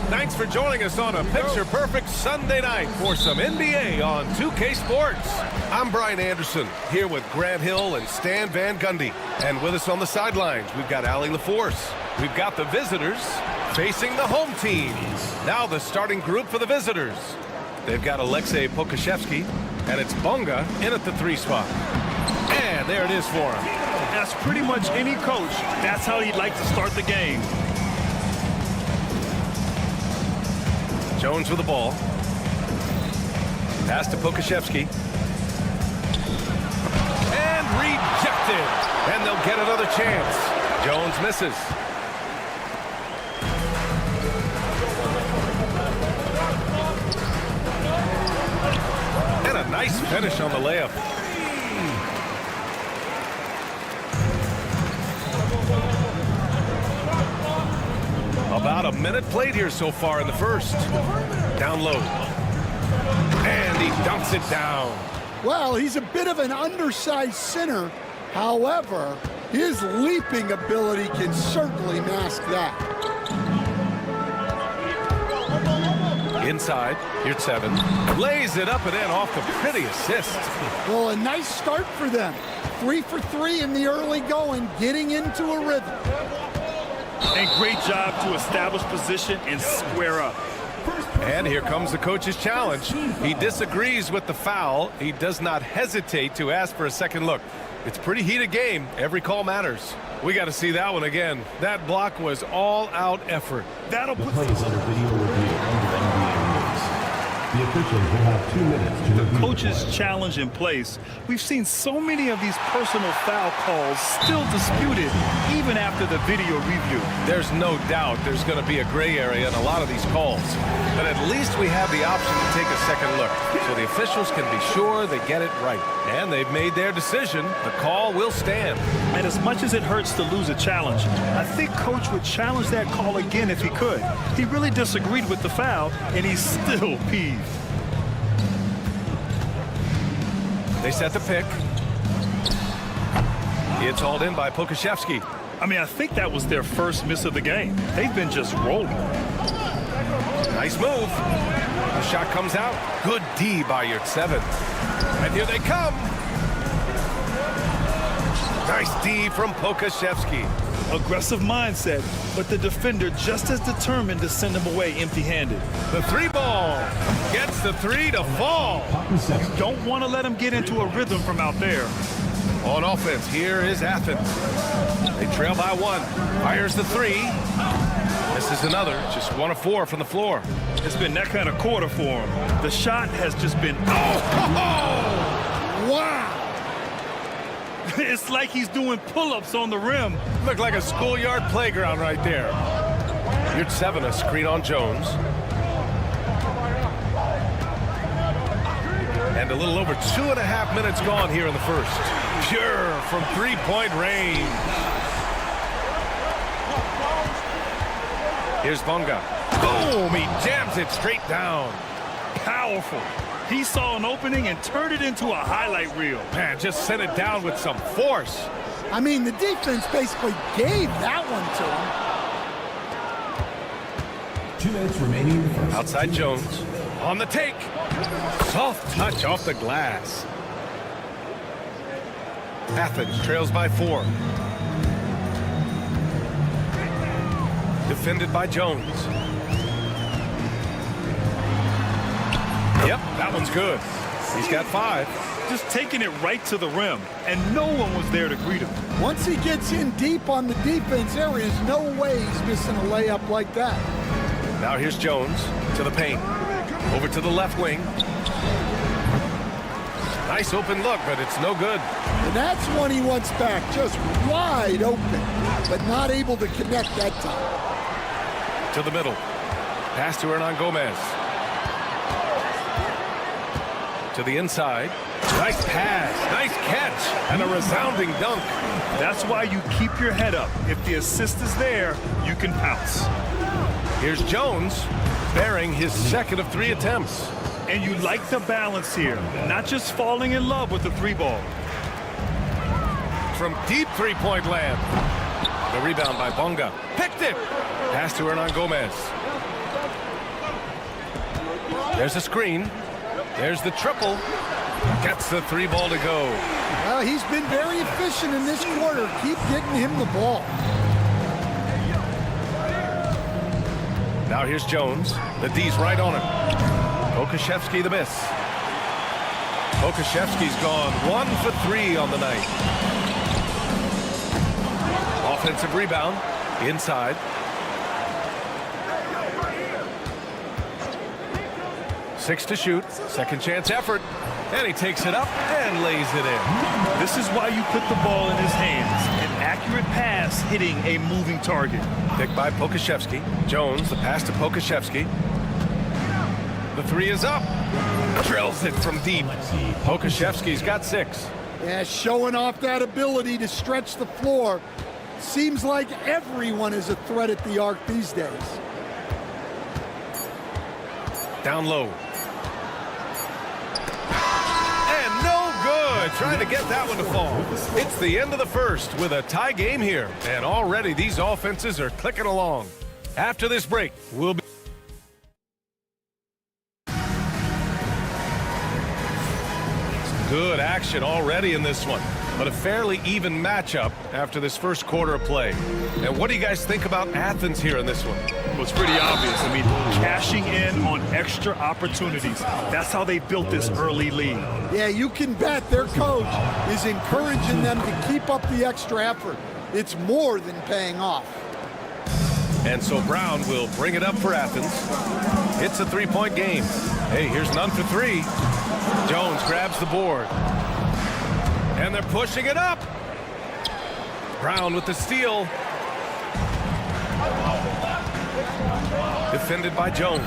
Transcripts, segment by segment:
Thanks for joining us on a picture-perfect Sunday night for some NBA on 2K Sports. I'm Brian Anderson, here with Grant Hill and Stan Van Gundy. And with us on the sidelines, we've got Allie LaForce. We've got the visitors facing the home team. Now the starting group for the visitors. They've got Alexei Pokashevsky, and it's Bonga in at the 3 spot. And there it is for him. That's pretty much any coach. That's how he'd like to start the game. Jones with the ball. Pass to Pokashevsky. And rejected. And they'll get another chance. Jones misses. And a nice finish on the layup. About a minute played here so far in the first. Down low. And he dunks it down. Well, he's a bit of an undersized center. However, his leaping ability can certainly mask that. Inside, here's 7. Lays it up and in off the pretty assist. Well, a nice start for them. 3 for 3 in the early going, getting into a rhythm. And great job to establish position and square up. And here comes the coach's challenge. He disagrees with the foul. He does not hesitate to ask for a second look. It's a pretty heated game. Every call matters. We got to see that one again. That block was all-out effort. That'll The put play is under video review under NBA rules. The officials will have 2 minutes to the review coach's the play. challenge in place. We've seen so many of these personal foul calls still disputed even after the video review. There's no doubt there's going to be a gray area in a lot of these calls. But at least we have the option to take a second look, so the officials can be sure they get it right. And they've made their decision. The call will stand. And as much as it hurts to lose a challenge, I think Coach would challenge that call again if he could. He really disagreed with the foul, and he's still peeved. They set the pick. It's hauled in by Pokashevsky. I mean, I think that was their first miss of the game. They've been just rolling. Nice move. The shot comes out. Good D by your 7. And here they come. Nice D from Pokashevsky. Aggressive mindset, but the defender just as determined to send him away empty-handed. The 3 ball. Gets the 3 to fall. Don't want to let him get into a rhythm from out there. On offense, here is Athens. They trail by 1. Fires the 3. This is another. Just 1 of 4 from the floor. It's been that kind of quarter for him. The shot has just been, Wow! it's like he's doing pull-ups on the rim. Looked like a schoolyard playground right there. Here's 7, a screen on Jones. And a little over 2.5 minutes gone here in the first. Pure from 3-point range. Here's Bonga. Boom! He jams it straight down. Powerful. He saw an opening and turned it into a highlight reel. Man, just sent it down with some force. I mean, the defense basically gave that one to him. 2 minutes remaining in the first. Outside Jones. On the take. Soft touch off the glass. Athens trails by 4. Defended by Jones. Yep, that one's good. He's got 5. Just taking it right to the rim, and no one was there to greet him. Once he gets in deep on the defense, there is no way he's missing a layup like that. Now here's Jones to the paint. Over to the left wing. Nice open look, but it's no good. And that's one he wants back, just wide open, but not able to connect that time. To the middle. Pass to Hernan Gomez. To the inside. Nice pass, nice catch, and a resounding dunk. That's why you keep your head up. If the assist is there, you can pounce. Here's Jones, bearing his second of 3 attempts. And you like the balance here, not just falling in love with the 3-ball. From deep three-point land. The rebound by Bonga. Picked it. Pass to Hernan Gomez. There's a screen. There's the triple. Gets the 3-ball to go. Well, he's been very efficient in this quarter. Keep getting him the ball. Now here's Jones. The D's right on him. Pokashevsky the miss. Pokashevsky's gone 1 for 3 on the night. Offensive rebound. Inside. Six to shoot. Second chance effort. And he takes it up and lays it in. This is why you put the ball in his hands. An accurate pass hitting a moving target. Picked by Pokashevsky. Jones, the pass to Pokashevsky. The 3 is up. Drills it from deep. Pokashevsky's got 6. Yeah, showing off that ability to stretch the floor. Seems like everyone is a threat at the arc these days. Down low. And no good. Trying to get that one to fall. It's the end of the first with a tie game here. And already these offenses are clicking along. After this break, we'll be... Good action already in this one, but a fairly even matchup after this first quarter of play. And what do you guys think about Athens here in this one? Well, it's pretty obvious. I mean, cashing in on extra opportunities. That's how they built this early lead. Yeah, you can bet their coach is encouraging them to keep up the extra effort. It's more than paying off. And so Brown will bring it up for Athens. It's a 3-point game. Hey, here's none for 3. Jones grabs the board. And they're pushing it up. Brown with the steal. Defended by Jones.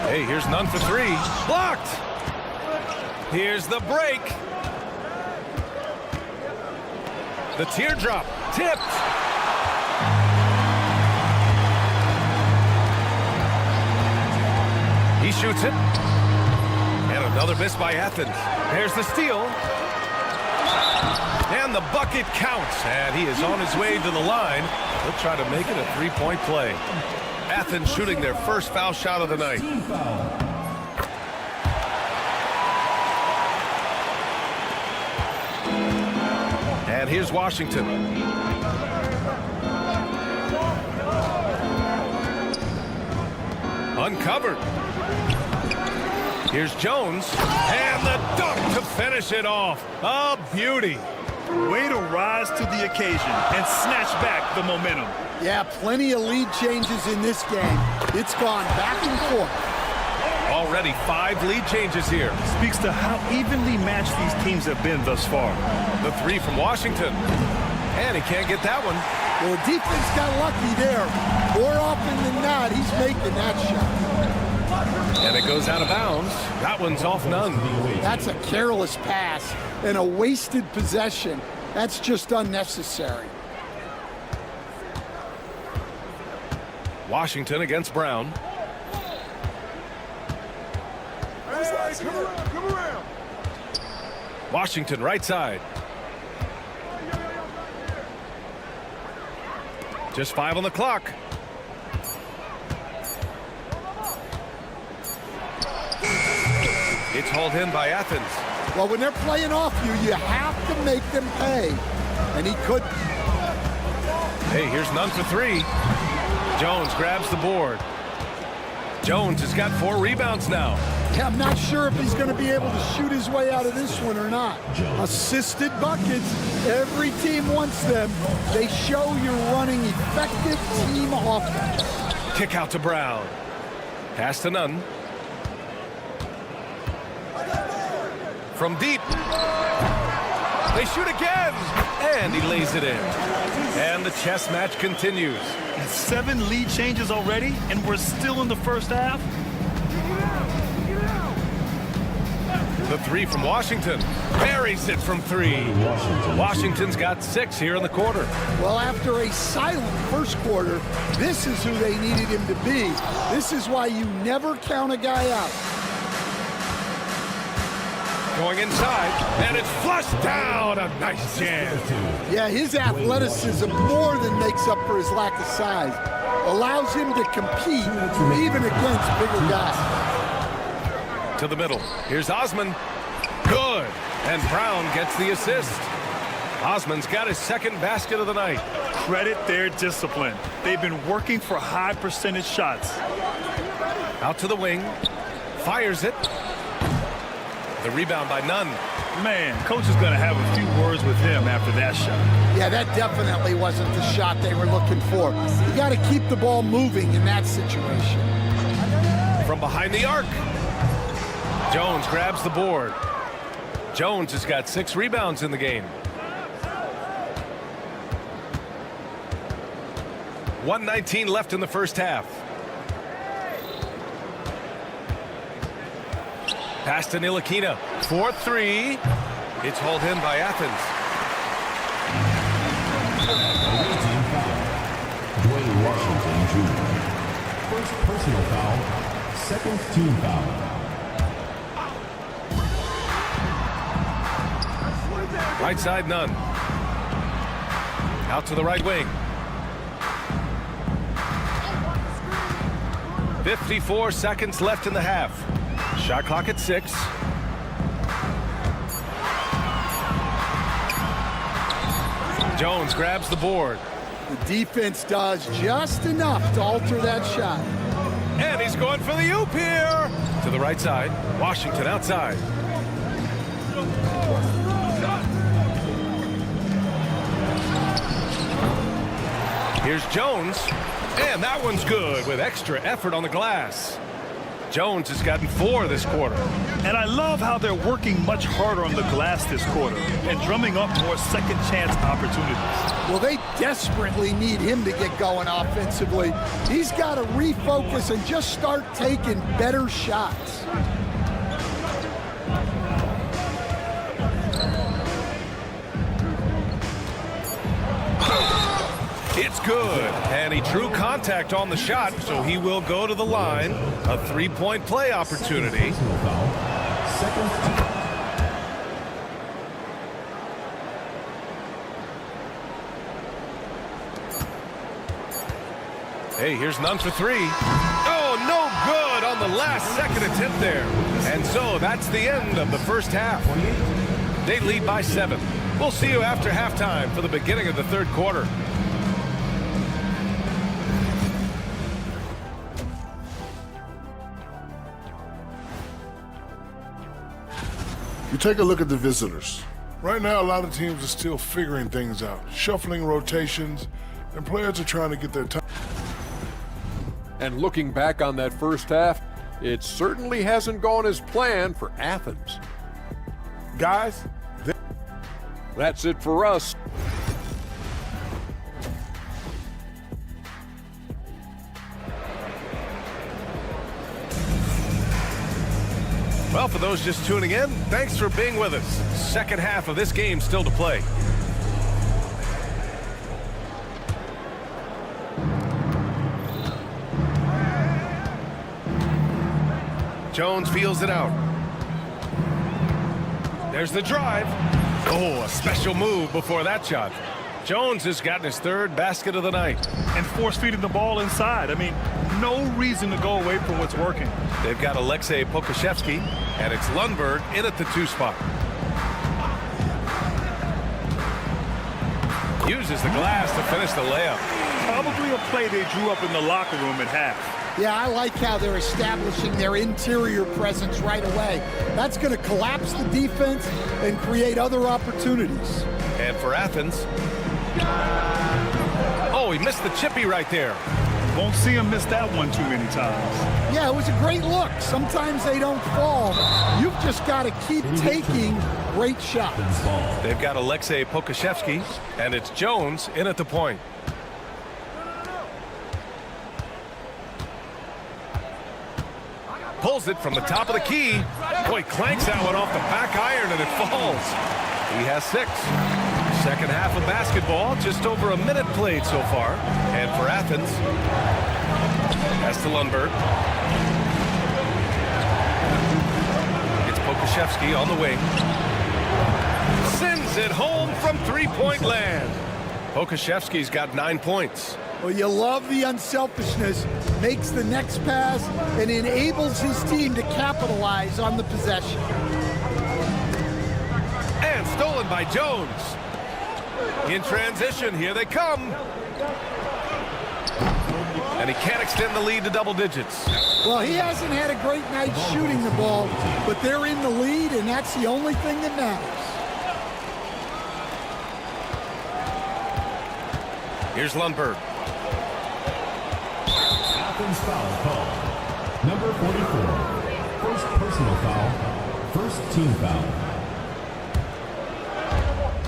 Hey, here's none for 3. Blocked. Here's the break. The teardrop. Tipped. He shoots it. And another miss by Athens. There's the steal. And the bucket counts. And he is on his way to the line. He'll try to make it a 3-point play. Athens shooting their first foul shot of the night. And here's Washington. Uncovered. Here's Jones, and the dunk to finish it off. A beauty. Way to rise to the occasion and snatch back the momentum. Yeah, plenty of lead changes in this game. It's gone back and forth. Already 5 lead changes here. Speaks to how evenly matched these teams have been thus far. The 3 from Washington. And he can't get that one. Well, the defense got lucky there. More often than not, he's making that shot. And it goes out of bounds. That one's off none. That's a careless pass and a wasted possession. That's just unnecessary. Washington against Brown. Come around. Washington right side. Just 5 on the clock. It's hauled in by Athens. Well, when they're playing off you, you have to make them pay. And he couldn't. Hey, here's none for 3. Jones grabs the board. Jones has got 4 rebounds now. Yeah, I'm not sure if he's going to be able to shoot his way out of this one or not. Assisted buckets. Every team wants them. They show you're running effective team offense. Kick out to Brown. Pass to Nunn. From deep. They shoot again, and he lays it in. And the chess match continues. 7 lead changes already, and we're still in the first half. The three from Washington. Buries it from 3. Washington's got 6 here in the quarter. Well, after a silent first quarter, this is who they needed him to be. This is why you never count a guy out. Going inside, and it's flushed down. A nice jam. Yeah, his athleticism more than makes up for his lack of size. Allows him to compete even against bigger guys. To the middle. Here's Osman. Good. And Brown gets the assist. Osman's got his second basket of the night. Credit their discipline. They've been working for high percentage shots. Out to the wing. Fires it. The rebound by Nunn. Man, coach is going to have a few words with him after that shot. Yeah, that definitely wasn't the shot they were looking for. You got to keep the ball moving in that situation. From behind the arc. Jones grabs the board. Jones has got 6 rebounds in the game. 1:19 left in the first half. Pass to Ntilikina. 4-3. It's hauled in by Athens. Dwayne Washington Jr. First personal foul, second team foul. Right side, Nunn. Out to the right wing. 54 seconds left in the half. Shot clock at 6. Jones grabs the board. The defense does just enough to alter that shot. And he's going for the oop here. To the right side. Washington outside. Here's Jones. And that one's good with extra effort on the glass. Jones has gotten 4 this quarter. And I love how they're working much harder on the glass this quarter and drumming up more second chance opportunities. Well, they desperately need him to get going offensively. He's got to refocus and just start taking better shots. It's good, and he drew contact on the shot, so he will go to the line. A 3-point play opportunity. Hey, here's Nunn for 3. Oh, no good on the last second attempt there. And so that's the end of the first half. They lead by 7. We'll see you after halftime for the beginning of the third quarter. You take a look at the visitors. Right now, a lot of teams are still figuring things out, shuffling rotations, and players are trying to get their time. And looking back on that first half, it certainly hasn't gone as planned for Athens. Guys, That's it for us. Well, for those just tuning in, thanks for being with us. Second half of this game still to play. Jones feels it out. There's the drive. Oh, a special move before that shot. Jones has gotten his 3rd basket of the night. And force-feeding the ball inside. I mean, no reason to go away from what's working. They've got Alexei Pokashevsky, and it's Lundberg in at the 2 spot. Uses the glass to finish the layup. Probably a play they drew up in the locker room at half. Yeah, I like how they're establishing their interior presence right away. That's going to collapse the defense and create other opportunities. And for Athens, oh, he missed the chippy right there. Won't see him miss that one too many times. Yeah, it was a great look. Sometimes they don't fall. You've just just got to keep taking great shots. They've got Alexei Pokashevsky, and it's Jones in at the point. Pulls it from the top of the key. Boy, clanks that one off the back iron, and it falls. He has 6. Second half of basketball, just over a minute played so far. And for Athens, as to Lundberg. It's Pokashevsky on the wing. Sends it home from three-point land. Pokashevsky's got 9 points. Well, you love the unselfishness, makes the next pass, and enables his team to capitalize on the possession. And stolen by Jones. In transition, here they come. And he can't extend the lead to double digits. Well, he hasn't had a great night shooting the ball, but they're in the lead, and that's the only thing that matters. Here's Lundberg. Athens foul call. Number 44. First personal foul. First team foul.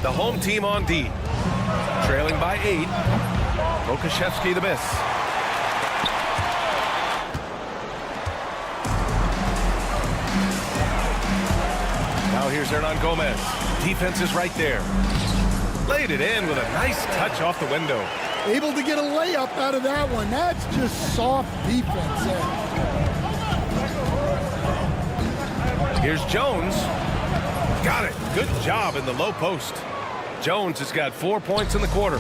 The home team on D. Trailing by 8. Pokashevsky the miss. Now here's Hernan Gomez. Defense is right there. Laid it in with a nice touch off the window. Able to get a layup out of that one. That's just soft defense there. Here's Jones. Got it. Good job in the low post. Jones has got 4 points in the quarter.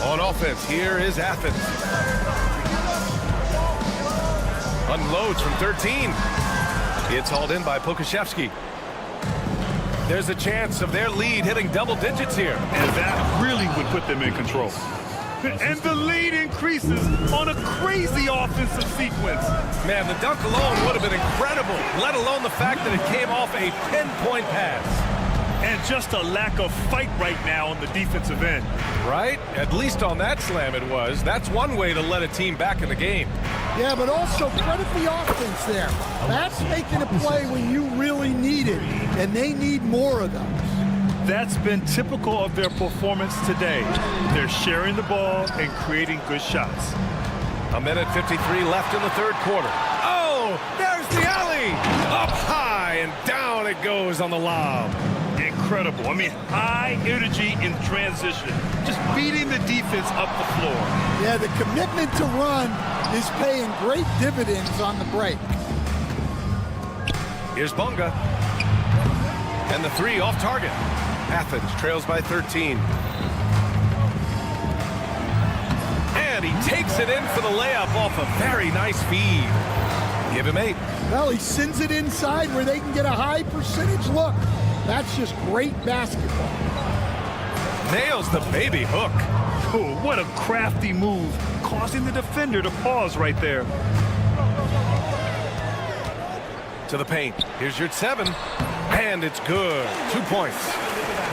On offense, here is Athens. Unloads from 13. It's hauled in by Pokashevsky. There's a chance of their lead hitting double digits here. And that really would put them in control. And the lead increases on a crazy offensive sequence. Man, the dunk alone would have been incredible, let alone the fact that it came off a pinpoint pass. And just a lack of fight right now on the defensive end. Right? At least on that slam it was. That's one way to let a team back in the game. Yeah, but also credit the offense there. That's making a play when you really need it, and they need more of those. That's been typical of their performance today. They're sharing the ball and creating good shots. A minute 53 left in the third quarter. Oh, there's the alley! Up high and down it goes on the lob. Incredible. I mean, high energy in transition. Just beating the defense up the floor. Yeah, the commitment to run is paying great dividends on the break. Here's Bonga. And the 3 off target. Athens trails by 13. And he takes it in for the layup off a very nice feed. Give him 8. Well, he sends it inside where they can get a high percentage look. That's just great basketball. Nails the baby hook. Oh, what a crafty move, causing the defender to pause right there. To the paint. Here's your 7. And it's good. 2 points.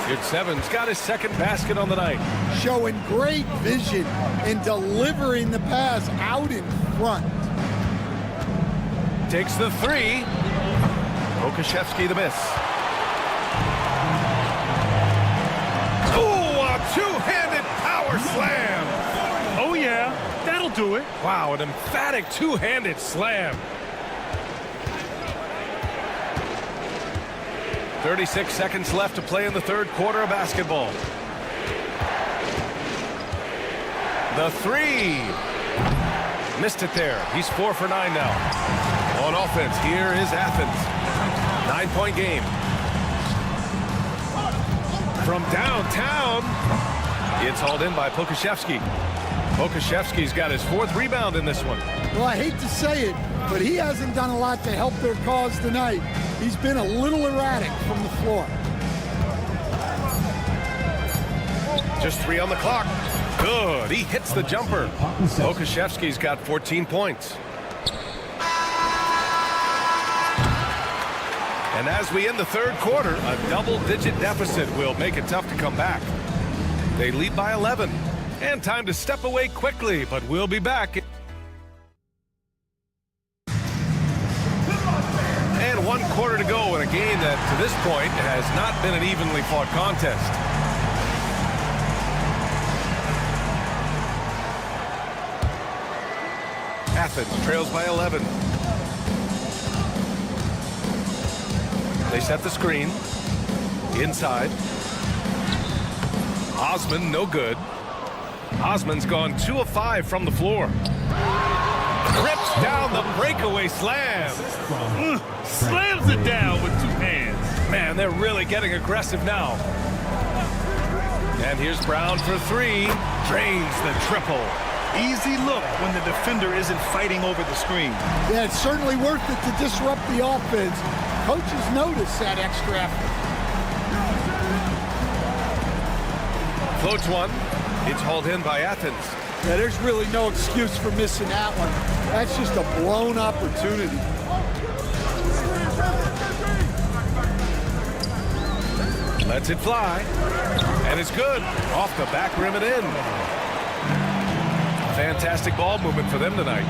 Yurtseven's got his second basket on the night. Showing great vision and delivering the pass out in front. Takes the 3. Pokashevsky the miss. Oh, a two-handed power slam. Oh, yeah, that'll do it. Wow, an emphatic two-handed slam. 36 seconds left to play in the third quarter of basketball. The 3. Missed it there. He's 4 for 9 now. On offense, here is Athens. 9-point game. From downtown, it's hauled in by Pokashevsky. Pokashevsky's got his 4th rebound in this one. Well, I hate to say it, but he hasn't done a lot to help their cause tonight. He's been a little erratic from the floor. Just 3 on the clock. Good. He hits the jumper. Pokashevsky's got 14 points. And as we end the third quarter, a double-digit deficit will make it tough to come back. They lead by 11. And time to step away quickly, but we'll be back. And 1 quarter to go in a game that, to this point, has not been an evenly fought contest. Athens trails by 11. They set the screen. Inside. Osman, no good. Osman's gone 2 of 5 from the floor. Rips down the breakaway slam. Slams it down with 2 hands. Man, they're really getting aggressive now. And here's Brown for 3. Drains the triple. Easy look when the defender isn't fighting over the screen. Yeah, it's certainly worth it to disrupt the offense. Coaches notice that extra effort. Floats one. It's hauled in by Athens. Yeah, there's really no excuse for missing that one. That's just a blown opportunity. Lets it fly. And it's good. Off the back rim and in. Fantastic ball movement for them tonight.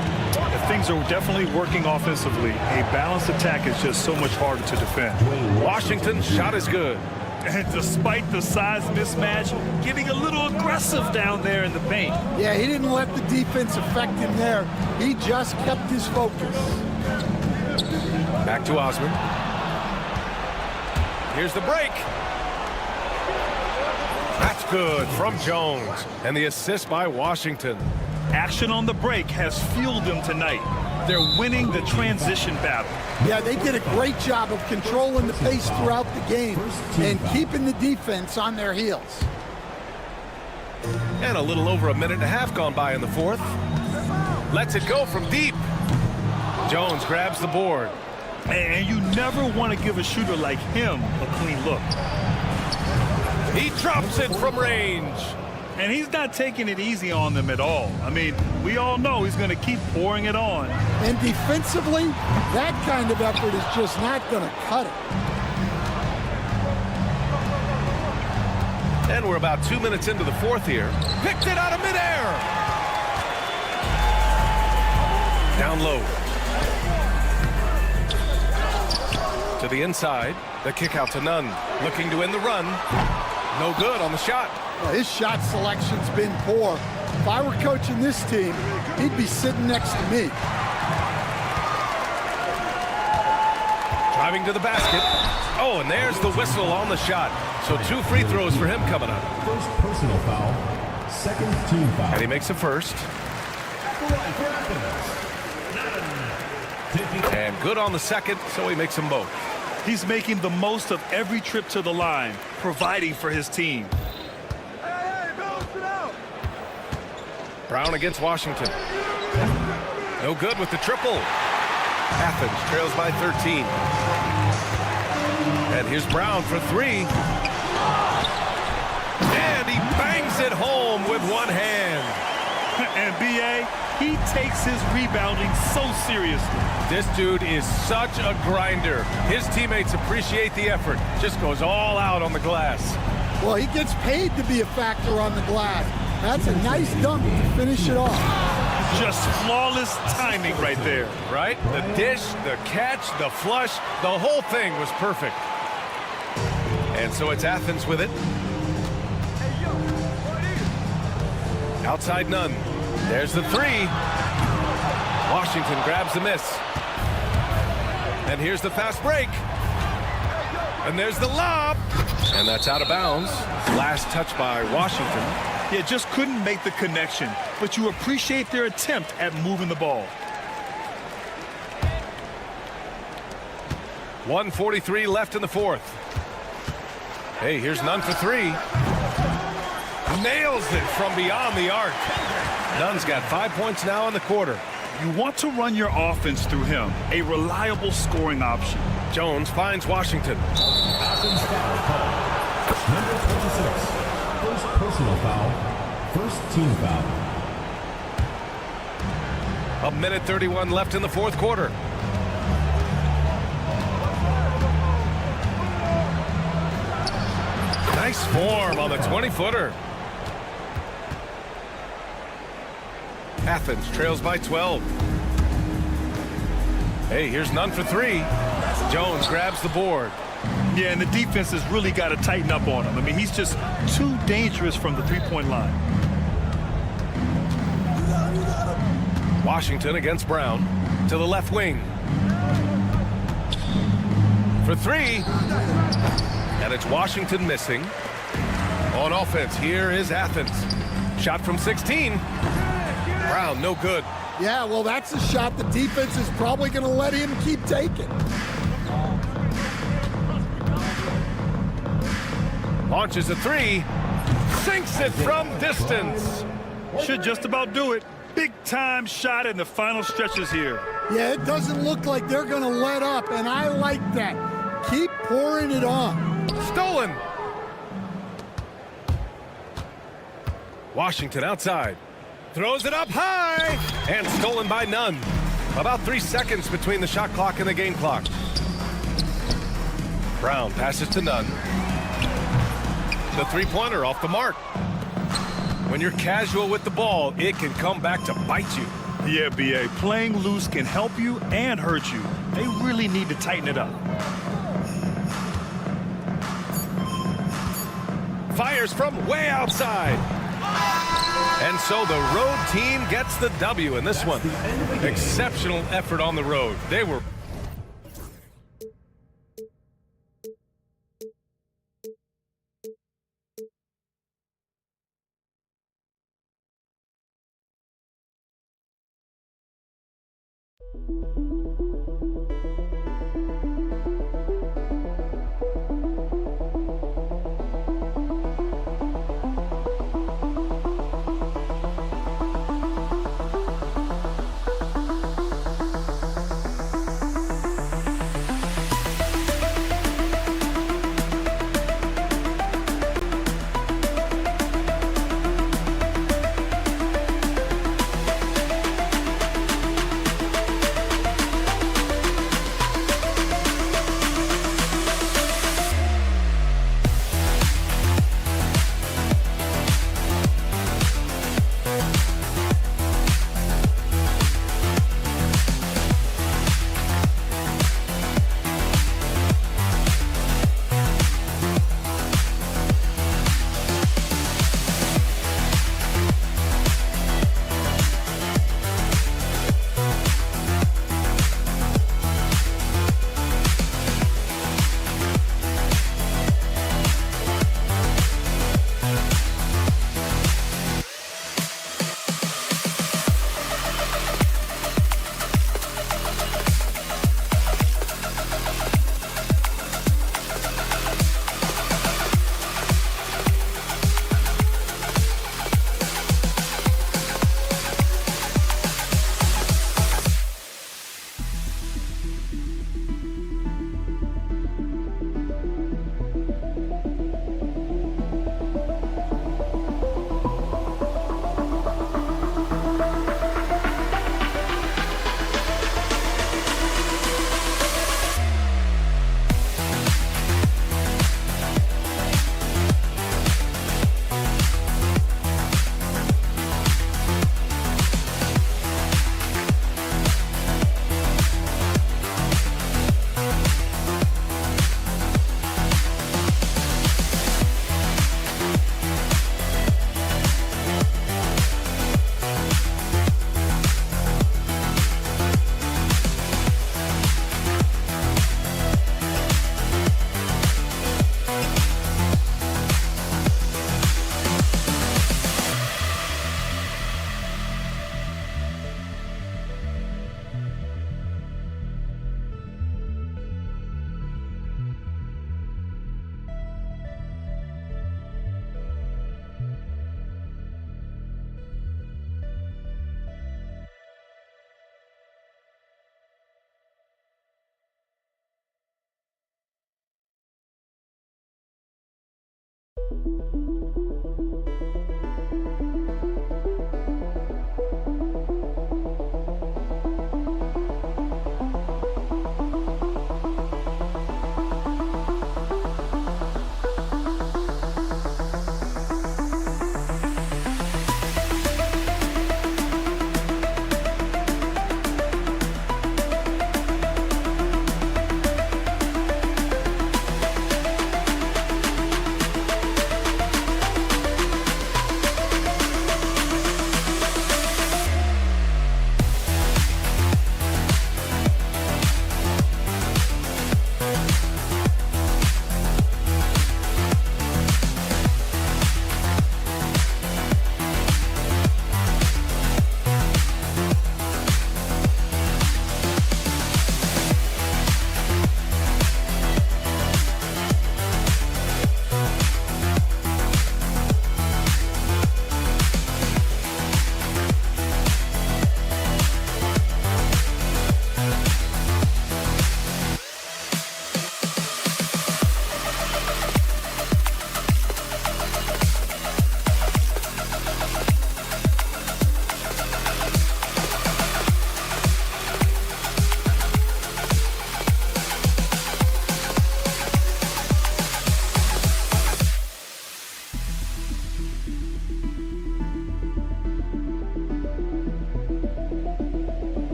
Things are definitely working offensively. A balanced attack is just so much harder to defend. Washington's shot is good. And despite the size mismatch, getting a little aggressive down there in the paint. Yeah, he didn't let the defense affect him there. He just kept his focus. Back to Osman. Here's the break. That's good from Jones. And the assist by Washington. Action on the break has fueled them tonight. They're winning the transition battle. Yeah, they did a great job of controlling the pace throughout the game and keeping the defense on their heels. And a little over a minute and a half gone by in the fourth. Lets it go from deep. Jones grabs the board. And you never want to give a shooter like him a clean look. He drops it from range. And he's not taking it easy on them at all. I mean, we all know he's going to keep pouring it on. And defensively, that kind of effort is just not going to cut it. And we're about 2 minutes into the fourth here. Picked it out of midair. Down low. To the inside. The kick out to Nunn. Looking to end the run. No good on the shot. Well, his shot selection's been poor. If I were coaching this team, he'd be sitting next to me. Driving to the basket. Oh, and there's the whistle on the shot. So 2 free throws for him coming up. First personal foul, second team foul. And he makes the first. And good on the second, so he makes them both. He's making the most of every trip to the line, providing for his team. Brown against Washington. No good with the triple. Athens trails by 13. And here's Brown for 3. And he bangs it home with one hand. And B.A., he takes his rebounding so seriously. This dude is such a grinder. His teammates appreciate the effort. Just goes all out on the glass. Well, he gets paid to be a factor on the glass. That's a nice dunk to finish it off. Just flawless timing right there. Right? The dish, the catch, the flush, the whole thing was perfect. And so it's Athens with it. Outside Nunn. There's the 3. Washington grabs the miss. And here's the fast break. And there's the lob. And that's out of bounds. Last touch by Washington. Yeah, just couldn't make the connection, but you appreciate their attempt at moving the ball. 1:43 left in the fourth. Hey, here's Nunn for 3. Nails it from beyond the arc. Nunn's got 5 points now in the quarter. You want to run your offense through him, a reliable scoring option. Jones finds Washington. Athens foul call. Number 26. First personal foul, first team foul. A minute 31 left in the fourth quarter. Nice form on the 20-footer. Athens trails by 12. Hey, here's Nunn for 3. Jones grabs the board. Yeah, and the defense has really got to tighten up on him. I mean, he's just too dangerous from the three-point line. Washington against Brown to the left wing. For three. And it's Washington missing. On offense, here is Athens. Shot from 16. Brown, no good. Yeah, well, that's a shot the defense is probably going to let him keep taking. Launches a three. Sinks it from distance. Should just about do it. Big-time shot in the final stretches here. Yeah, it doesn't look like they're going to let up, and I like that. Keep pouring it on. Stolen. Washington outside. Throws it up high. And stolen by Nunn. About 3 seconds between the shot clock and the game clock. Brown passes to Nunn. The three-pointer off the mark. When you're casual with the ball, it can come back to bite you. Yeah, B.A., playing loose can help you and hurt you. They really need to tighten it up. Fires from way outside. And so the road team gets the W in this one. Exceptional effort on the road. They were...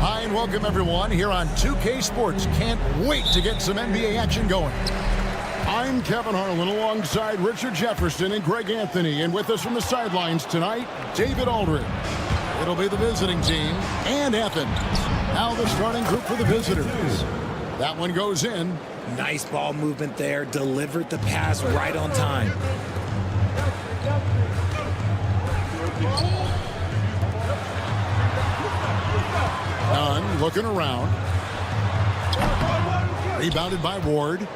Hi, and welcome everyone here on 2K Sports. Can't wait to get some NBA action going. I'm Kevin Harlan alongside Richard Jefferson and Greg Anthony. And with us from the sidelines tonight, David Aldridge. It'll be the visiting team and Athens. Now the starting group for the visitors. That one goes in. Nice ball movement there. Delivered the pass right on time. Nunn looking around. Rebounded by Ward.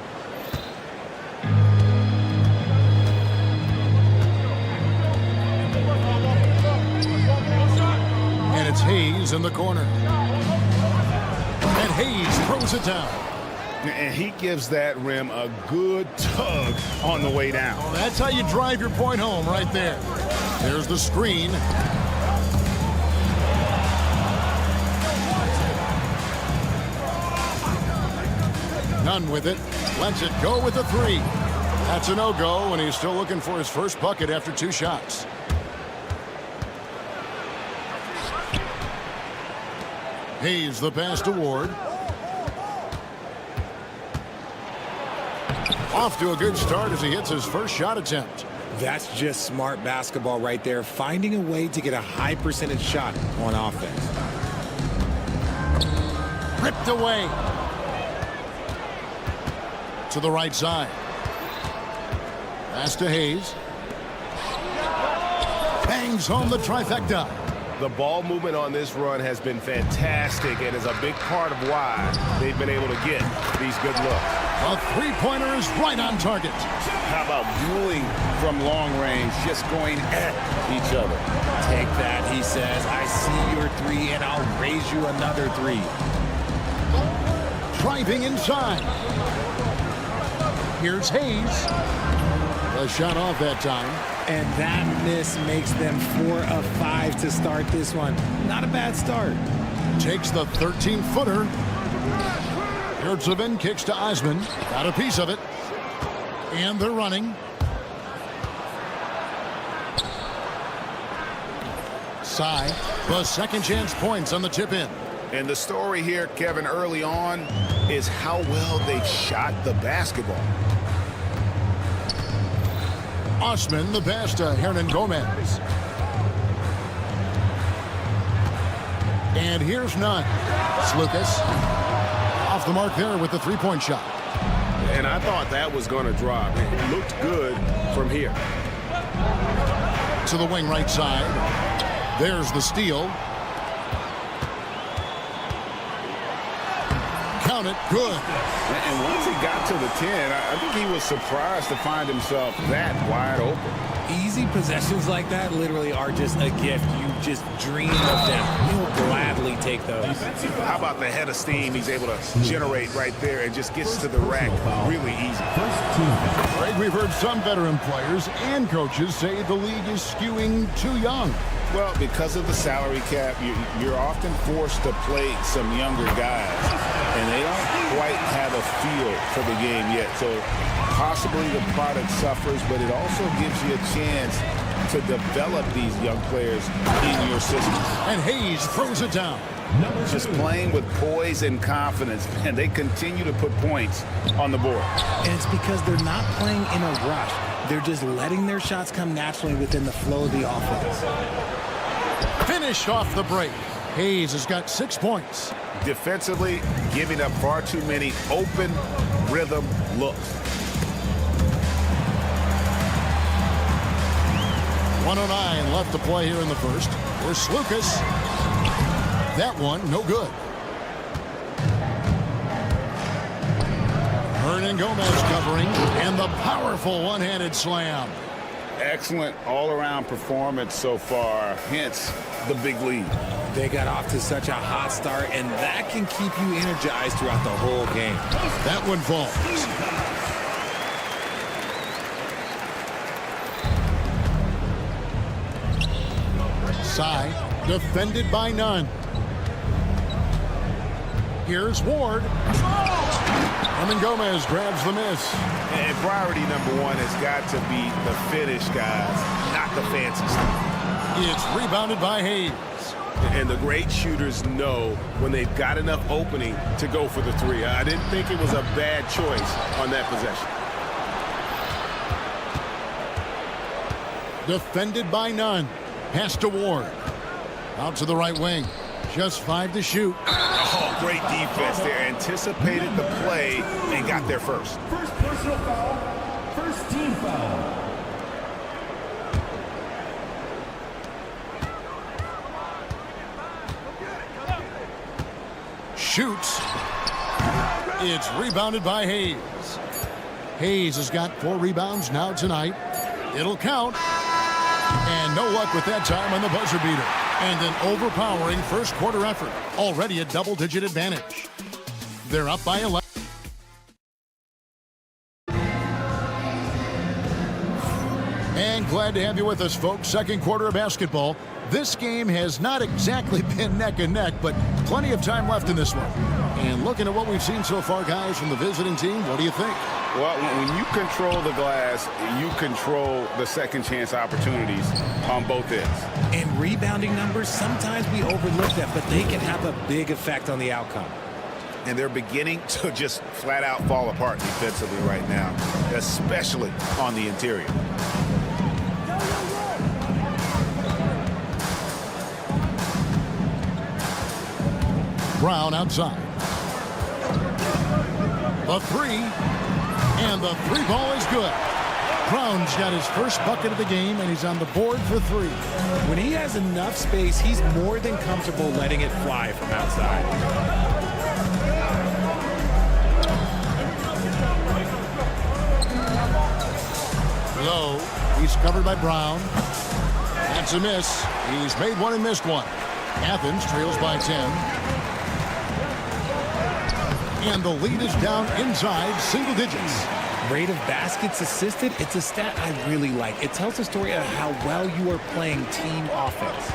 And it's Hayes in the corner. And Hayes throws it down. And he gives that rim a good tug on the way down. Well, that's how you drive your point home right there. There's the screen. Nunn with it. Lets it go with the three. That's a no-go, and he's still looking for his first bucket after 2 shots. Hayes the pass to Ward. Off to a good start as he hits his first shot attempt. That's just smart basketball right there, finding a way to get a high percentage shot on offense. Ripped away. To the right side. Pass to Hayes. Bangs home the trifecta. The ball movement on this run has been fantastic and is a big part of why they've been able to get these good looks. A three-pointer is right on target. How about dueling from long range, just going at each other? Take that, he says. I see your three, and I'll raise you another three. Driving inside. Here's Hayes. A shot off that time. And that miss makes them 4 of 5 to start this one. Not a bad start. Takes the 13-footer. Yurtsevin kicks to Osman. Got a piece of it. And they're running. Sy, the second chance points on the tip in. And the story here, Kevin, early on is how well they shot the basketball. Osman, the pass to Hernan Gomez. And here's Nunn. Slukas off the mark there with the three-point shot. And I thought that was going to drop. It looked good from here. To the wing right side. There's the steal. Count it. Good. And once he got to the 10, I think he was surprised to find himself that wide open. Easy possessions like that literally are just a gift. You just dream of them. You'll gladly take those. How about the head of steam he's able to generate right there and just gets to the rack really easy. Greg, we've heard some veteran players and coaches say the league is skewing too young. Well, because of the salary cap, you're often forced to play some younger guys, and they don't quite have a feel for the game yet. So possibly the product suffers, but it also gives you a chance to develop these young players in your system. And Hayes throws it down. Just playing with poise and confidence, and they continue to put points on the board. And it's because they're not playing in a rush. They're just letting their shots come naturally within the flow of the offense. Finish off the break. Hayes has got 6 points. Defensively, giving up far too many open rhythm looks. 1:09 left to play here in the first. Here's Slukas. That one, no good. Hernan Gomez covering, and the powerful one-handed slam. Excellent all-around performance so far, hence the big lead. They got off to such a hot start, and that can keep you energized throughout the whole game. That one falls. Sy, defended by Nunn. Here's Ward. Hernan Gomez grabs the miss. And priority number one has got to be the finish, guys, not the fancy stuff. It's rebounded by Hayes. And the great shooters know when they've got enough opening to go for the three. I didn't think it was a bad choice on that possession. Defended by Nunn. Pass to Ward. Out to the right wing. Just 5 to shoot. Oh, great defense there. Anticipated the play and got there first. First personal foul. First team foul. shoots. It's rebounded by Hayes. Hayes has got 4 rebounds now tonight. It'll count. And no luck with that time on the buzzer beater. And an overpowering first quarter effort. Already a double-digit advantage. They're up by 11. And glad to have you with us, folks. Second quarter of basketball. This game has not exactly been neck and neck, but plenty of time left in this one. And looking at what we've seen so far, guys, from the visiting team, what do you think? Well, when you control the glass, you control the second chance opportunities on both ends. And rebounding numbers, sometimes we overlook that, but they can have a big effect on the outcome. And they're beginning to just flat out fall apart defensively right now, especially on the interior. Brown outside. The three. And the 3 ball is good. Brown's got his first bucket of the game, and he's on the board for 3. When he has enough space, he's more than comfortable letting it fly from outside. Low. He's covered by Brown. That's a miss. He's made one and missed one. Athens trails by 10. And the lead is down inside single digits. Rate of baskets assisted, it's a stat I really like. It tells the story of how well you are playing team offense.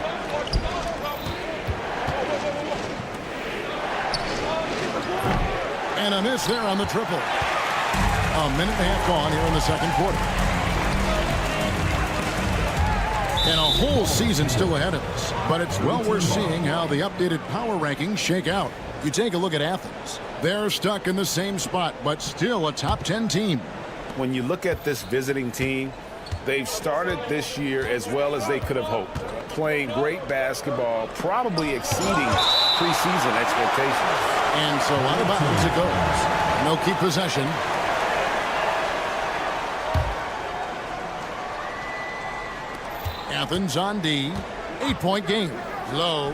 And a miss there on the triple. A minute and a half gone here in the second quarter. And a whole season still ahead of us. But it's well worth seeing how the updated power rankings shake out. You take a look at Athens. They're stuck in the same spot, but still a top 10 team. When you look at this visiting team, they've started this year as well as they could have hoped. Playing great basketball, probably exceeding preseason expectations. And so out of bounds it goes. No keep possession. Athens on D. 8-point game. Low.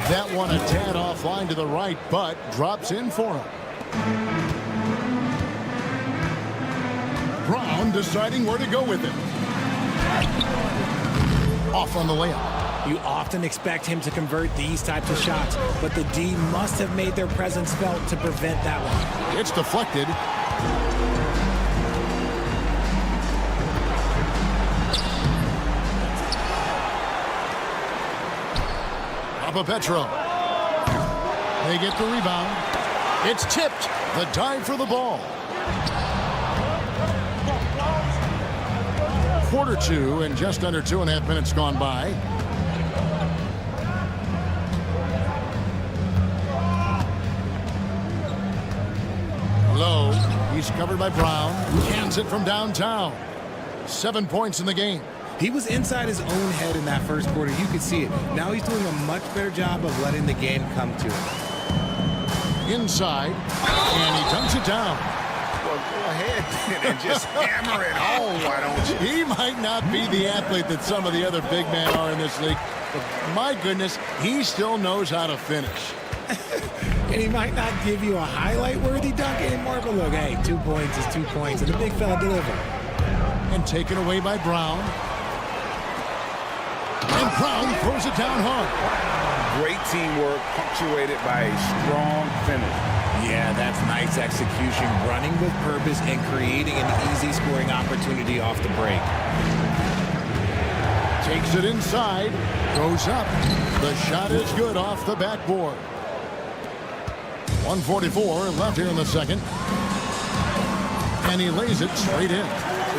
That one a tad offline to the right, but drops in for him. Brown deciding where to go with it. Off on the layup. You often expect him to convert these types of shots, but the D must have made their presence felt to prevent that one. It's deflected. Petro. They get the rebound. It's tipped. The dive for the ball. Quarter 2 and just under 2.5 minutes gone by. Low. He's covered by Brown. Cans it from downtown. 7 points in the game. He was inside his own head in that first quarter. You could see it. Now he's doing a much better job of letting the game come to him. Inside, and he dunks it down. Well, go ahead and just hammer it home, why don't you? He might not be the athlete that some of the other big men are in this league, but my goodness, he still knows how to finish. And he might not give you a highlight-worthy dunk anymore, but look, hey, 2 points is 2 points, and the big fella delivered. And taken away by Brown. And Brown throws it down hard. Great teamwork, punctuated by a strong finish. Yeah, that's nice execution, running with purpose and creating an easy scoring opportunity off the break. Takes it inside, goes up. The shot is good off the backboard. 1:44 left here in the second. And he lays it straight in.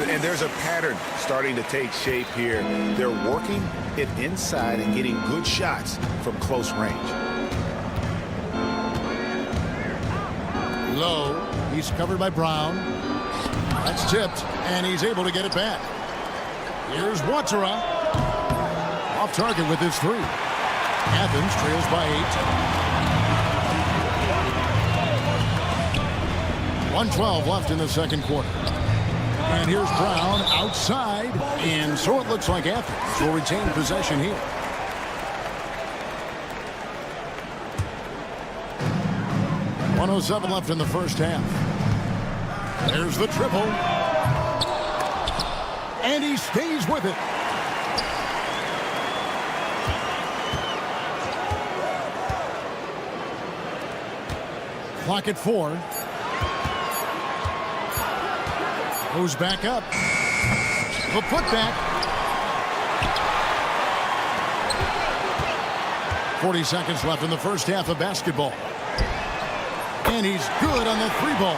And there's a pattern starting to take shape here. They're working it inside and getting good shots from close range. Low. He's covered by Brown. That's tipped, and he's able to get it back. Here's Watera. Off target with his 3. Athens trails by 8. 1:12 left in the second quarter. And here's Brown outside, and so it looks like Athens will retain possession here. 1:07 left in the first half. There's the triple. And he stays with it. Clock at 4. Goes back up. The putback. 40 seconds left in the first half of basketball. And he's good on the 3-ball.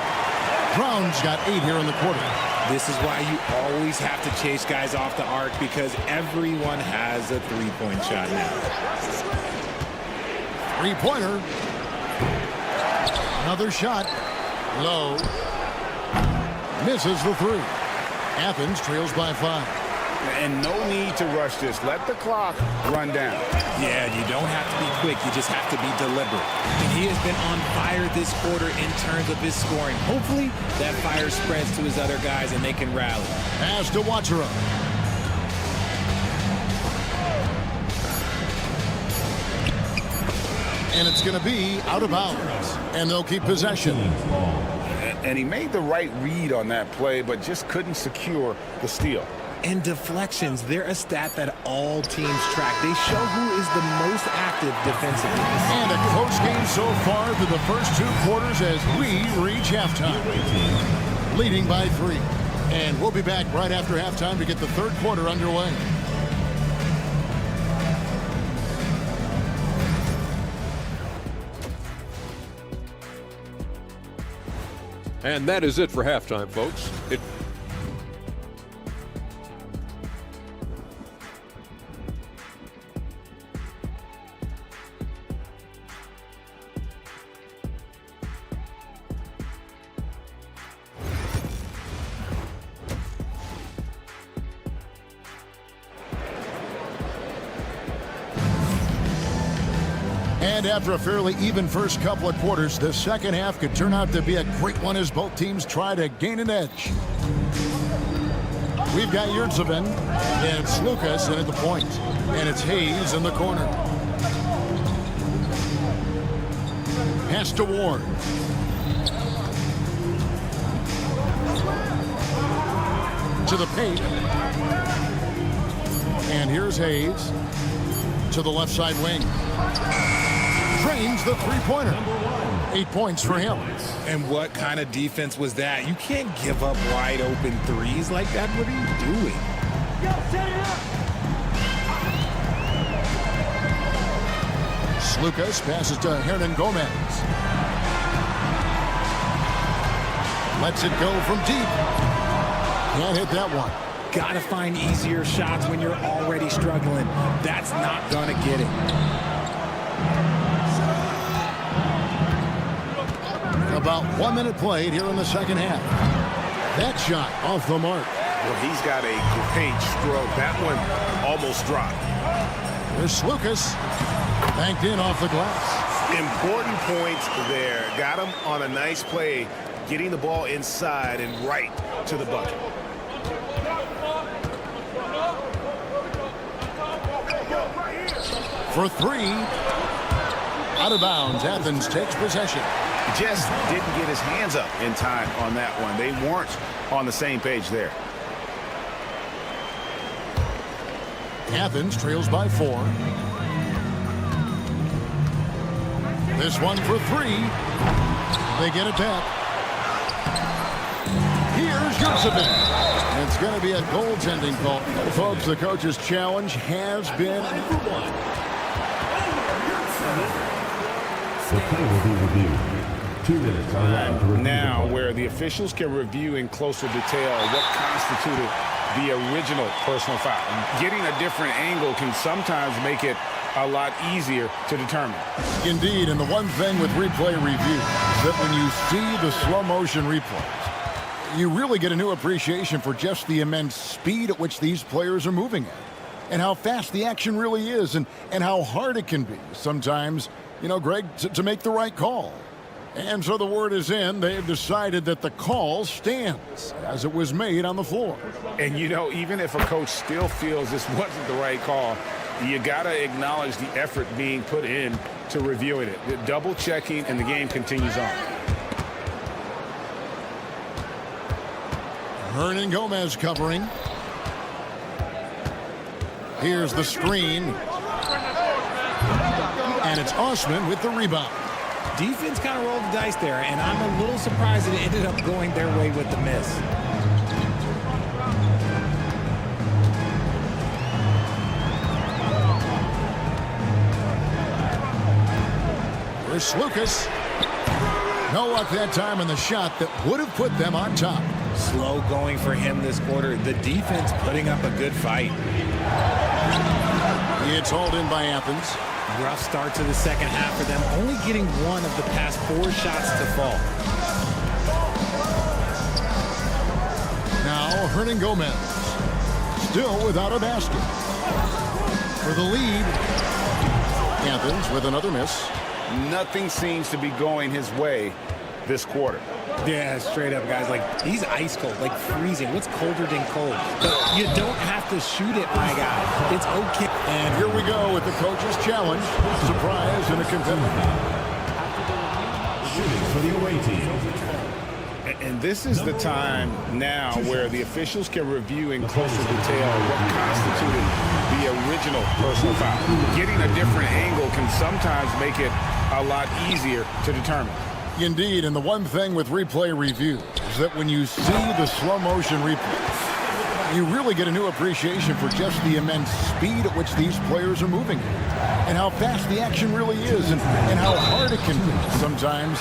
Brown's got 8 here in the quarter. This is why you always have to chase guys off the arc, because everyone has a three-point shot now. Three-pointer. Another shot. Low. Misses the 3. Athens trails by 5. And no need to rush this. Let the clock run down. Yeah, you don't have to be quick. You just have to be deliberate. And he has been on fire this quarter in terms of his scoring. Hopefully, that fire spreads to his other guys and they can rally. Pass to Watchera. And it's going to be out of bounds. And they'll keep possession. And he made the right read on that play, but just couldn't secure the steal. And deflections, they're a stat that all teams track. They show who is the most active defensively. And a close game so far through the first 2 quarters as we reach halftime. Leading by 3. And we'll be back right after halftime to get the third quarter underway. And that is it for halftime, folks. And after a fairly even first couple of quarters, the second half could turn out to be a great one as both teams try to gain an edge. We've got Yurtseven, and it's Lucas in at the point, and it's Hayes in the corner. Pass to Ward. To the paint. And here's Hayes to the left side wing. Drains the three-pointer. 8 points for him. And what kind of defense was that? You can't give up wide open threes like that. What are you doing? Lucas passes to Hernan Gomez. Lets it go from deep. Can't hit that one. Gotta find easier shots when you're already struggling. That's not gonna get it. About 1 minute played here in the second half. That shot off the mark. Well, he's got a great stroke. That one almost dropped. There's Lucas. Banked in off the glass. Important points there. Got him on a nice play, getting the ball inside and right to the bucket. For three. Out of bounds. Athens takes possession. Just didn't get his hands up in time on that one. They weren't on the same page there. Athens trails by 4. This one for 3. They get it back. Here's Yurtseven. It's going to be a goaltending call. Folks, the coach's challenge has been... The play will be reviewed. 2 minutes are allowed to review. Now, where the officials can review in closer detail what constituted the original personal foul. Getting a different angle can sometimes make it a lot easier to determine. Indeed, and the one thing with replay review is that when you see the slow motion replays, you really get a new appreciation for just the immense speed at which these players are moving at, and how fast the action really is, and how hard it can be sometimes, you know, Greg, to make the right call. And so the word is in. They've decided that the call stands as it was made on the floor. And, you know, even if a coach still feels this wasn't the right call, you got to acknowledge the effort being put in to reviewing it. Double checking, and the game continues on. Hernan Gomez covering. Here's the screen. And it's Osman with the rebound. Defense kind of rolled the dice there, and I'm a little surprised that it ended up going their way with the miss. Here's Lucas. No luck that time in the shot that would have put them on top. Slow going for him this quarter. The defense putting up a good fight. It's hauled in by Athens. Rough start to the second half for them, only getting one of the past 4 shots to fall. Now Hernan Gomez, still without a basket. For the lead, Athens with another miss. Nothing seems to be going his way this quarter. Yeah, straight up, guys. Like, he's ice cold, like freezing. What's colder than cold? But you don't have to shoot it, my guy. It's okay. And here we go with the coach's challenge. Surprise and a contender. Shooting for the away team. And this is the time now where the officials can review in closer detail what constituted the original personal foul. Getting a different angle can sometimes make it a lot easier to determine. Indeed, and the one thing with replay review is that when you see the slow motion replay, you really get a new appreciation for just the immense speed at which these players are moving and how fast the action really is and how hard it can be sometimes,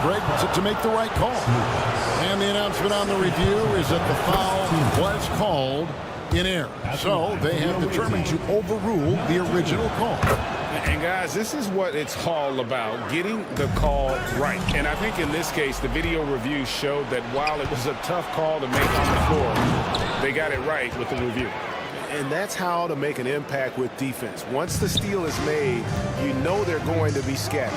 Greg, to make the right call. And the announcement on the review is that the foul was called in error. So they have determined to overrule the original call. And guys, this is what it's all about, getting the call right. And I think in this case, the video review showed that while it was a tough call to make on the floor, they got it right with the review. And that's how to make an impact with defense. Once the steal is made, you know they're going to be scattered.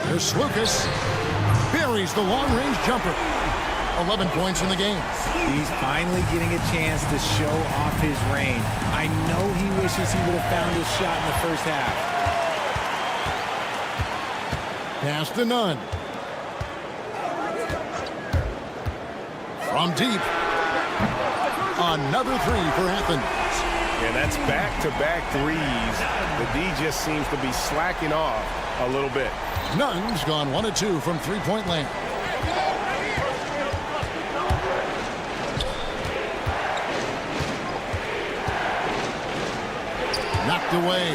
There's Lucas. Buries the long-range jumper. 11 points in the game. He's finally getting a chance to show off his range. I know he wishes he would have found his shot in the first half. Pass to Nunn. From deep. Another 3 for Athens. Yeah, that's back-to-back threes. The D just seems to be slacking off a little bit. Nunn's gone 1 of 2 from three-point land. Knocked away.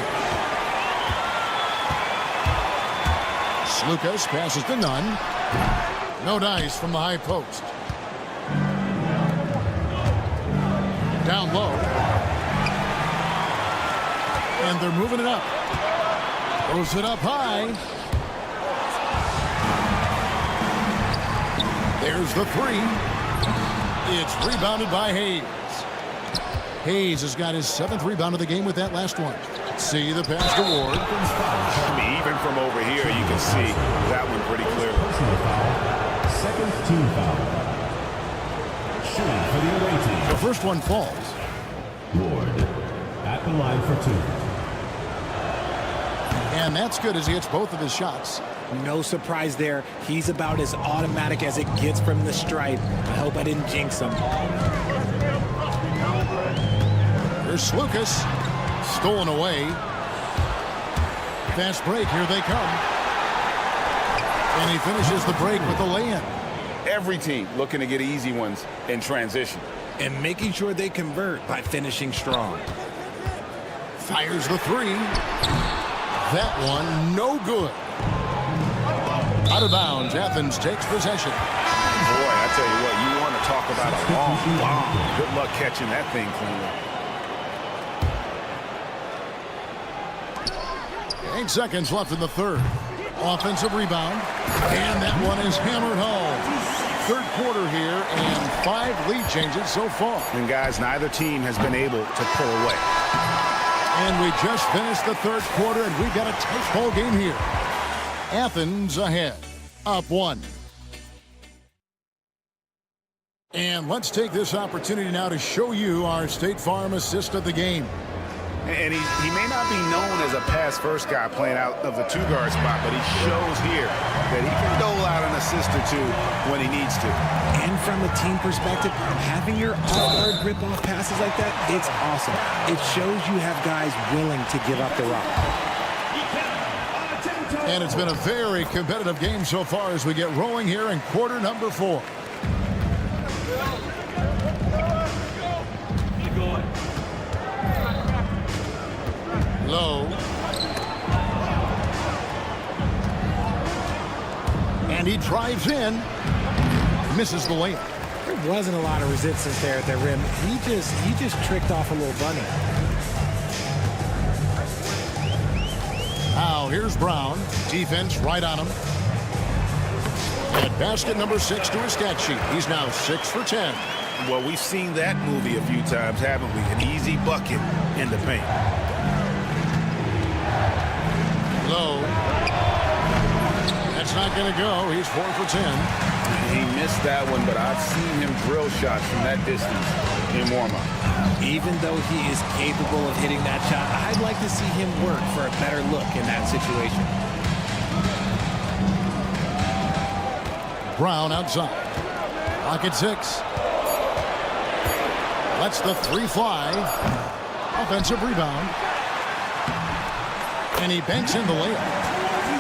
Lucas passes to Nunn. No dice from the high post. Down low. And they're moving it up. Throws it up high. There's the 3. It's rebounded by Hayes. Hayes has got his 7th rebound of the game with that last one. See the pass to Ward. I mean, even from over here, you can see that one pretty clearly. Second team foul. Shooting for the away team. The first one falls. Ward at the line for 2. And that's good as he hits both of his shots. No surprise there. He's about as automatic as it gets from the stripe. I hope I didn't jinx him. Here's Lucas. Stolen away. Fast break. Here they come. And he finishes the break with the lay-in. Every team looking to get easy ones in transition. And making sure they convert by finishing strong. Fires the 3. That one, no good. Out of bounds, Athens takes possession. Boy, I tell you what, you want to talk about a long bomb. Good luck catching that thing cleanly. 8 seconds left in the third. Offensive rebound. And that one is hammered home. Third quarter here and 5 lead changes so far. And guys, neither team has been able to pull away. And we just finished the third quarter and we've got a tight ball game here. Athens ahead, up 1. And let's take this opportunity now to show you our State Farm assist of the game. And he may not be known as a pass-first guy playing out of the 2-guard spot, but he shows here that he can dole out an assist or two when he needs to. And from a team perspective, having your off-guard rip-off passes like that, it's awesome. It shows you have guys willing to give up the rock. And it's been a very competitive game so far as we get rolling here in quarter number 4. Low. And he drives in. Misses the layup. There wasn't a lot of resistance there at the rim. He just tricked off a little bunny. Now here's Brown. Defense right on him. And basket number 6 to his stat sheet. He's now 6 for 10. Well, we've seen that movie a few times, haven't we? An easy bucket in the paint. Low. That's not going to go. He's 4 for 10. He missed that one, but I've seen him drill shots from that distance in warm-up. Even though he is capable of hitting that shot, I'd like to see him work for a better look in that situation. Brown outside. Pocket 6. Lets the 3 fly. Offensive rebound. And he banks in the layup.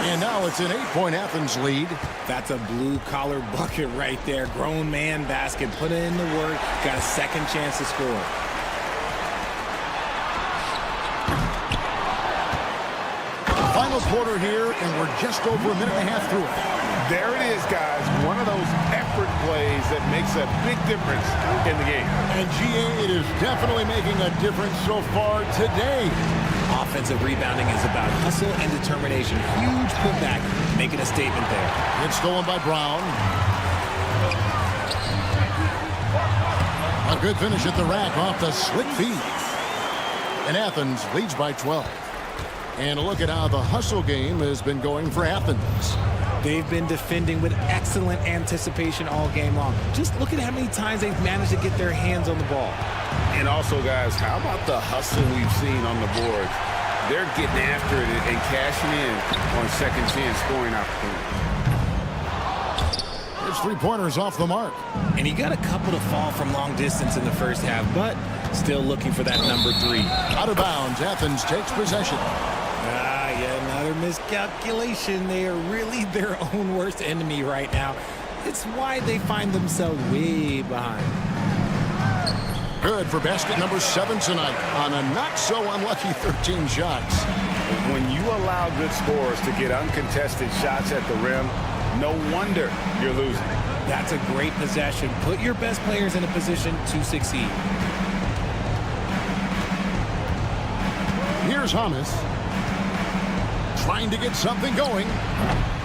And now it's an 8-point Athens lead. That's a blue-collar bucket right there. Grown man basket. Put in the work. Got a second chance to score. Final quarter here, and we're just over a minute and a half through it. There it is, guys. One of those effort plays that makes a big difference in the game. And GA, it is definitely making a difference so far today. Offensive rebounding is about hustle and determination. Huge putback, making a statement there. It's stolen by Brown. A good finish at the rack off the slick feed. And Athens leads by 12. And a look at how the hustle game has been going for Athens. They've been defending with excellent anticipation all game long. Just look at how many times they've managed to get their hands on the ball. And also, guys, how about the hustle we've seen on the board? They're getting after it and cashing in on second chance scoring opportunities. His 3-pointers off the mark. And he got a couple to fall from long distance in the first half, but still looking for that number 3. Out of bounds, Athens takes possession. Yeah, another miscalculation. They are really their own worst enemy right now. It's why they find themselves way behind. Good for basket number 7 tonight on a not-so-unlucky 13 shots. When you allow good scorers to get uncontested shots at the rim, no wonder you're losing. That's a great possession. Put your best players in a position to succeed. Here's Hamas. Trying to get something going.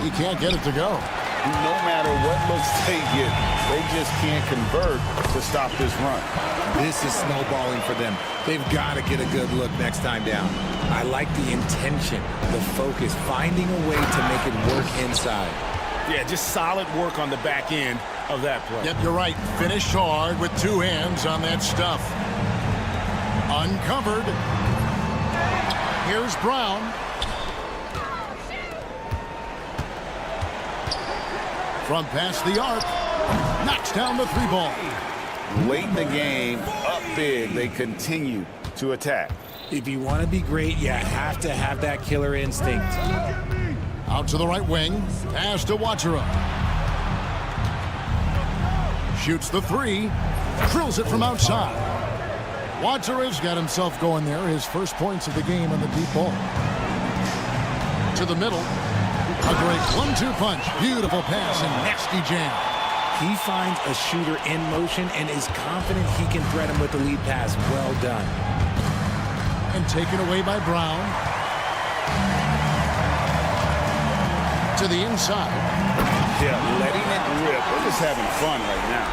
He can't get it to go. No matter what looks they get, they just can't convert to stop this run. This is snowballing for them. They've got to get a good look next time down. I like the intention, the focus, finding a way to make it work inside. Yeah, just solid work on the back end of that play. Yep, you're right. Finished hard with 2 hands on that stuff. Uncovered. Here's Brown. From past the arc. Knocks down the 3 ball. Late in the game, up big, they continue to attack. If you want to be great, you have to have that killer instinct. Out to the right wing. Pass to Wachura. Shoots the 3. Drills it from outside. Wachura's got himself going there. His first points of the game on the deep ball. To the middle. A great 1-2 punch. Beautiful pass and nasty jam. He finds a shooter in motion and is confident he can threat him with the lead pass. Well done. And taken away by Brown. To the inside. Yeah, letting it rip. They're just having fun right now.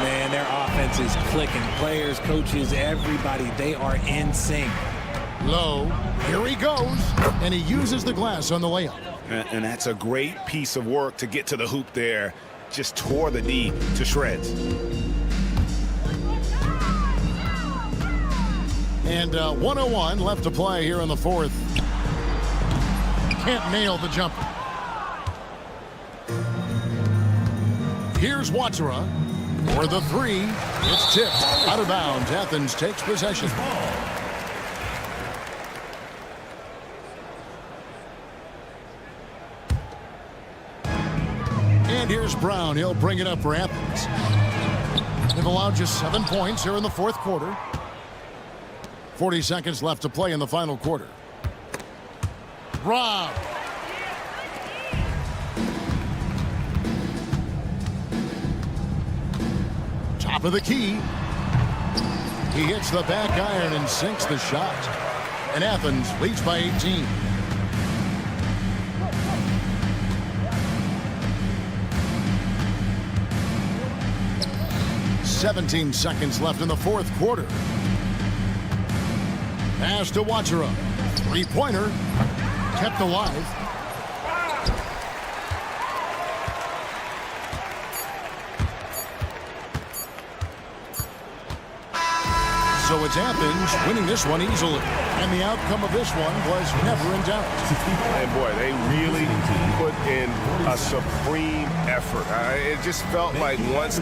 Man, their offense is clicking. Players, coaches, everybody, they are in sync. Low. Here he goes. And he uses the glass on the layup. And that's a great piece of work to get to the hoop there. Just tore the D to shreds. And 101 left to play here in the 4th. Can't nail the jumper. Here's Watsura for the three. It's tipped out of bounds. Athens takes possession. And here's Brown. He'll bring it up for Athens. They've allowed just 7 points here in the fourth quarter. 40 seconds left to play in the final quarter. Rob. Top of the key. He hits the back iron and sinks the shot. And Athens leads by 18. "17 seconds left in the fourth quarter. Pass to Watsura. Three-pointer. Kept alive. So it's Athens winning this one easily. And the outcome of this one was never in doubt. And boy, they really put in a supreme effort. It just felt like once...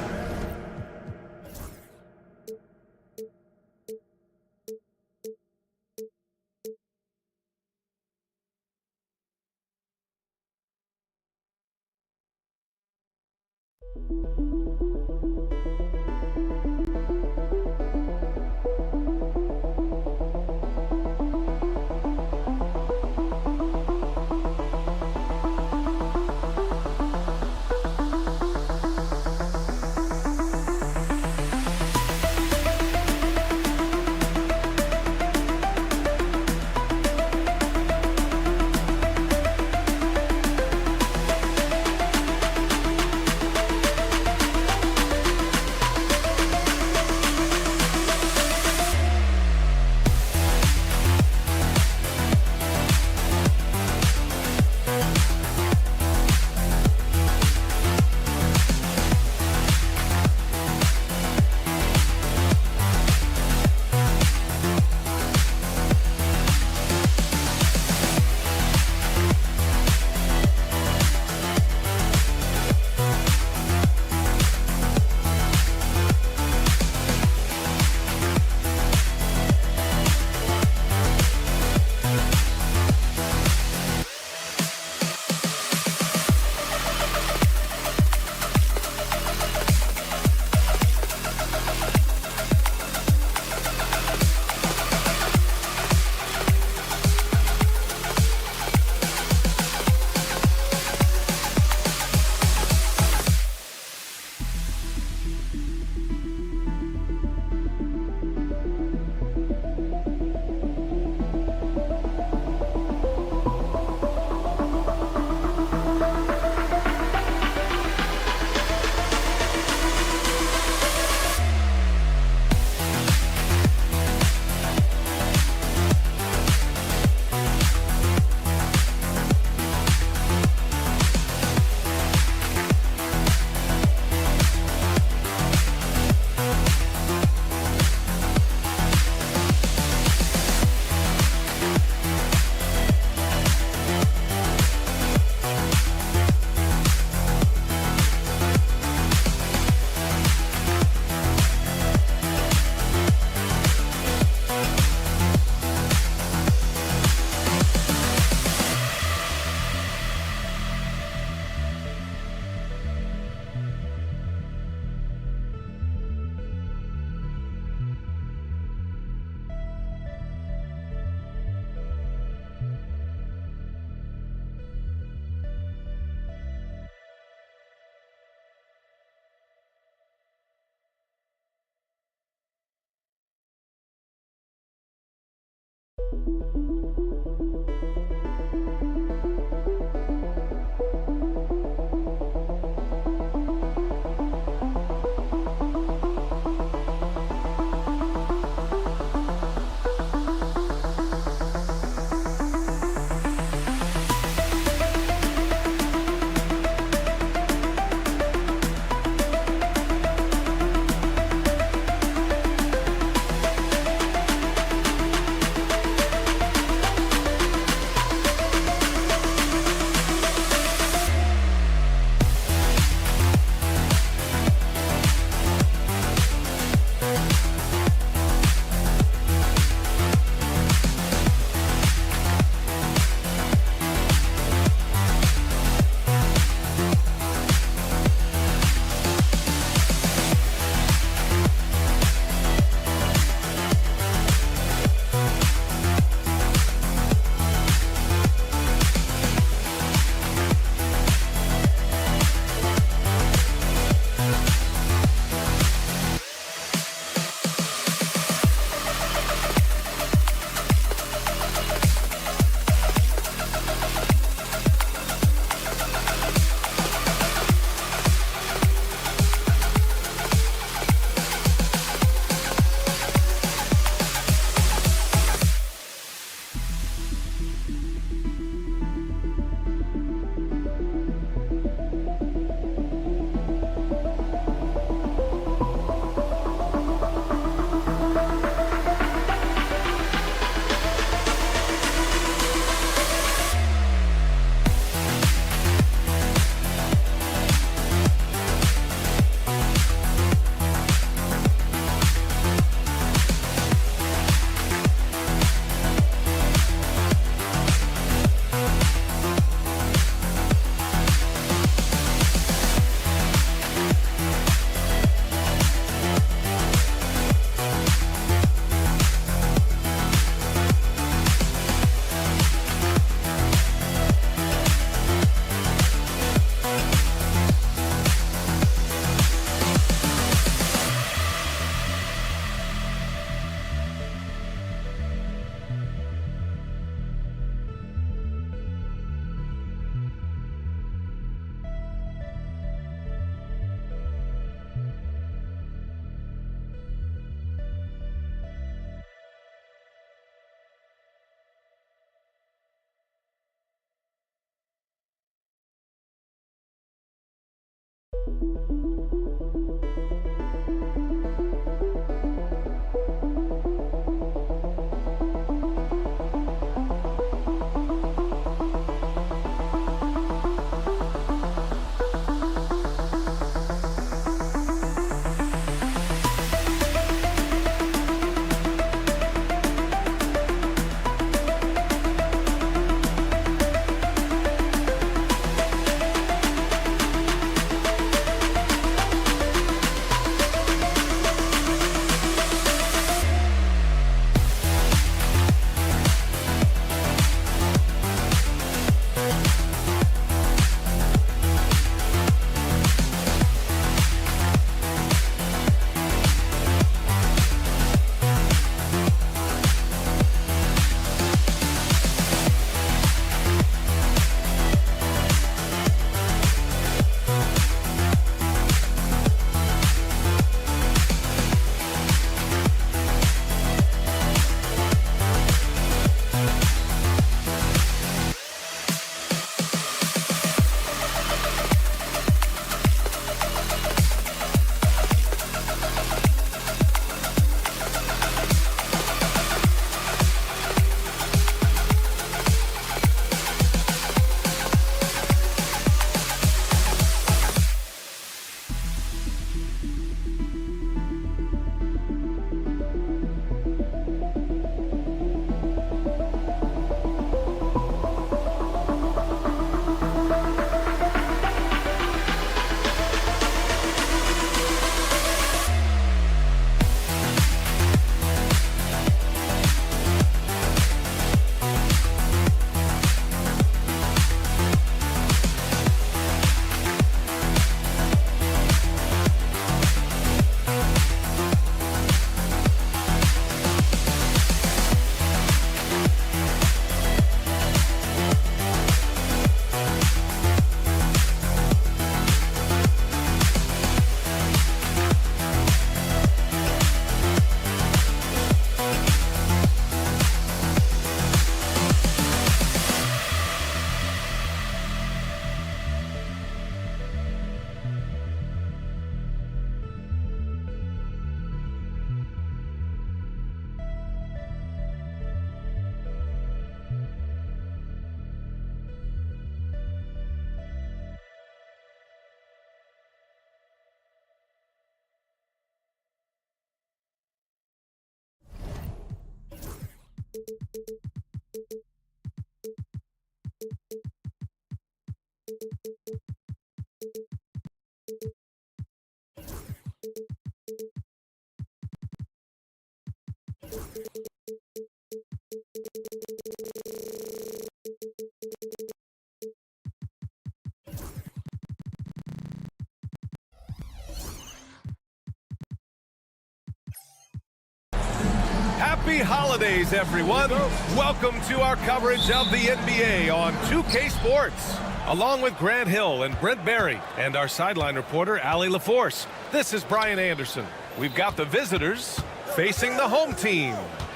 Happy holidays, everyone. Welcome to our coverage of the NBA on 2K Sports. Along with Grant Hill and Brent Barry and our sideline reporter, Allie LaForce, this is Brian Anderson. We've got the visitors facing the home team.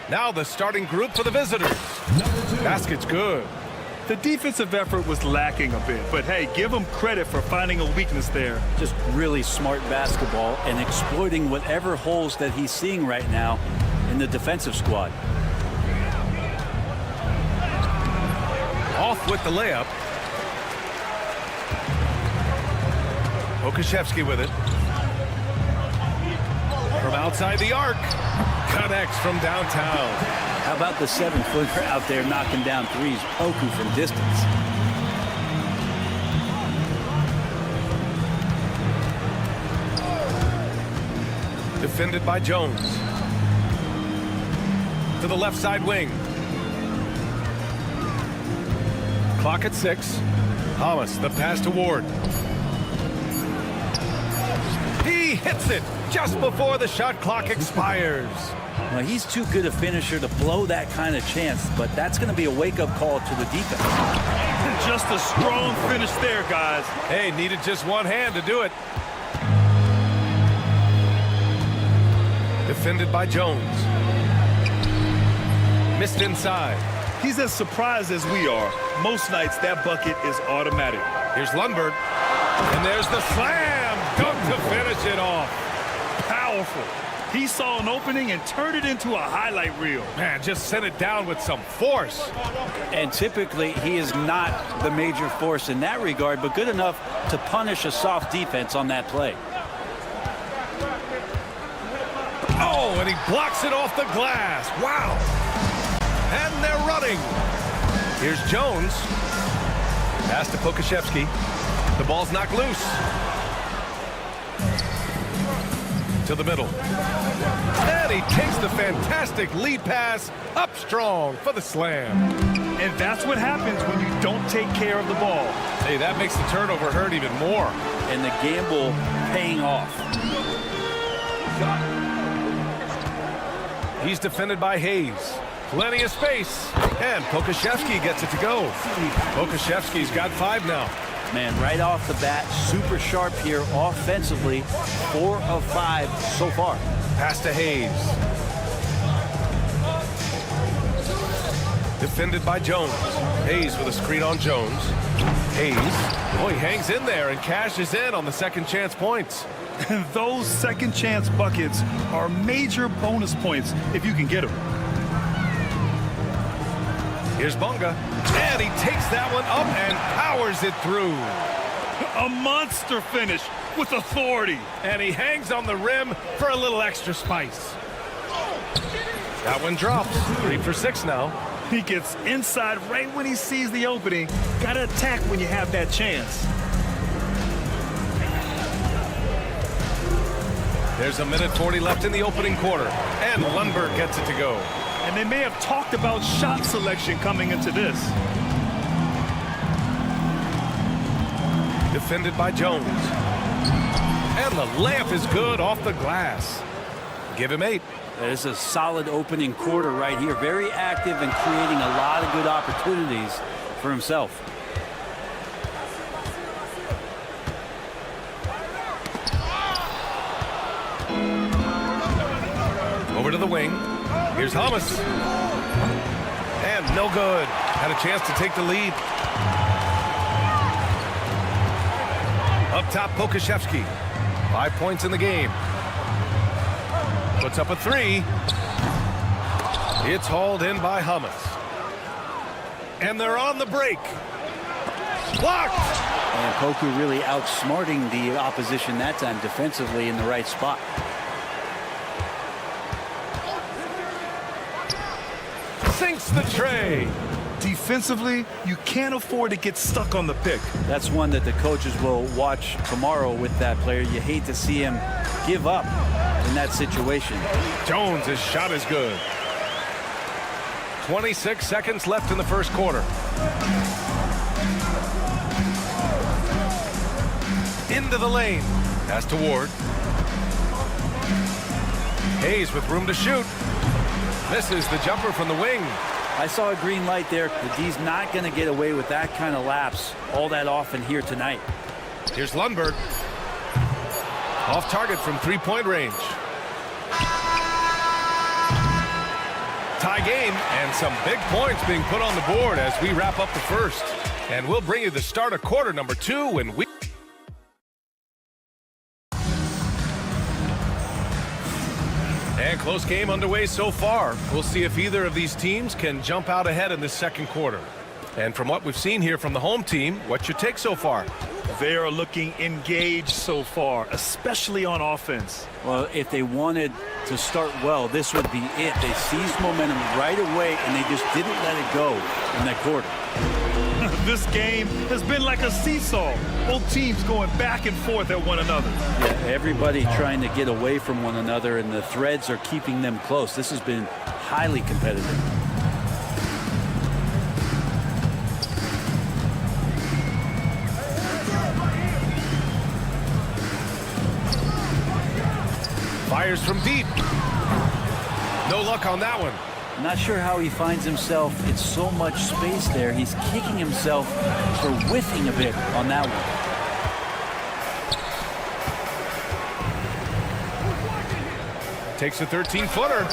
Now the starting group for the visitors. Basket's good. The defensive effort was lacking a bit, but hey, give them credit for finding a weakness there. Just really smart basketball and exploiting whatever holes that he's seeing right now in the defensive squad. Off with the layup. Okashevsky with it. From outside the arc. Connects from downtown. How about the 7-footer out there knocking down threes? Oku from distance. Defended by Jones. To the left side wing. Clock at 6. Thomas, the pass to Ward. He hits it just before the shot clock expires. Well, he's too good a finisher to blow that kind of chance, but that's going to be a wake-up call to the defense. Just a strong finish there, guys. Hey, needed just one hand to do it. Defended by Jones. Missed inside. He's as surprised as we are. Most nights, that bucket is automatic. Here's Lundberg. And there's the slam to finish it off. Powerful. He saw an opening and turned it into a highlight reel. Man, just sent it down with some force. And typically, he is not the major force in that regard, but good enough to punish a soft defense on that play. Oh, and he blocks it off the glass. Wow. And they're running. Here's Jones. Pass to Pokashevsky. The ball's knocked loose. To the middle. And he takes the fantastic lead pass up strong for the slam. And that's what happens when you don't take care of the ball. Hey, that makes the turnover hurt even more. And the gamble paying off. He's defended by Hayes. Plenty of space. And Pokashevsky gets it to go. Pokashevsky's got 5 now. Man, right off the bat, super sharp here offensively. 4 of 5 so far. Pass to Hayes. Defended by Jones. Hayes with a screen on Jones. Hayes. Oh, he hangs in there and cashes in on the second chance points. Those second chance buckets are major bonus points if you can get them. Here's Bunga. And he takes that one up and powers it through. A monster finish with authority. And he hangs on the rim for a little extra spice. That one drops. 3 for 6 now. He gets inside right when he sees the opening. Got to attack when you have that chance. There's a minute 40 left in the opening quarter. And Lundberg gets it to go. And they may have talked about shot selection coming into this. Defended by Jones. And the layup is good off the glass. Give him 8. It's a solid opening quarter right here. Very active and creating a lot of good opportunities for himself. Over to the wing. Here's Hummus. And no good. Had a chance to take the lead. Up top, Pokashevsky. 5 points in the game. Puts up a 3. It's hauled in by Hummus. And they're on the break. Blocked! And Poku really outsmarting the opposition that time defensively in the right spot. Sinks the tray. Defensively, you can't afford to get stuck on the pick. That's one that the coaches will watch tomorrow with that player. You hate to see him give up in that situation. Jones' his shot is good. 26 seconds left in the first quarter. Into the lane. Pass to Ward. Hayes with room to shoot. Misses the jumper from the wing. I saw a green light there. The D's not going to get away with that kind of lapse all that often here tonight. Here's Lundberg. Off target from 3-point range. Tie game and some big points being put on the board as we wrap up the first. And we'll bring you the start of quarter number 2 when we... And close game underway so far. We'll see if either of these teams can jump out ahead in this second quarter. And from what we've seen here from the home team, what's your take so far? They are looking engaged so far, especially on offense. Well, if they wanted to start well, this would be it. They seized momentum right away, and they just didn't let it go in that quarter. This game has been like a seesaw. Both teams going back and forth at one another. Yeah, everybody trying to get away from one another, and the threads are keeping them close. This has been highly competitive. Fires from deep. No luck on that one. Not sure how he finds himself. It's so much space there. He's kicking himself for whiffing a bit on that one. Takes a 13-footer.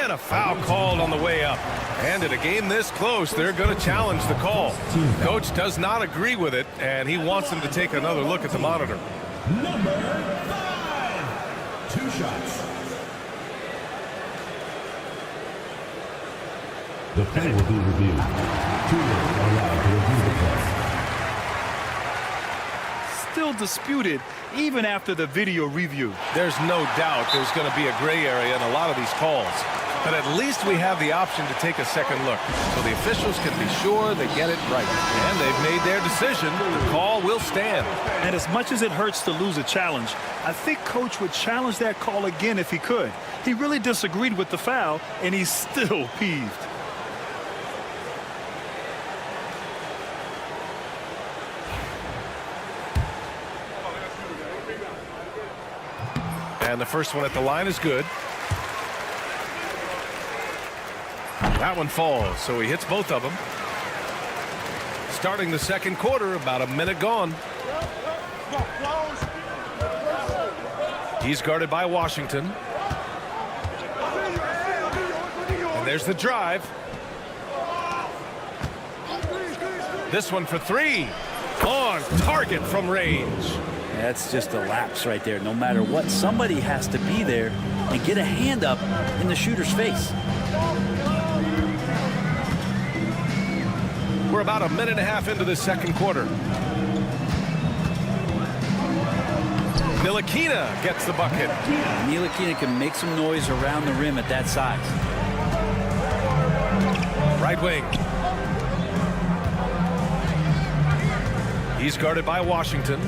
And And a foul called on the way up. And in a game this close, they're going to challenge the call. Coach does not agree with it, and he wants him to take another look at the monitor. Number 5. 2 shots. The play will be reviewed. 2 are allowed to review the play. Still disputed even after the video review. There's no doubt there's going to be a gray area in a lot of these calls. But at least we have the option to take a second look, so the officials can be sure they get it right. And they've made their decision. The call will stand. And as much as it hurts to lose a challenge, I think Coach would challenge that call again if he could. He really disagreed with the foul, and he's still peeved. And the first one at the line is good. That one falls, so he hits both of them. Starting the second quarter, about a minute gone. He's guarded by Washington. And there's the drive. This one for 3. On target from range. That's just a lapse right there. No matter what, somebody has to be there and get a hand up in the shooter's face. We're about a minute and a half into the second quarter. Ntilikina gets the bucket. Ntilikina can make some noise around the rim at that size. Right wing. He's guarded by Washington.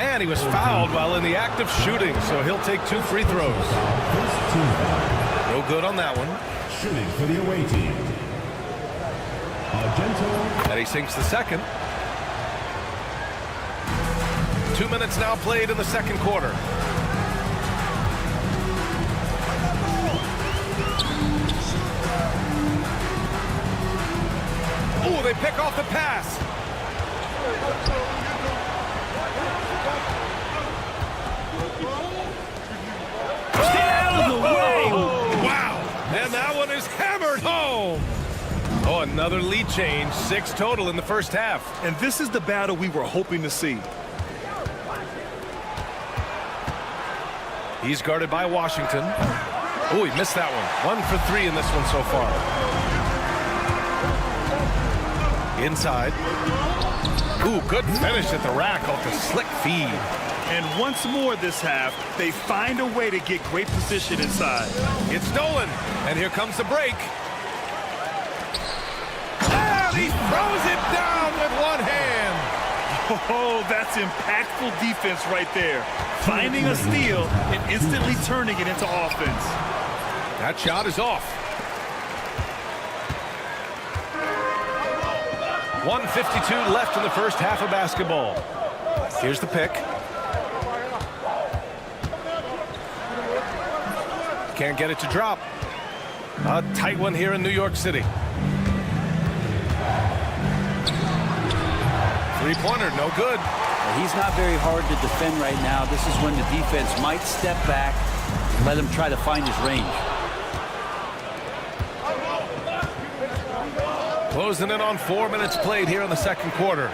And he was fouled while in the act of shooting, so he'll take 2 free throws. No good on that one. Shooting for the away team. And he sinks the second. 2 minutes now played in the second quarter. Oh, they pick off the pass. Wow, and that one is hammered home. Oh, another lead change. 6 total in the first half. And this is the battle we were hoping to see. He's guarded by Washington. Oh, he missed that one. 1 for 3 in this one so far. Inside. Ooh, good finish at the rack off the slick feed. And once more this half, they find a way to get great position inside. It's stolen, and here comes the break. And he throws it down with one hand. Oh, that's impactful defense right there. Finding a steal and instantly turning it into offense. That shot is off. 1:52 left in the first half of basketball. Here's the pick. Can't get it to drop. A tight one here in New York City. Three-pointer, no good. He's not very hard to defend right now. This is when the defense might step back and let him try to find his range. Closing in on 4 minutes played here in the second quarter.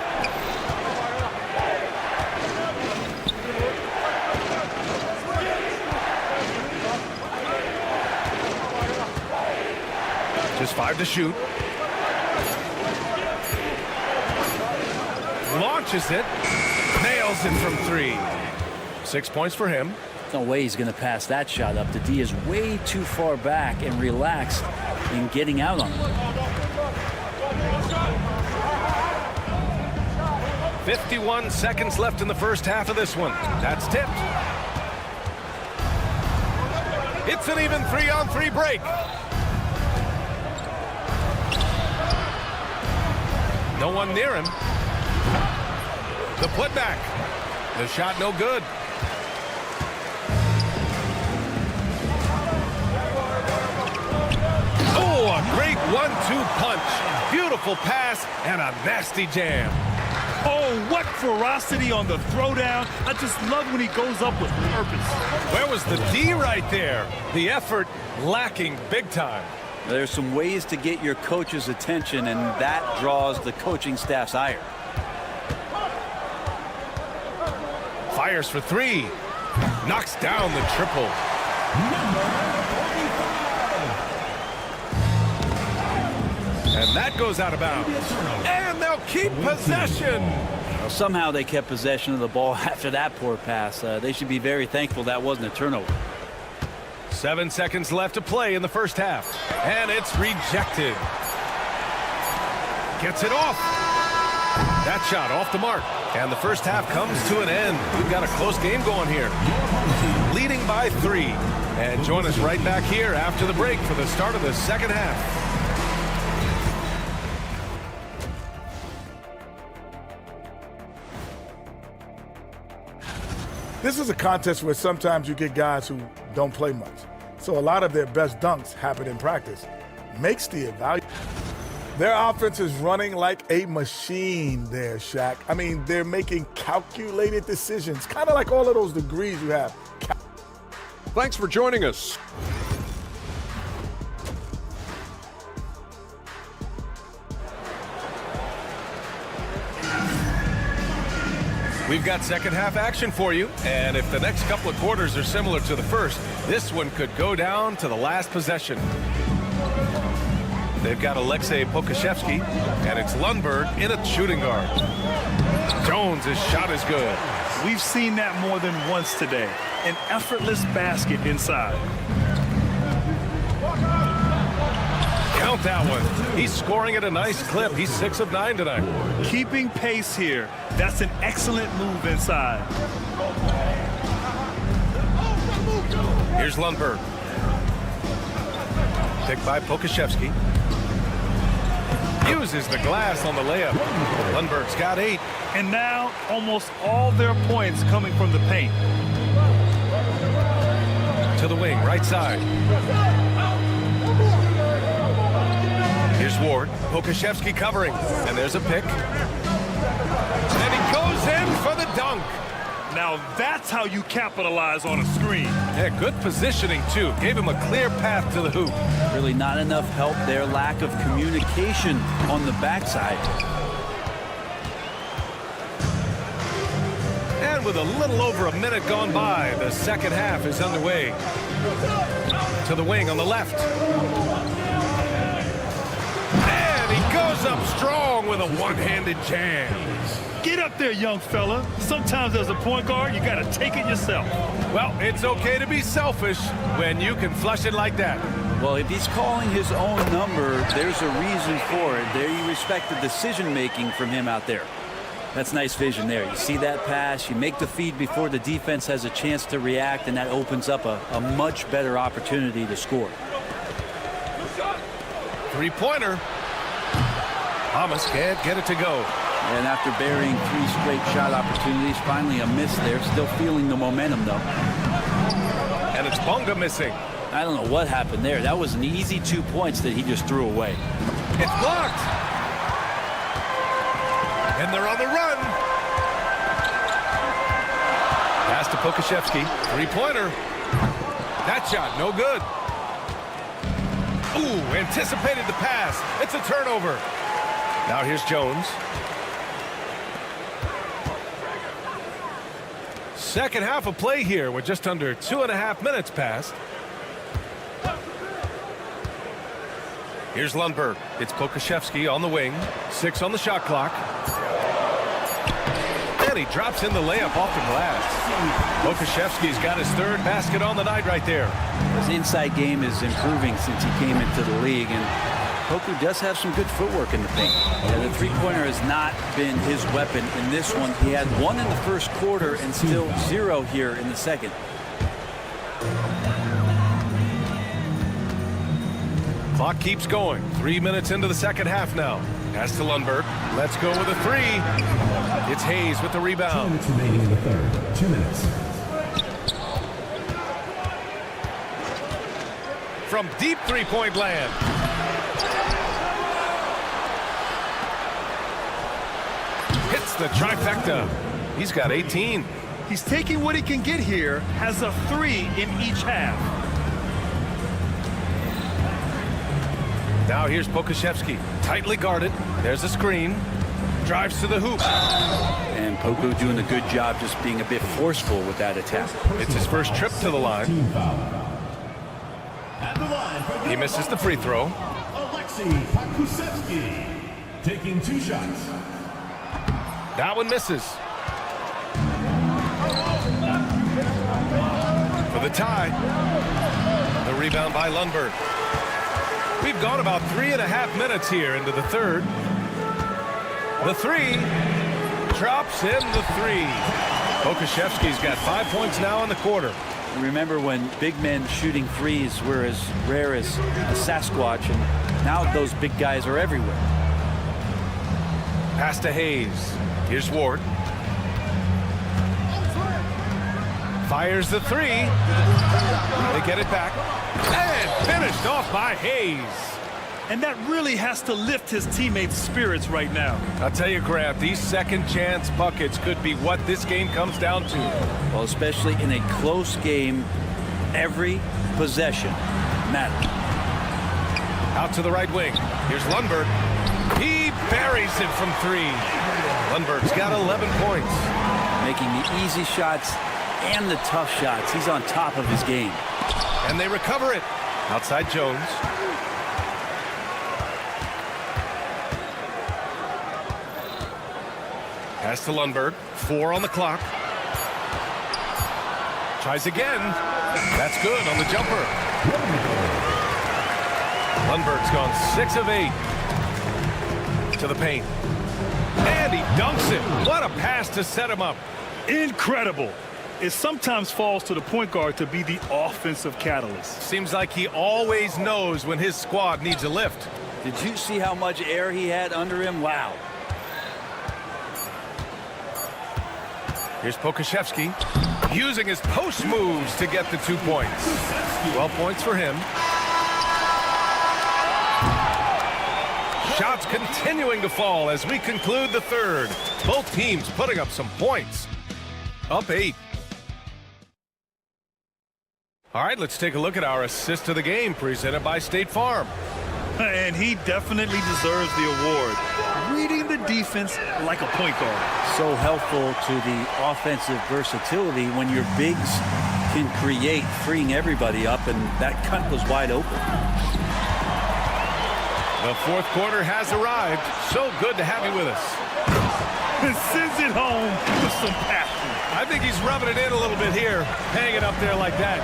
Just 5 to shoot. Launches it. Nails it from 3. 6 points for him. No way he's going to pass that shot up. The D is way too far back and relaxed in getting out on it. 51 seconds left in the first half of this one. That's tipped. It's an even 3-on-3 break. No one near him. The putback. The shot no good. Oh, a great 1-2 punch. Beautiful pass and a nasty jam. Oh, what ferocity on the throwdown. I just love when he goes up with purpose. Where was the D right there? The effort lacking big time. There's some ways to get your coach's attention, and that draws the coaching staff's ire. Fires for three. Knocks down the triple. And that goes out of bounds. And they'll keep possession. Well, somehow they kept possession of the ball after that poor pass. They should be very thankful that wasn't a turnover. 7 seconds left to play in the first half. And it's rejected. Gets it off. That shot off the mark. And the first half comes to an end. We've got a close game going here. Leading by 3. And join us right back here after the break for the start of the second half. This is a contest where sometimes you get guys who don't play much. So a lot of their best dunks happen in practice. Makes the evaluation. Their offense is running like a machine there, Shaq. I mean, they're making calculated decisions, kind of like all of those degrees you have. Thanks for joining us. We've got second half action for you, and if the next couple of quarters are similar to the first, this one could go down to the last possession. They've got Alexei Pokashevsky, and it's Lundberg in at shooting guard. Jones' shot is good. We've seen that more than once today. An effortless basket inside. Count that one. He's scoring at a nice clip. He's 6 of 9 tonight. Keeping pace here. That's an excellent move inside. Here's Lundberg. Picked by Pokashevsky. Uses the glass on the layup. Lundberg's got 8. And now almost all their points coming from the paint. To the wing, right side. Here's Ward. Pokashevsky covering. And there's a pick. And he goes in for the dunk. Now that's how you capitalize on a screen. Yeah, good positioning, too. Gave him a clear path to the hoop. Really not enough help there. Lack of communication on the backside. And with a little over a minute gone by, the second half is underway. To the wing on the left. And he goes up strong with a one-handed jam. Get up there, young fella. Sometimes as a point guard, you got to take it yourself. Well, it's okay to be selfish when you can flush it like that. Well, if he's calling his own number, there's a reason for it. There you respect the decision-making from him out there. That's nice vision there. You see that pass, you make the feed before the defense has a chance to react, and that opens up a much better opportunity to score. Three-pointer. Thomas can't get it to go. And after burying 3 straight shot opportunities, finally a miss there. Still feeling the momentum, though. And it's Bonga missing. I don't know what happened there. That was an easy 2 points that he just threw away. It's blocked. And they're on the run. Pass to Pokashevsky. Three-pointer. That shot, no good. Ooh, anticipated the pass. It's a turnover. Now here's Jones. Second half of play here with just under 2.5 minutes passed. Here's Lundberg. It's Pokashevsky on the wing. 6 on the shot clock. And he drops in the layup off the glass. Pokashevsky's got his 3rd basket on the night right there. His inside game is improving since he came into the league, and Poku does have some good footwork in the paint. The three-pointer has not been his weapon in this one. He had 1 in the first quarter and still 0 here in the second. Clock keeps going. 3 minutes into the second half now. Pass to Lundberg. Let's go with a 3. It's Hayes with the rebound. 2 minutes remaining in the third. 2 minutes. From deep three-point land. That's the trifecta. He's got 18. He's taking what he can get here, has a 3 in each half. Now here's Pokuševski, tightly guarded. There's a screen. Drives to the hoop. And Poku doing a good job just being a bit forceful with that attack. It's his first trip to the line. He misses the free throw. Pokuševski taking 2 shots. That one misses. For the tie. The rebound by Lundberg. We've gone about 3.5 minutes here into the third. The 3. Drops in the 3. Pokuševski's got 5 points now in the quarter. Remember when big men shooting threes were as rare as a Sasquatch, and now those big guys are everywhere. Pass to Hayes. Here's Ward. Fires the 3. They get it back. And finished off by Hayes. And that really has to lift his teammates' spirits right now. I'll tell you, Grant, these second chance buckets could be what this game comes down to. Well, especially in a close game, every possession matters. Out to the right wing. Here's Lundberg. He buries it from 3. Lundberg's got 11 points. Making the easy shots and the tough shots. He's on top of his game. And they recover it. Outside Jones. Pass to Lundberg. 4 on the clock. Tries again. That's good on the jumper. Lundberg's gone 6 of 8. To the paint. And he dunks it. What a pass to set him up. Incredible. It sometimes falls to the point guard to be the offensive catalyst. Seems like he always knows when his squad needs a lift. Did you see how much air he had under him? Wow. Here's Pokuševski using his post moves to get the 2 points. 12 points for him. Shots continuing to fall as we conclude the third. Both teams putting up some points. Up 8. All right, let's take a look at our assist of the game presented by State Farm. And he definitely deserves the award. Reading the defense like a point guard. So helpful to the offensive versatility when your bigs can create, freeing everybody up, and that cut was wide open. The fourth quarter has arrived. So good to have you with us. And sends it home with some passion. I think he's rubbing it in a little bit here, hanging up there like that.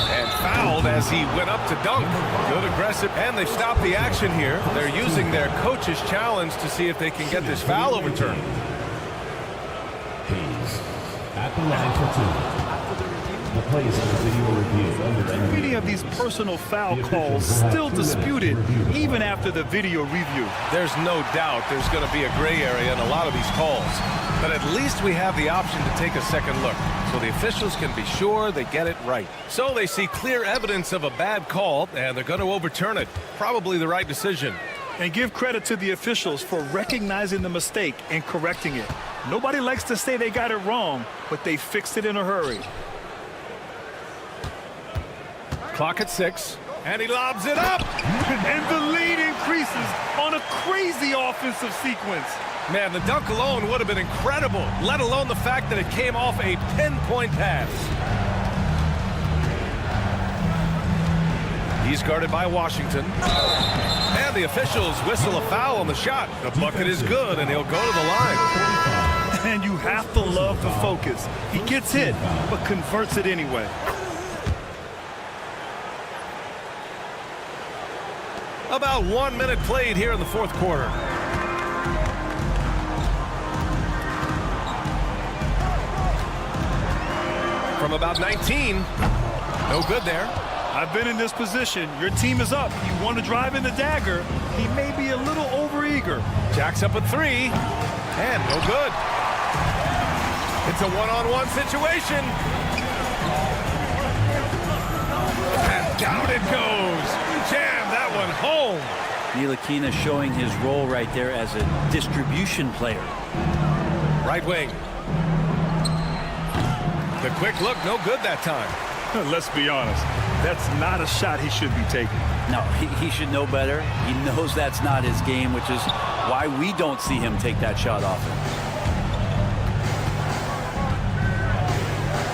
And fouled as he went up to dunk. Good aggressive, and they've stopped the action here. They're using their coach's challenge to see if they can get this foul overturned. Hayes at the line for 2. The play is under video review. Many of these personal foul calls still disputed even after the video review. There's no doubt there's going to be a gray area in a lot of these calls. But at least we have the option to take a second look, so the officials can be sure they get it right. So they see clear evidence of a bad call, and they're going to overturn it. Probably the right decision. And give credit to the officials for recognizing the mistake and correcting it. Nobody likes to say they got it wrong, but they fixed it in a hurry. Clock at 6, and he lobs it up. And the lead increases on a crazy offensive sequence. Man, the dunk alone would have been incredible, let alone the fact that it came off a pinpoint pass. He's guarded by Washington. And the officials whistle a foul on the shot. The bucket is good, and he'll go to the line. And you have to love the focus. He gets hit, but converts it anyway. About 1 minute played here in the fourth quarter. From about 19. No good there. I've been in this position. Your team is up. You want to drive in the dagger. He may be a little overeager. Jacks up a 3. And no good. It's a one-on-one situation. And down it goes. Jam that one home. He Ntilikina showing his role right there as a distribution player. Right wing. The quick look, no good that time. Let's be honest. That's not a shot he should be taking. No, he should know better. He knows that's not his game, which is why we don't see him take that shot often.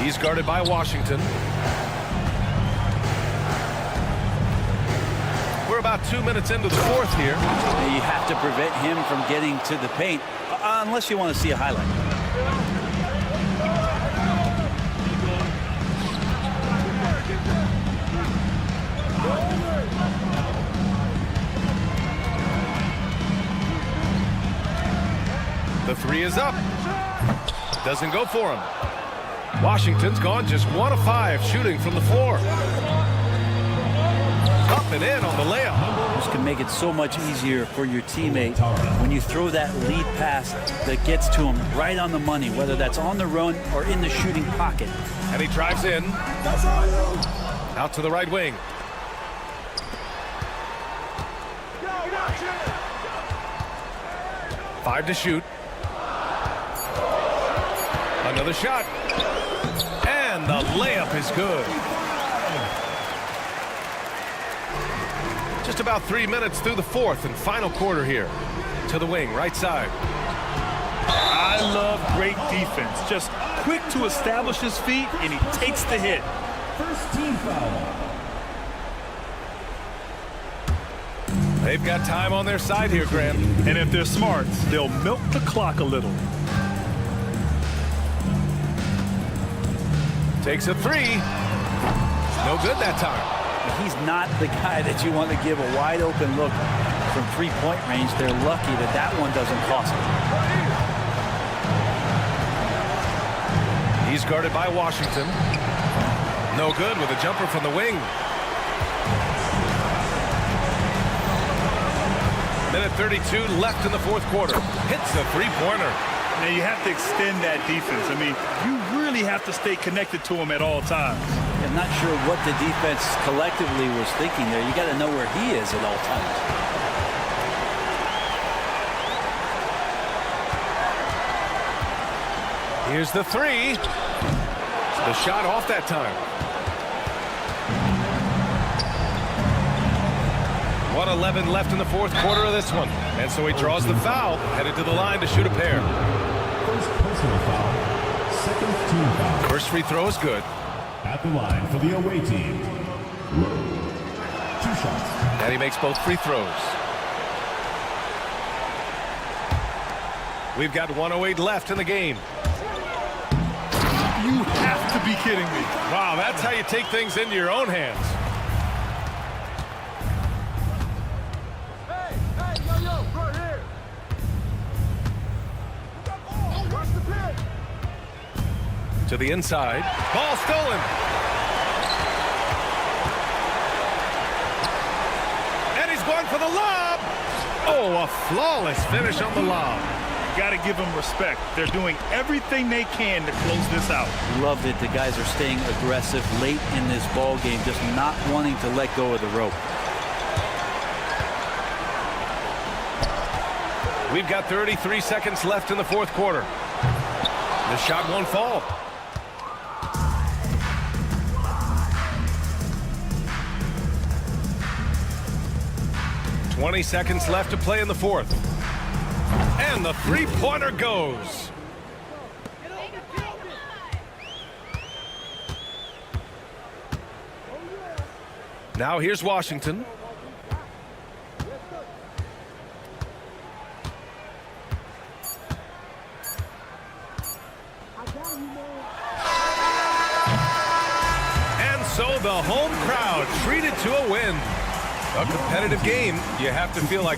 He's guarded by Washington. We're about 2 minutes into the fourth here. You have to prevent him from getting to the paint, unless you want to see a highlight. The three is up. Doesn't go for him. Washington's gone just 1 of 5 shooting from the floor. Up and in on the layup. This can make it so much easier for your teammate when you throw that lead pass that gets to him right on the money, whether that's on the run or in the shooting pocket. And he drives in. Out to the right wing. Five to shoot. Another shot. And the layup is good. Just about 3 minutes through the fourth and final quarter here. To the wing, right side. I love great defense. Just quick to establish his feet, and he takes the hit. First team foul. They've got time on their side here, Graham. And if they're smart, they'll milk the clock a little. Takes a three. No good that time. He's not the guy that you want to give a wide open look from three-point range. They're lucky that that one doesn't cost them. He's guarded by Washington. No good with a jumper from the wing. Minute 32 left in the fourth quarter. Hits the three-pointer. Now you have to extend that defense. I mean, you really have to stay connected to him at all times. I'm not sure what the defense collectively was thinking there. You got to know where he is at all times. Here's the three. The shot off that time. 1:11 left in the fourth quarter of this one. And so he draws the foul, headed to the line to shoot a pair. First personal foul. Second team foul. First free throw is good. At the line for the away team. Yoru. 2 shots. And he makes both free throws. We've got 1:08 left in the game. You have to be kidding me. Wow, that's how you take things into your own hands. To the inside. Ball stolen. And he's going for the lob. Oh, a flawless finish on the lob. Got to give them respect. They're doing everything they can to close this out. Love that the guys are staying aggressive late in this ball game, just not wanting to let go of the rope. We've got 33 seconds left in the fourth quarter. The shot won't fall. 20 seconds left to play in the fourth. And the three-pointer goes. Now here's Washington. And so the home crowd treated to a win. A competitive game, you have to feel like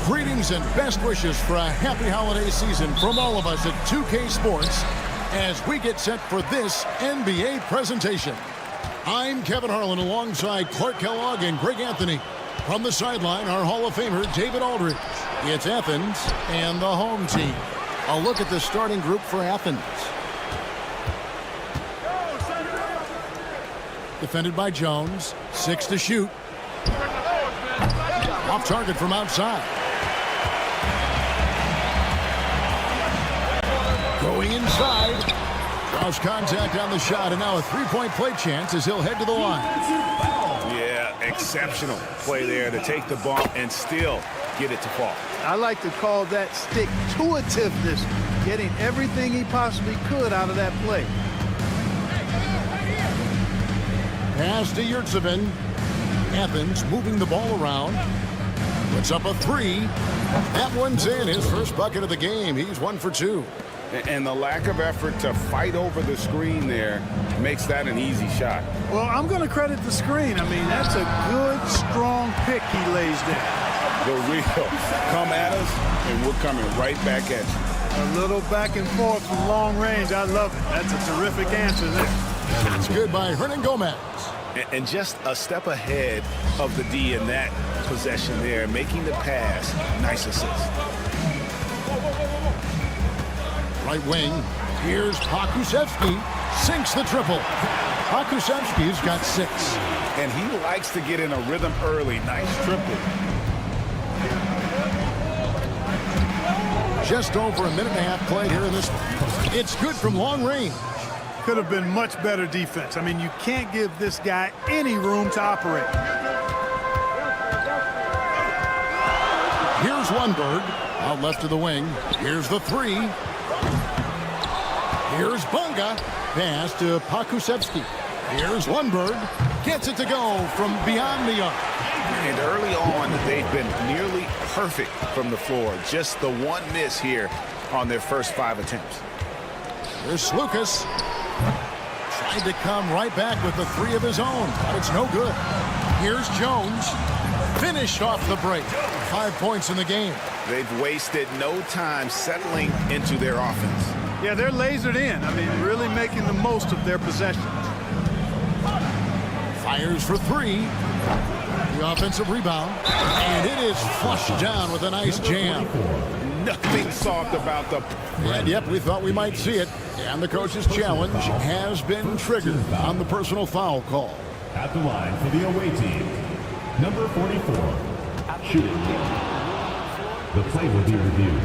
Greetings and best wishes for a happy holiday season from all of us at 2K Sports as we get set for this NBA presentation. I'm Kevin Harlan alongside Clark Kellogg and Greg Anthony. From the sideline, our Hall of Famer, David Aldridge. It's Athens and the home team. A look at the starting group for Athens. Defended by Jones. 6 to shoot. Off target from outside. Going inside. Draws contact on the shot, and now a three-point play chance as he'll head to the line. Yeah, exceptional play there to take the bump and still get it to fall. I like to call that stick-to-itiveness, getting everything he possibly could out of that play. Pass to Yurtsevin. Athens moving the ball around. Puts up a three. That one's in. His first bucket of the game. He's 1 for 2. And the lack of effort to fight over the screen there makes that an easy shot. Well, I'm going to credit the screen. I mean, that's a good, strong pick he lays there. The real come at us, and we're coming right back at you. A little back and forth from long range. I love it. That's a terrific answer there. It's good by Hernan Gomez. And just a step ahead of the D in that possession there, making the pass. Nice assist. Right wing. Here's Pakusevsky. Sinks the triple. Pakusevsky's got 6. And he likes to get in a rhythm early. Nice triple. Just over a minute and a half played here in this one. It's good from long range. Could have been much better defense. I mean, you can't give this guy any room to operate. Here's Lundberg. Out left of the wing. Here's the 3. Here's Bunga. Pass to Pakusevsky. Here's Lundberg. Gets it to go from beyond the arc. And early on, they've been nearly perfect from the floor. Just the one miss here on their first 5 attempts. Here's Slukas. Tried to come right back with the 3 of his own, but it's no good. Here's Jones. Finished off the break. 5 points in the game. They've wasted no time settling into their offense. Yeah, they're lasered in. I mean, really making the most of their possessions. Fires for 3. The offensive rebound. And it is flushed down with a nice jam. Nothing soft about the... And yep, we thought we might see it. And the coach's challenge has been triggered on the personal foul call. At the line for the away team, number 44, shooting. The play will be reviewed.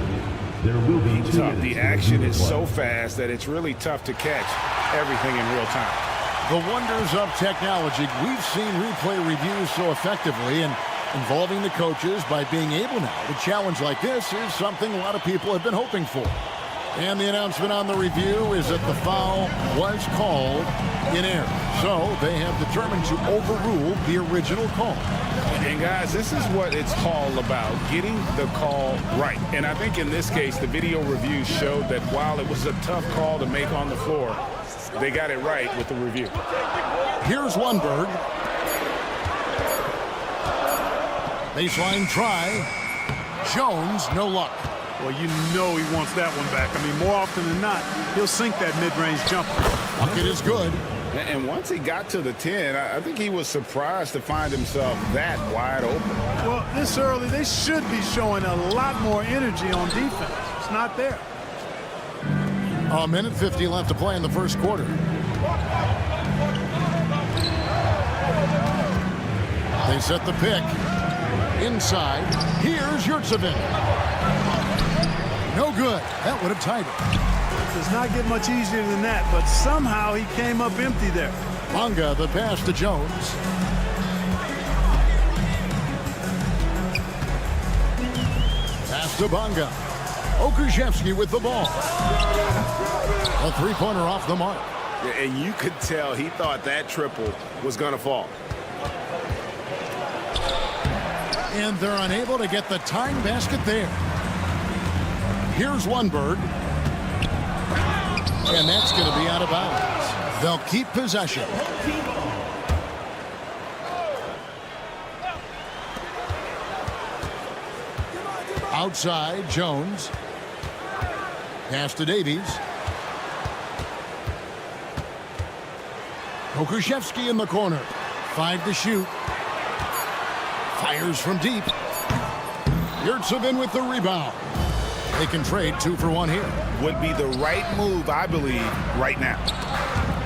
There will be 2 minutes. The action is so fast that it's really tough to catch everything in real time. The wonders of technology. We've seen replay reviews so effectively, and involving the coaches by being able now to challenge like this is something a lot of people have been hoping for. And the announcement on the review is that the foul was called in error. So they have determined to overrule the original call. And guys, this is what it's all about, getting the call right. And I think in this case, the video review showed that while it was a tough call to make on the floor, they got it right with the review. Here's Lundberg. Baseline try. Jones, no luck. Well, you know he wants that one back. I mean, more often than not, he'll sink that mid-range jumper. Bucket is good. And once he got to the 10, I think he was surprised to find himself that wide open. Well, this early, they should be showing a lot more energy on defense. It's not there. A minute 50 left to play in the first quarter. They set the pick. Inside. Here's Yurtsevin. No good. That would have tied it. Does not get much easier than that, but somehow he came up empty there. Bunga, the pass to Jones. Pass to Bunga. Okrzewski with the ball. A three-pointer off the mark. And you could tell he thought that triple was going to fall. And they're unable to get the tying basket there. Here's Lundberg. And that's going to be out of bounds. They'll keep possession. Outside, Jones. Pass to Davies. Okrzewski in the corner. 5 to shoot. Fires from deep. Yurtsevin with the rebound. They can trade 2 for 1 here. Would be the right move, I believe, right now.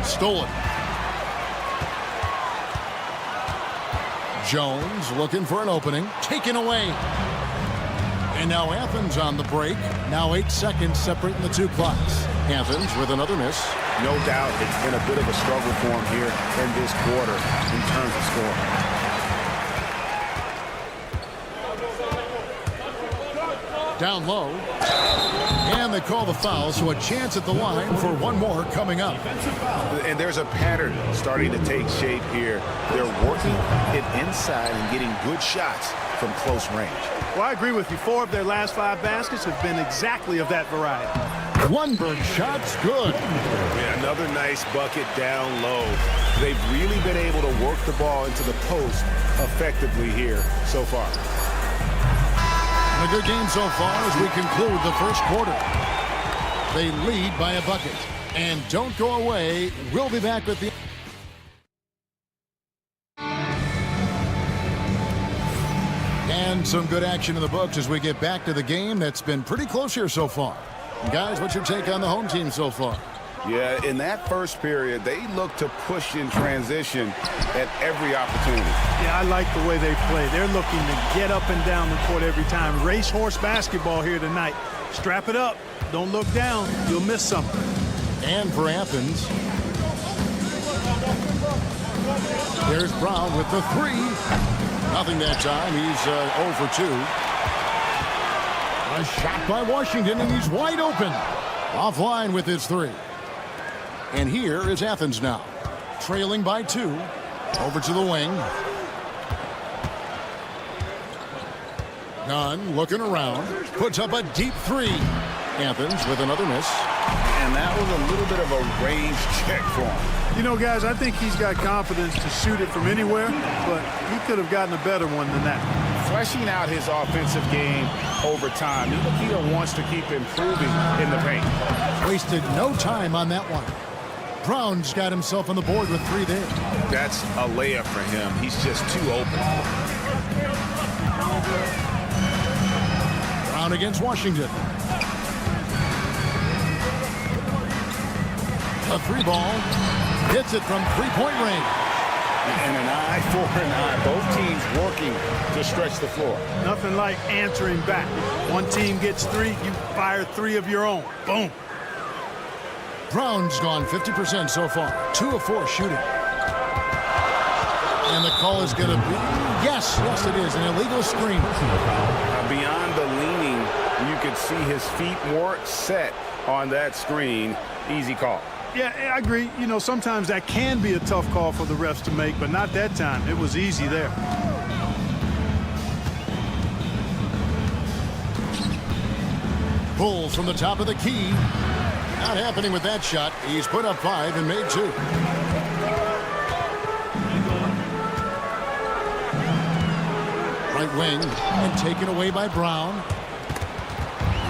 Stolen. Jones looking for an opening. Taken away. And now Athens on the break. Now 8 seconds separating the 2 clocks. Athens with another miss. No doubt it's been a bit of a struggle for him here in this quarter in terms of scoring. Down low. And they call the foul, so a chance at the line for one more coming up. And there's a pattern starting to take shape here. They're working it inside and getting good shots from close range. Well, I agree with you. 4 of their last 5 baskets have been exactly of that variety. One bird shot's good. Yeah, another nice bucket down low. They've really been able to work the ball into the post effectively here so far. A good game so far as we conclude the first quarter. They lead by a bucket. And don't go away. We'll be back with the... And some good action in the books as we get back to the game that's been pretty close here so far. Guys, what's your take on the home team so far? Yeah, in that first period, they look to push in transition at every opportunity. Yeah, I like the way they play. They're looking to get up and down the court every time. Racehorse basketball here tonight. Strap it up. Don't look down. You'll miss something. And for Athens, there's Brown with the 3. Nothing that time. He's 0 for 2. A shot by Washington, and he's wide open. Offline with his 3. And here is Athens now, trailing by 2. Over to the wing. Nunn looking around, puts up a deep 3. Athens with another miss. And that was a little bit of a range check for him. You know, guys, I think he's got confidence to shoot it from anywhere, but he could have gotten a better one than that. Fleshing out his offensive game over time. Ntilikina wants to keep improving in the paint. Wasted no time on that one. Brown's got himself on the board with 3 there. That's a layup for him. He's just too open. Brown against Washington. A 3 ball. Hits it from 3-point range. And an eye for an eye. Both teams working to stretch the floor. Nothing like answering back. One team gets 3, you fire 3 of your own. Boom. Brown's gone 50% so far. 2 of 4 shooting. And the call is going to be, yes, it is, an illegal screen. Beyond the leaning, you could see his feet weren't set on that screen. Easy call. Yeah, I agree. You know, sometimes that can be a tough call for the refs to make, but not that time. It was easy there. Pulls from the top of the key. Not happening with that shot. He's put up 5 and made 2. Right wing and taken away by Brown.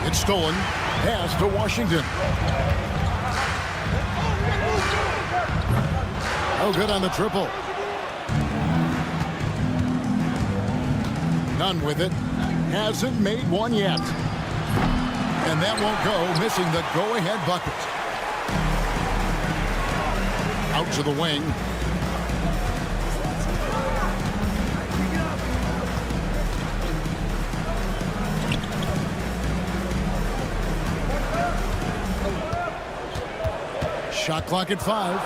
It's stolen. Pass to Washington. Oh, good on the triple. Nunn with it. Hasn't made one yet. And that won't go, missing the go-ahead bucket. Out to the wing. Shot clock at 5.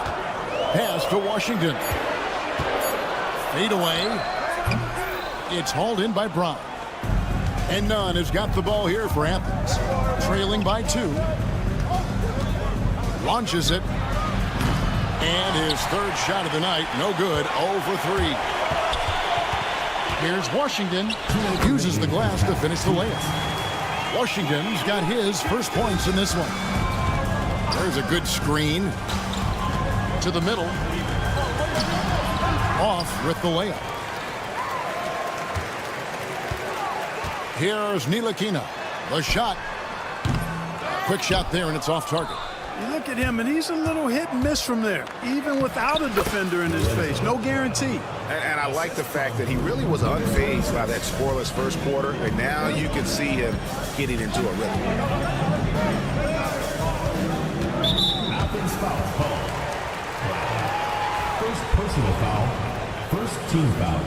Pass to Washington. Fade away. It's hauled in by Brown. And Nunn has got the ball here for Athens. Trailing by 2. Launches it. And his 3rd shot of the night. No good. 0 for 3. Here's Washington. Uses the glass to finish the layup. Washington's got his first points in this one. There's a good screen. To the middle. Off with the layup. Here's Ntilikina. The shot. Quick shot there, and it's off target. You look at him, and he's a little hit and miss from there, even without a defender in his face. No guarantee. And I like the fact that he really was unfazed by that scoreless first quarter, and now you can see him getting into a rhythm. Athens foul call. First personal foul. First team foul.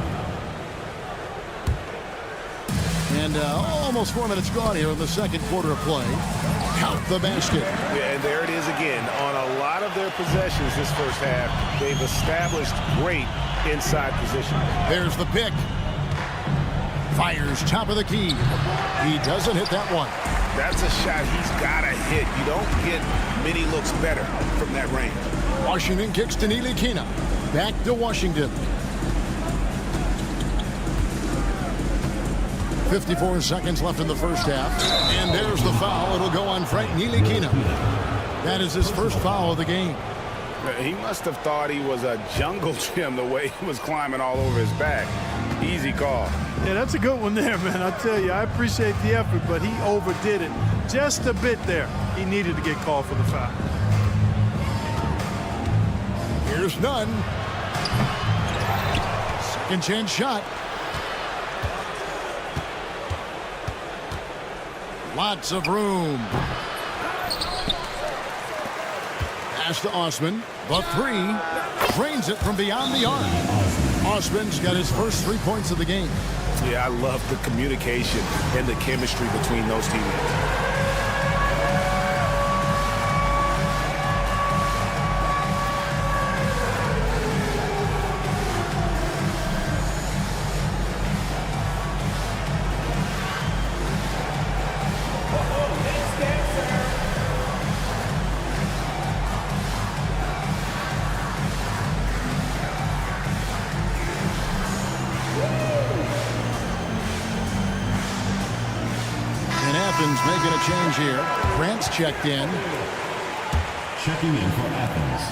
And almost 4 minutes gone here in the second quarter of play. Count the basket. Yeah, and there it is again. On a lot of their possessions this first half, they've established great inside position. There's the pick. Fires top of the key. He doesn't hit that one. That's a shot he's got to hit. You don't get many looks better from that range. Washington kicks to Nilikina. Back to Washington. 54 seconds left in the first half. And there's the foul. It'll go on Frank Nilikina. That is his first foul of the game. He must have thought he was a jungle gym the way he was climbing all over his back. Easy call. Yeah, that's a good one there, man. I tell you, I appreciate the effort, but he overdid it just a bit there. He needed to get called for the foul. Here's none. Second chance shot. Lots of room. Pass to Osman. The three. Drains it from beyond the arc. Osman's got his first 3 points of the game. Yeah, I love the communication and the chemistry between those teammates. Making a change here. Grant's checked in. Checking in for Athens,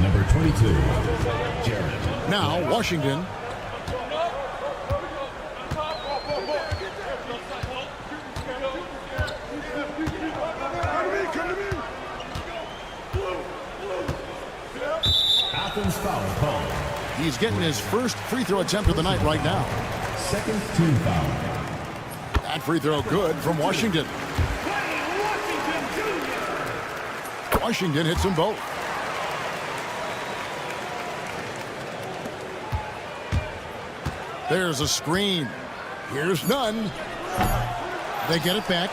number 22, Jared. Now Washington. Athens foul call. He's getting his first free throw attempt of the night right now. Second team foul. That free throw good from Washington. Washington hits them both. There's a screen. Here's none. They get it back.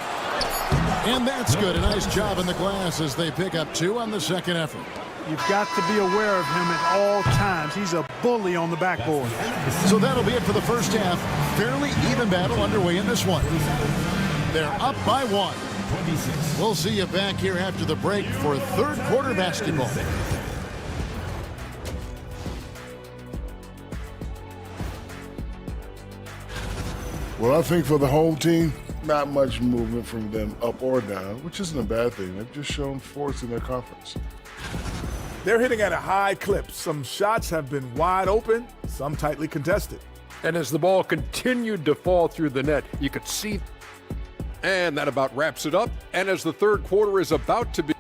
And that's good. A nice job in the glass as they pick up 2 on the second effort. You've got to be aware of him at all times. He's a bully on the backboard. So that'll be it for the first half. Fairly even battle underway in this one. They're up by 1. 26. We'll see you back here after the break for third quarter basketball. Well, I think for the home team, not much movement from them up or down, which isn't a bad thing. They've just shown force in their conference. They're hitting at a high clip. Some shots have been wide open, some tightly contested. And as the ball continued to fall through the net, you could see. And that about wraps it up. And as the third quarter is about to be.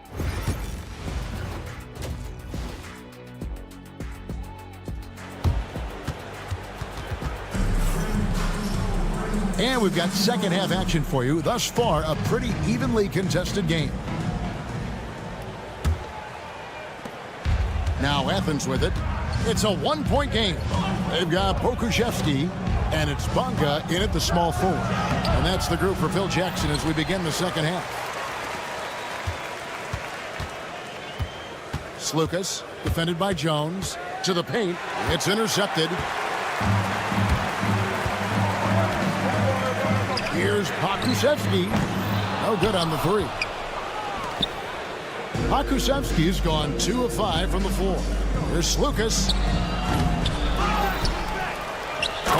And we've got second half action for you. Thus far, a pretty evenly contested game. Now Athens with it. It's a 1-point game. They've got Pokuševski, and it's Bonga in at the small forward. And that's the group for Phil Jackson as we begin the second half. Slukas, defended by Jones, to the paint. It's intercepted. Here's Pokuševski. No good on the three. Pokuševski's gone 2 of 5 from the floor. Here's Slukas.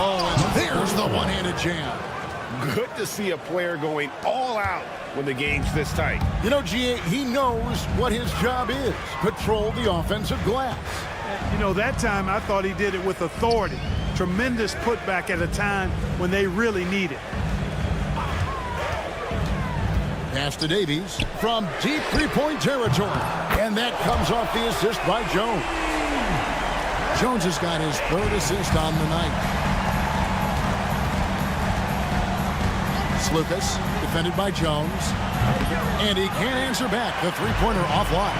Oh, and there's the one-handed jam. Good to see a player going all out when the game's this tight. You know, G.A., he knows what his job is. Patrol the offensive glass. You know, that time I thought he did it with authority. Tremendous putback at a time when they really need it. Pass to Davies from deep three-point territory. And that comes off the assist by Jones. Jones has got his third assist on the night. Slukas, defended by Jones. And he can't answer back. The three-pointer offline.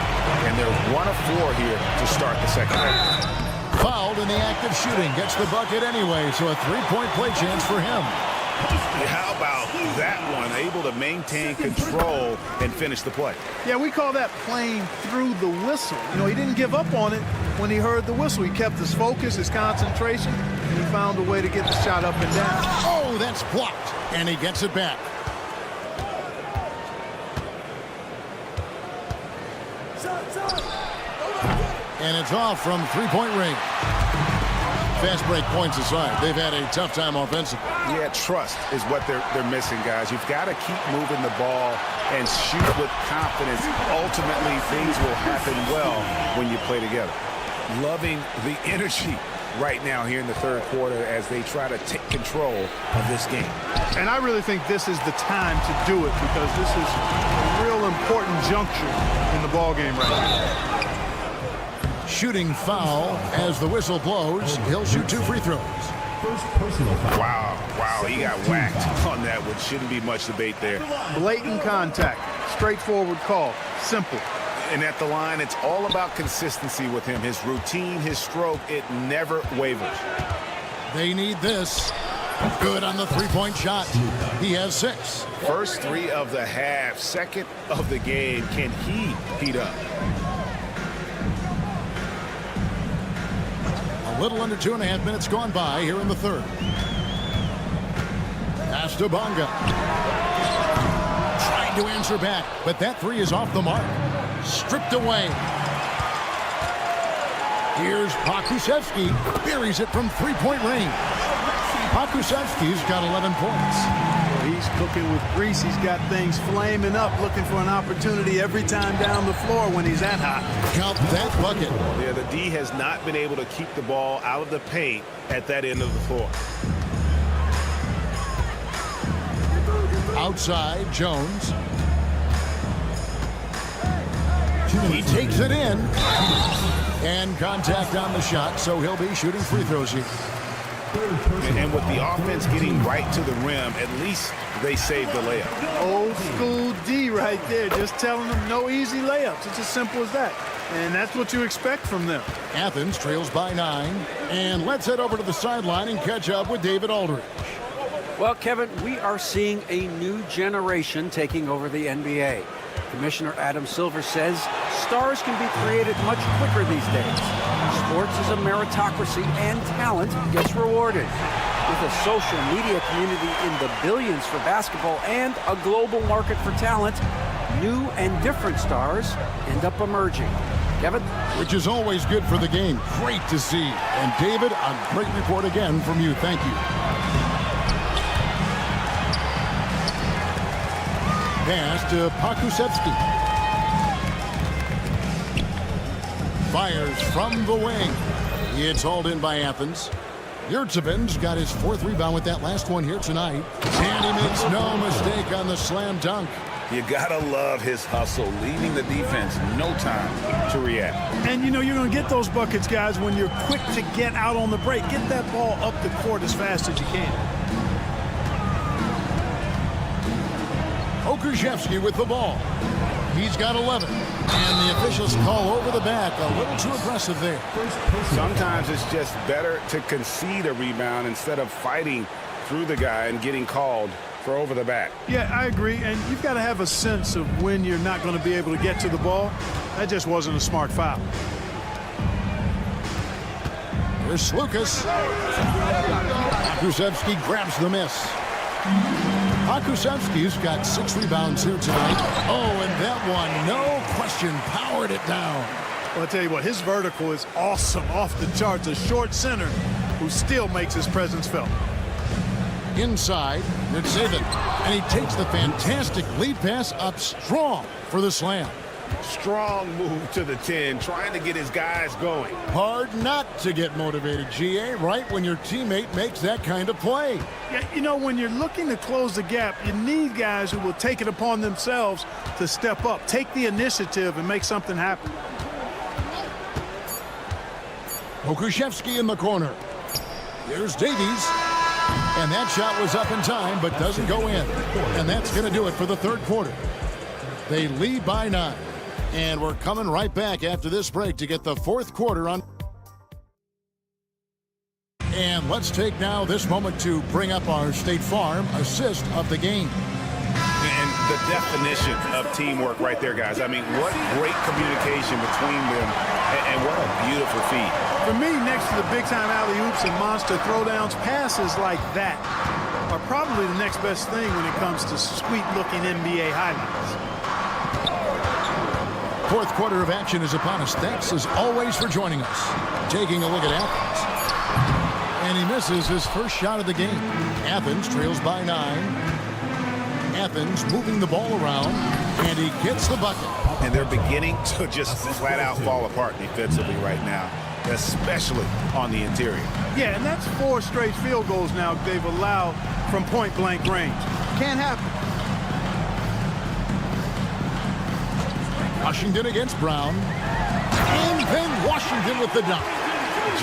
And they're 1 of 4 here to start the second half. Fouled in the act of shooting. Gets the bucket anyway, so a three-point play chance for him. How about that one? Able to maintain control and finish the play. Yeah, we call that playing through the whistle. You know, he didn't give up on it. when he heard the whistle. He kept his focus, his concentration, and he found a way to get the shot up and down. Oh, that's blocked, and he gets it back. And it's off from three-point range. Fast break points aside, they've had a tough time offensively. Yeah, trust is what they're missing, guys. You've got to keep moving the ball and shoot with confidence. Ultimately, things will happen well when you play together. Loving the energy right now here in the third quarter as they try to take control of this game. And I really think this is the time to do it because this is a real important juncture in the ballgame right now. Shooting foul as the whistle blows. He'll shoot 2 free throws. Wow, he got whacked on that one. Shouldn't be much debate there. Blatant contact, straightforward call, simple. And at the line, it's all about consistency with him. His routine, his stroke, it never wavers. They need this. Good on the three-point shot. He has 6. First 3 of the half, second of the game. Can he heat up? A little under 2.5 minutes gone by here in the third. Pass to Bonga. Trying to answer back, but that 3 is off the mark. Stripped away. Here's Pakusevski. Buries it from three-point range. Pakusevski's got 11 points. Well, he's cooking with grease. He's got things flaming up, looking for an opportunity every time down the floor when he's that hot. Count that bucket. Yeah, the D has not been able to keep the ball out of the paint at that end of the floor. Outside, Jones. He takes it in. And contact on the shot, so he'll be shooting free throws here. And with the offense getting right to the rim, at least they saved the layup. Old school D right there, just telling them no easy layups. It's as simple as that. And that's what you expect from them. Athens trails by 9. And let's head over to the sideline and catch up with David Aldridge. Well, Kevin, we are seeing a new generation taking over the NBA. Commissioner Adam Silver says stars can be created much quicker these days. Sports is a meritocracy and talent gets rewarded. With a social media community in the billions for basketball and a global market for talent, new and different stars end up emerging. Kevin? Which is always good for the game. Great to see. And David, a great report again from you. Thank you. Pass to Pakusevski. Fires from the wing. It's hauled in by Athens. Yurtseven's got his 4th rebound with that last one here tonight. And he makes no mistake on the slam dunk. You gotta love his hustle, leaving the defense no time to react. And you know you're going to get those buckets, guys, when you're quick to get out on the break. Get that ball up the court as fast as you can. Okushevsky with the ball. He's got 11. And the officials call over the back. A little too aggressive there. Sometimes it's just better to concede a rebound instead of fighting through the guy and getting called for over the back. Yeah, I agree. And you've got to have a sense of when you're not going to be able to get to the ball. That just wasn't a smart foul. Here's Slukas. Pakusevski grabs the miss. Pakusevski's got 6 rebounds here tonight. Oh, and that one, no question, powered it down. Well, I'll tell you what, his vertical is awesome, off the charts. A short center who still makes his presence felt. Inside, Yurtseven, and he takes the fantastic lead pass up strong for the slam. Strong move to the 10, trying to get his guys going. Hard not to get motivated, GA, right when your teammate makes that kind of play. Yeah, you know, when you're looking to close the gap, you need guys who will take it upon themselves to step up, take the initiative, and make something happen. Okushevsky in the corner. Here's Davies. And that shot was up in time, but doesn't go in. And that's going to do it for the third quarter. They lead by 9. And we're coming right back after this break to get the fourth quarter on. And let's take now this moment to bring up our State Farm assist of the game. And the definition of teamwork right there, guys. I mean, what great communication between them, and what a beautiful feed. For me, next to the big-time alley-oops and monster throwdowns, passes like that are probably the next best thing when it comes to sweet-looking NBA highlights. Fourth quarter of action is upon us. Thanks, as always, for joining us. Taking a look at Athens. And he misses his first shot of the game. Athens trails by 9. Athens moving the ball around, and he gets the bucket. And they're beginning to just flat-out fall apart defensively right now, especially on the interior. Yeah, and that's 4 straight field goals now they've allowed from point-blank range. Can't happen. Washington against Brown. And then Washington with the dunk.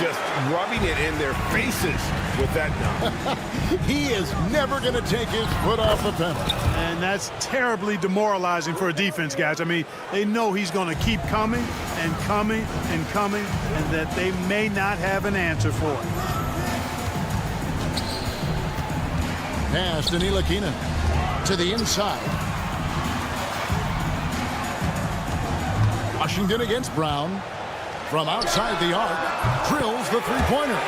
Just rubbing it in their faces with that dunk. He is never going to take his foot off the pedal. And that's terribly demoralizing for a defense, guys. I mean, they know he's going to keep coming and coming and coming, and that they may not have an answer for it. Pass to Ntilikina to the inside. Washington against Brown. From outside the arc, drills the three-pointer.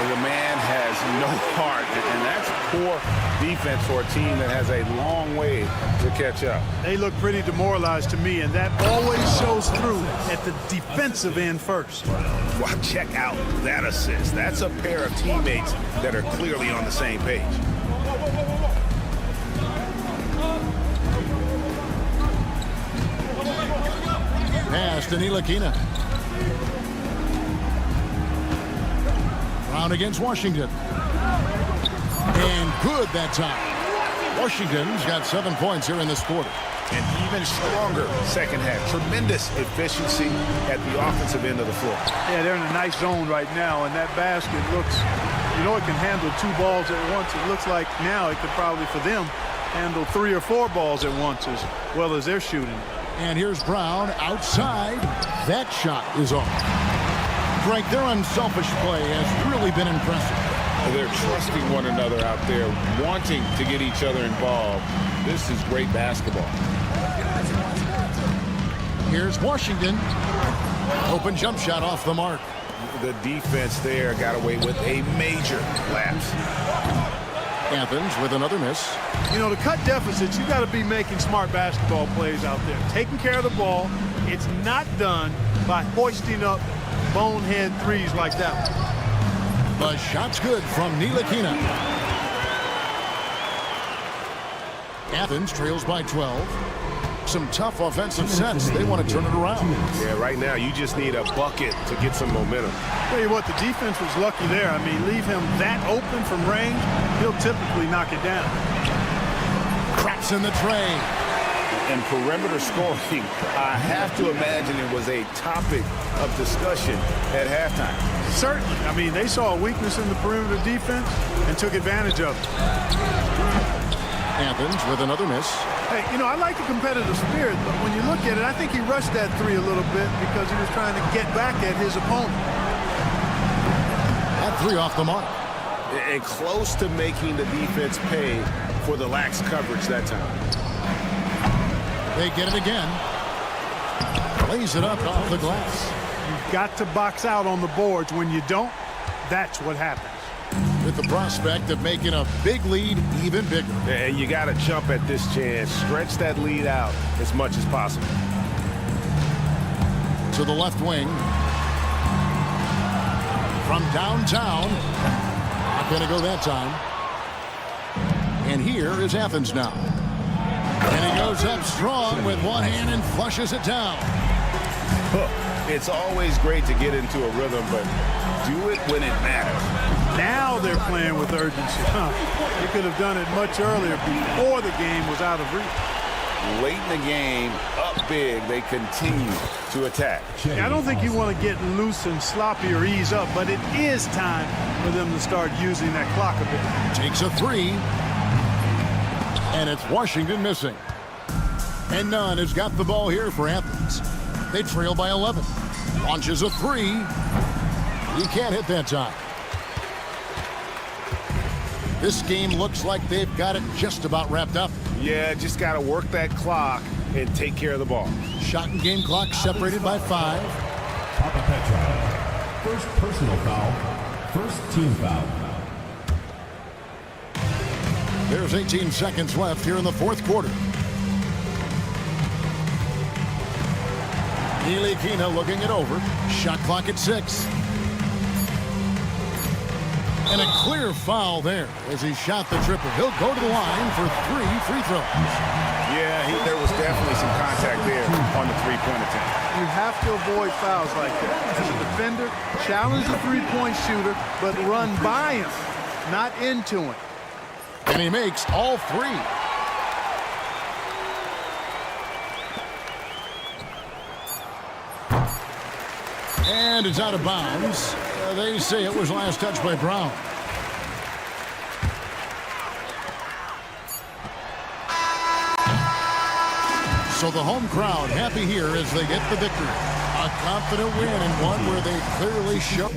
The man has no heart, and that's poor defense for a team that has a long way to catch up. They look pretty demoralized to me, and that always shows through at the defensive end first. Wow, check out that assist. That's a pair of teammates that are clearly on the same page. Pass to Ntilikina. Brown against Washington. And good that time. Washington's got 7 points here in this quarter. An even stronger second half. Tremendous efficiency at the offensive end of the floor. Yeah, they're in a nice zone right now, and that basket looks, you know, it can handle 2 balls at once. It looks like now it could probably, for them, handle 3 or 4 balls at once as well as they're shooting. And here's Brown outside. That shot is off. Greg, their unselfish play has really been impressive. They're trusting one another out there, wanting to get each other involved. This is great basketball. Here's Washington. Open jump shot off the mark. The defense there got away with a major lapse. Athens with another miss. You know, to cut deficits, you got to be making smart basketball plays out there. Taking care of the ball. It's not done by hoisting up bonehead threes like that. The shot's good from Ntilikina. Athens trails by 12. Some tough offensive sets. They want to turn it around. Yeah, right now you just need a bucket to get some momentum. Tell you what, the defense was lucky there. I mean, leave him that open from range, he'll typically knock it down. Cracks in the tray. And perimeter scoring, I have to imagine it was a topic of discussion at halftime. Certainly. I mean, they saw a weakness in the perimeter defense and took advantage of it. Athens with another miss. Hey, you know, I like the competitive spirit, but when you look at it, I think he rushed that 3 a little bit because he was trying to get back at his opponent. That 3 off the mark. And close to making the defense pay for the lax coverage that time. They get it again. Lays it up off the glass. You've got to box out on the boards. When you don't, that's what happens. With the prospect of making a big lead even bigger. And you got to jump at this chance. Stretch that lead out as much as possible. To the left wing. From downtown. Not going to go that time. And here is Athens now. And he goes up strong with one hand and flushes it down. It's always great to get into a rhythm, but do it when it matters. Now they're playing with urgency. They could have done it much earlier before the game was out of reach. Late in the game, up big, they continue to attack. I don't think you want to get loose and sloppy or ease up, but it is time for them to start using that clock a bit. Takes a 3. And it's Washington missing. And Nunn has got the ball here for Athens. They trail by 11. Launches a 3. He can't hit that time. This game looks like they've got it just about wrapped up. Yeah, just got to work that clock and take care of the ball. Shot and game clock separated by 5. Papa Petra. First personal foul. First team foul. There's 18 seconds left here in the fourth quarter. Ilikina looking it over. Shot clock at 6. And a clear foul there as he shot the triple. He'll go to the line for 3 free throws. Yeah, there was definitely some contact there on the three-point attempt. You have to avoid fouls like that. As a defender, challenge the three-point shooter, but run by him, not into him. And he makes all 3. And it's out of bounds. They say it was last touched by Brown. So the home crowd happy here as they get the victory. A confident win and one where they clearly show.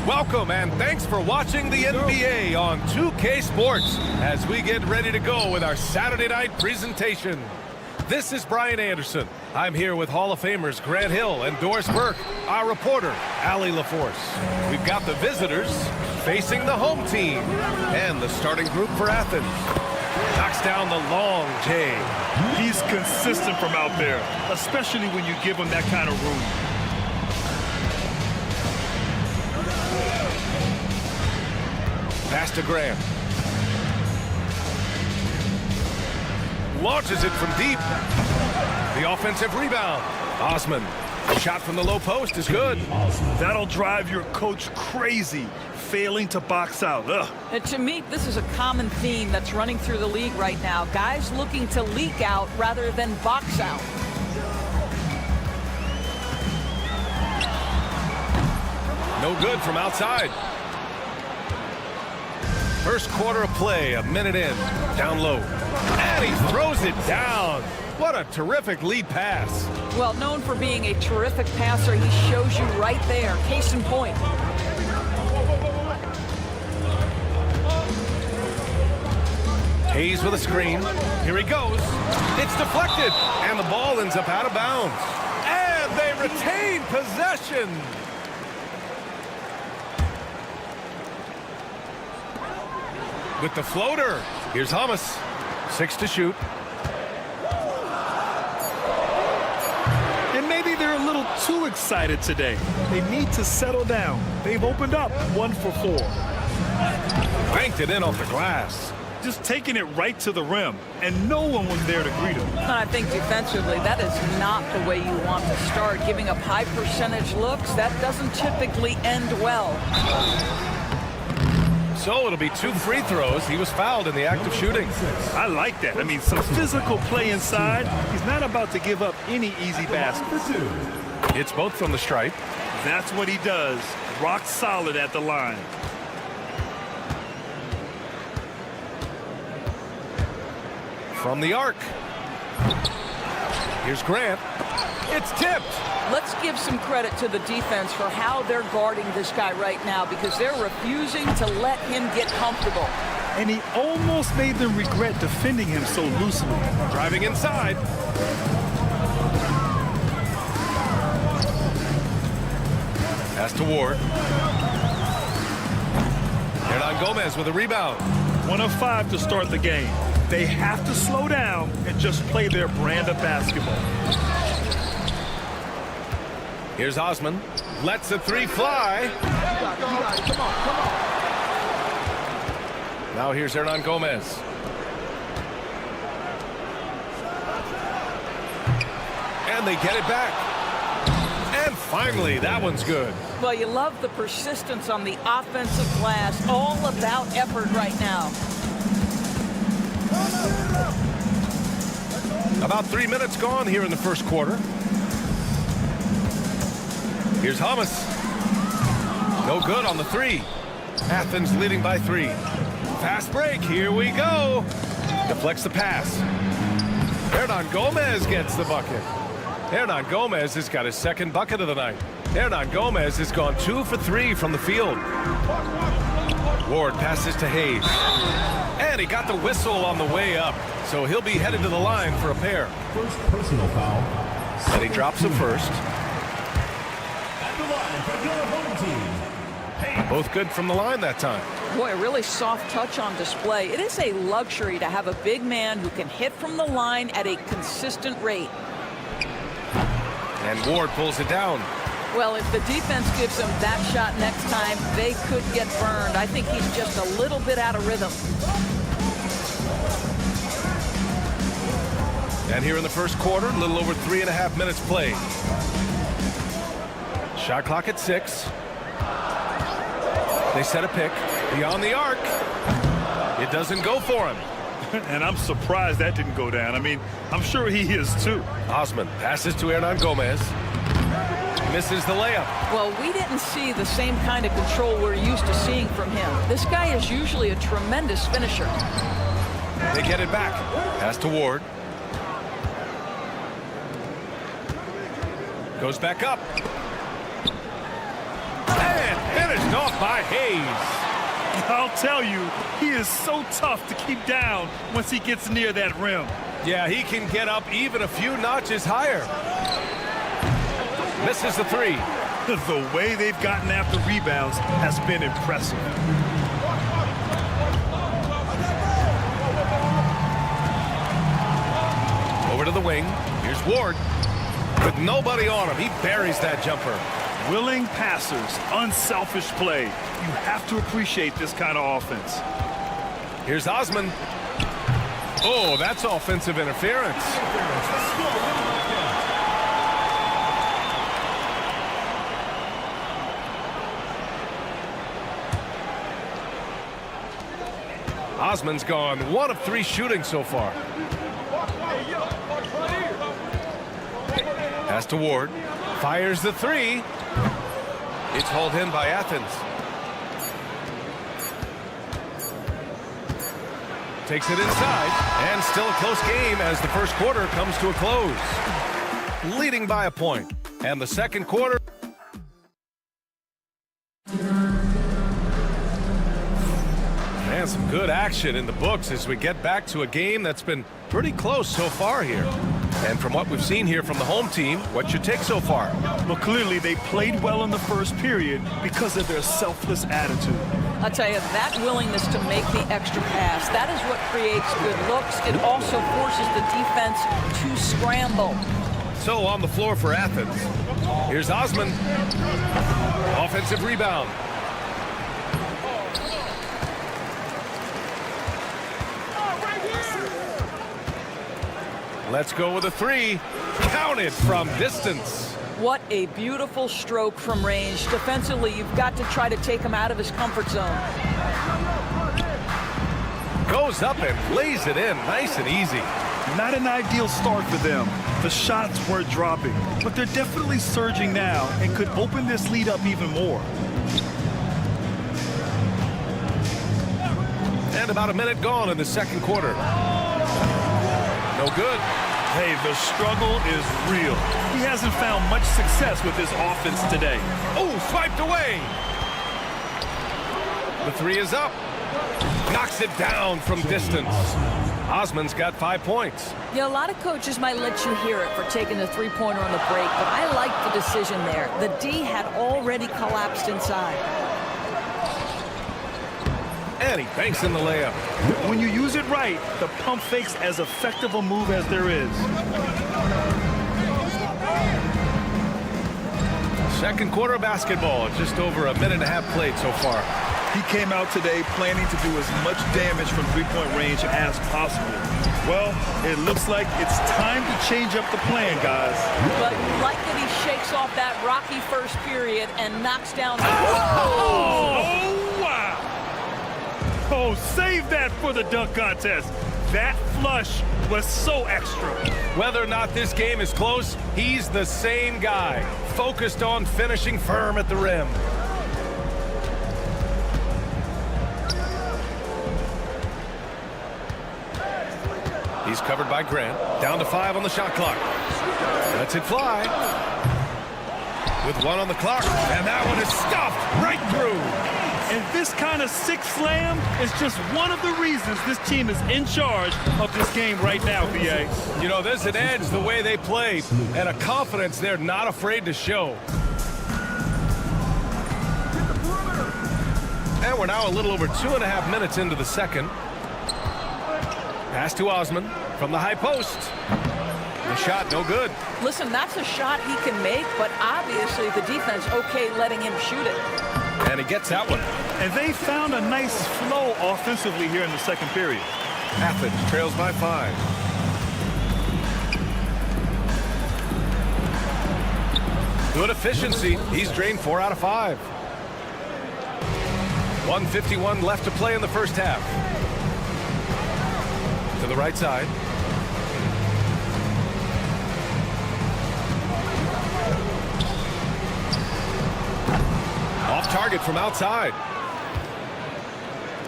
Welcome and thanks for watching the NBA on 2K Sports as we get ready to go with our Saturday night presentation. This is Brian Anderson. I'm here with Hall of Famers Grant Hill and Doris Burke, our reporter, Allie LaForce. We've got the visitors facing the home team and the starting group for Athens. Knocks down the long J. He's consistent from out there, especially when you give him that kind of room. Pass to Graham. Launches it from deep. The offensive rebound. Osman. Shot from the low post is good. That'll drive your coach crazy, failing to box out. And to me, this is a common theme that's running through the league right now. Guys looking to leak out rather than box out. No good from outside. First quarter of play, a minute in. Down low. And he throws it down. What a terrific lead pass. Well, known for being a terrific passer, he shows you right there. Case in point. Hayes with a screen. Here he goes. It's deflected. And the ball ends up out of bounds. And they retain possession. With the floater. Here's Hamas. 6 to shoot. And maybe they're a little too too excited today. They need to settle down. They've opened up 1 for 4. Banked it in off the glass. Just taking it right to the rim, and no one was there to greet him. I think defensively, that is not the way you want to start. Giving up high percentage looks, that doesn't typically end well. So it'll be 2 free throws. He was fouled in the act of shooting. I like that. I mean, some physical play inside. He's not about to give up any easy baskets. It's both from the stripe. That's what he does. Rock solid at the line. From the arc. Here's Grant. It's tipped. Let's give some credit to the defense for how they're guarding this guy right now, because they're refusing to let him get comfortable. And he almost made them regret defending him so loosely. Driving inside. Pass to Ward. Hernan Gomez with a rebound. 1 of 5 to start the game. They have to slow down and just play their brand of basketball. Here's Osman. Lets the 3 fly. Come on. Now here's Hernan Gomez. And they get it back. And finally, that one's good. Well, you love the persistence on the offensive glass. All about effort right now. About 3 minutes gone here in the first quarter. Here's Hamas. No good on the 3. Athens leading by 3. Fast break. Here we go. Deflects the pass. Hernan Gomez gets the bucket. Hernan Gomez has got his 2nd bucket of the night. Hernan Gomez has gone 2 for 3 from the field. Ward passes to Hayes. And he got the whistle on the way up. So he'll be headed to the line for a pair. First personal foul. And he drops him first. At the line for your home team. Both good from the line that time. Boy, a really soft touch on display. It is a luxury to have a big man who can hit from the line at a consistent rate. And Ward pulls it down. Well, if the defense gives him that shot next time, they could get burned. I think he's just a little bit out of rhythm. And here in the first quarter, a little over 3.5 minutes played. Shot clock at 6. They set a pick beyond the arc. It doesn't go for him. And I'm surprised that didn't go down. I mean, I'm sure he is too. Osman passes to Hernan Gomez. Misses the layup. Well, we didn't see the same kind of control we're used to seeing from him. This guy is usually a tremendous finisher. They get it back. Pass to Ward. Goes back up. And finished off by Hayes. I'll tell you, he is so tough to keep down once he gets near that rim. Yeah, he can get up even a few notches higher. Misses the 3. The way they've gotten after rebounds has been impressive. Over to the wing. Here's Ward. With nobody on him, he buries that jumper. Willing passers, unselfish play. You have to appreciate this kind of offense. Here's Osman. Oh, that's offensive interference. Osman's gone 1 of 3 shooting so far. Pass to Ward. Fires the 3. It's hauled in by Athens. Takes it inside, and still a close game as the first quarter comes to a close. Leading by a point. And the second quarter. And some good action in the books as we get back to a game that's been pretty close so far here. And from what we've seen here from the home team, what's your take so far? Well, clearly they played well in the first period because of their selfless attitude. I'll tell you, that willingness to make the extra pass, that is what creates good looks. It also forces the defense to scramble. So on the floor for Athens. Here's Osman. Offensive rebound. Let's go with a three. Counted from distance. What a beautiful stroke from range. Defensively, you've got to try to take him out of his comfort zone. Goes up and lays it in. Nice and easy. Not an ideal start for them. The shots were dropping, but they're definitely surging now and could open this lead up even more. And about a minute gone in the second quarter. No good. Hey, the struggle is real. He hasn't found much success with his offense today. Oh, swiped away. The three is up. Knocks it down from distance. Osman's got 5 points. Yeah, a lot of coaches might let you hear it for taking the three-pointer on the break, but I like the decision there. The D had already collapsed inside. And he banks in the layup. When you use it right, the pump fake's as effective a move as there is. Second quarter basketball, just over a minute and a half played so far. He came out today planning to do as much damage from three-point range as possible. Well, it looks like it's time to change up the plan, guys. But you like that he shakes off that rocky first period and knocks down the... Oh, wow! Oh, save that for the dunk contest. That flush was so extra. Whether or not this game is close, he's the same guy, focused on finishing firm at the rim. He's covered by Grant. Down to 5 on the shot clock. Lets it fly. With 1 on the clock. And that one is stuffed right through. And this kind of sick slam is just one of the reasons this team is in charge of this game right now, BA. You know, there's an edge the way they play and a confidence they're not afraid to show. And we're now a little over 2.5 minutes into the second. Pass to Osman from the high post. The shot, no good. Listen, that's a shot he can make, but obviously the defense okay letting him shoot it. And he gets that one. And they found a nice flow offensively here in the second period. Athens trails by 5. Good efficiency. He's drained 4 out of 5. 1:51 left to play in the first half. To the right side. Off target from outside.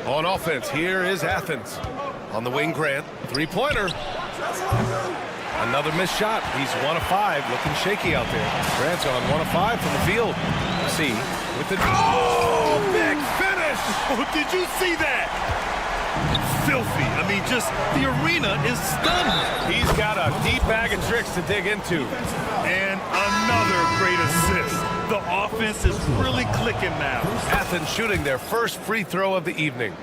On offense, here is Athens. On the wing, Grant. Three-pointer. Another missed shot. He's 1 of 5. Looking shaky out there. Grant's on 1 of 5 from the field. See with the... Oh, big finish! Oh, did you see that? Filthy. I mean, just the arena is stunned. He's got a deep bag of tricks to dig into. And another great assist. The offense is really clicking now. Athens shooting their first free throw of the evening.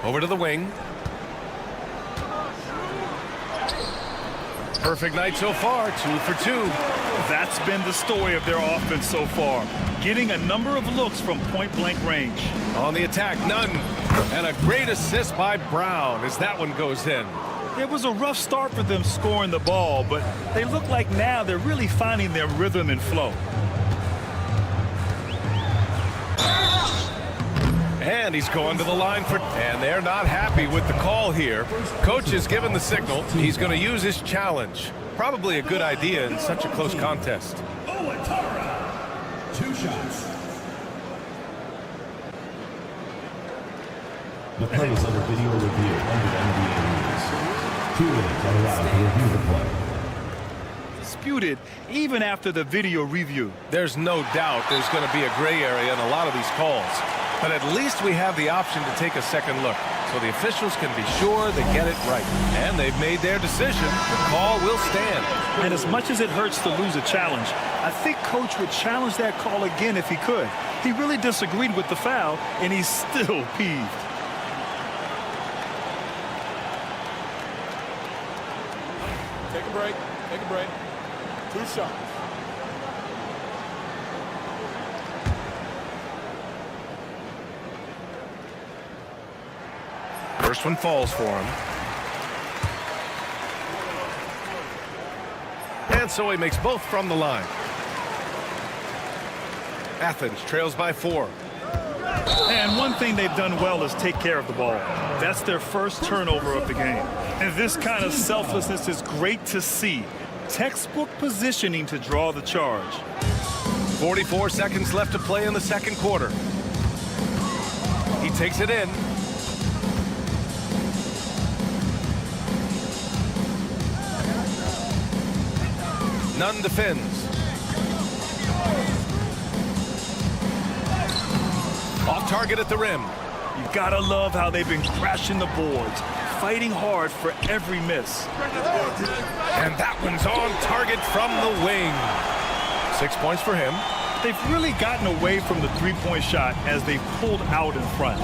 Over to the wing. Perfect night so far, 2 for 2. That's been the story of their offense so far. Getting a number of looks from point-blank range. On the attack, none. And a great assist by Brown as that one goes in. It was a rough start for them scoring the ball, but they look like now they're really finding their rhythm and flow. And he's going to the line for... And they're not happy with the call here. Coach has given the signal. He's going to use his challenge. Probably a good idea in such a close contest. 2 shots. The play is under video review under the NBA rules. 2 minutes are allowed to review the play. Disputed even after the video review. There's no doubt there's going to be a gray area in a lot of these calls. But at least we have the option to take a second look. so the officials can be sure they get it right. And they've made their decision. The call will stand. And as much as it hurts to lose a challenge, I think Coach would challenge that call again if he could. He really disagreed with the foul, and he's still peeved. Take a break. Take a break. 2 shots. First one falls for him. And so he makes both from the line. Athens trails by 4. And one thing they've done well is take care of the ball. That's their first turnover of the game. And this kind of selflessness is great to see. Textbook positioning to draw the charge. 44 seconds left to play in the second quarter. He takes it in. Nunn defends. Off target at the rim. You gotta love how they've been crashing the boards, fighting hard for every miss. And that one's on target from the wing. 6 points for him. They've really gotten away from the three-point shot as they pulled out in front.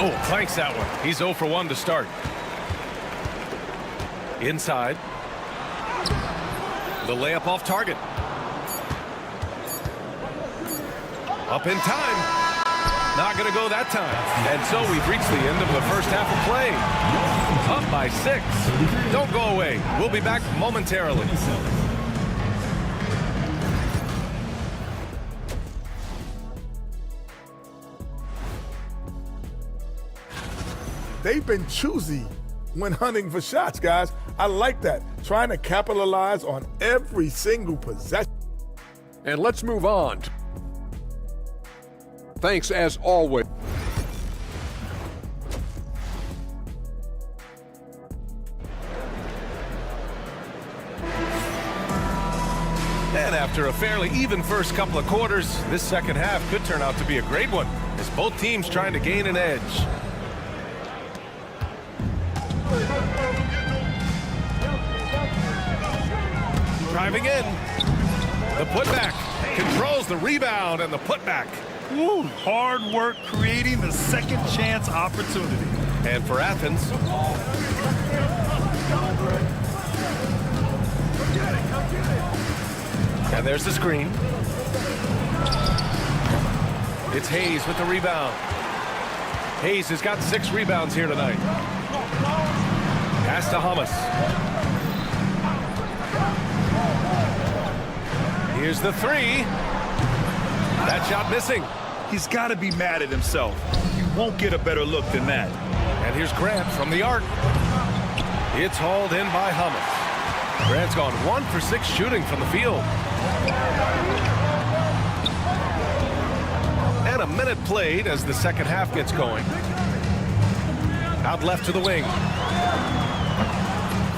Oh, clanks that one. He's 0 for 1 to start. Inside. The layup off target. Up in time. Not going to go that time. And so we've reached the end of the first half of play. Up by 6. Don't go away. We'll be back momentarily. They've been choosy when hunting for shots, guys. I like that. Trying to capitalize on every single possession. And let's move on. Thanks as always. And after a fairly even first couple of quarters, this second half could turn out to be a great one, as both teams trying to gain an edge. Driving in. The putback. Controls the rebound and the putback. Woo, hard work creating the second chance opportunity. And for Athens. And there's the screen. It's Hayes with the rebound. Hayes has got 6 rebounds here tonight. Pass to Hamas. Here's the 3. That shot missing. He's got to be mad at himself. You won't get a better look than that. And here's Grant from the arc. It's hauled in by Hamas. Grant's gone 1 for 6 shooting from the field. And a minute played as the second half gets going. Out left to the wing.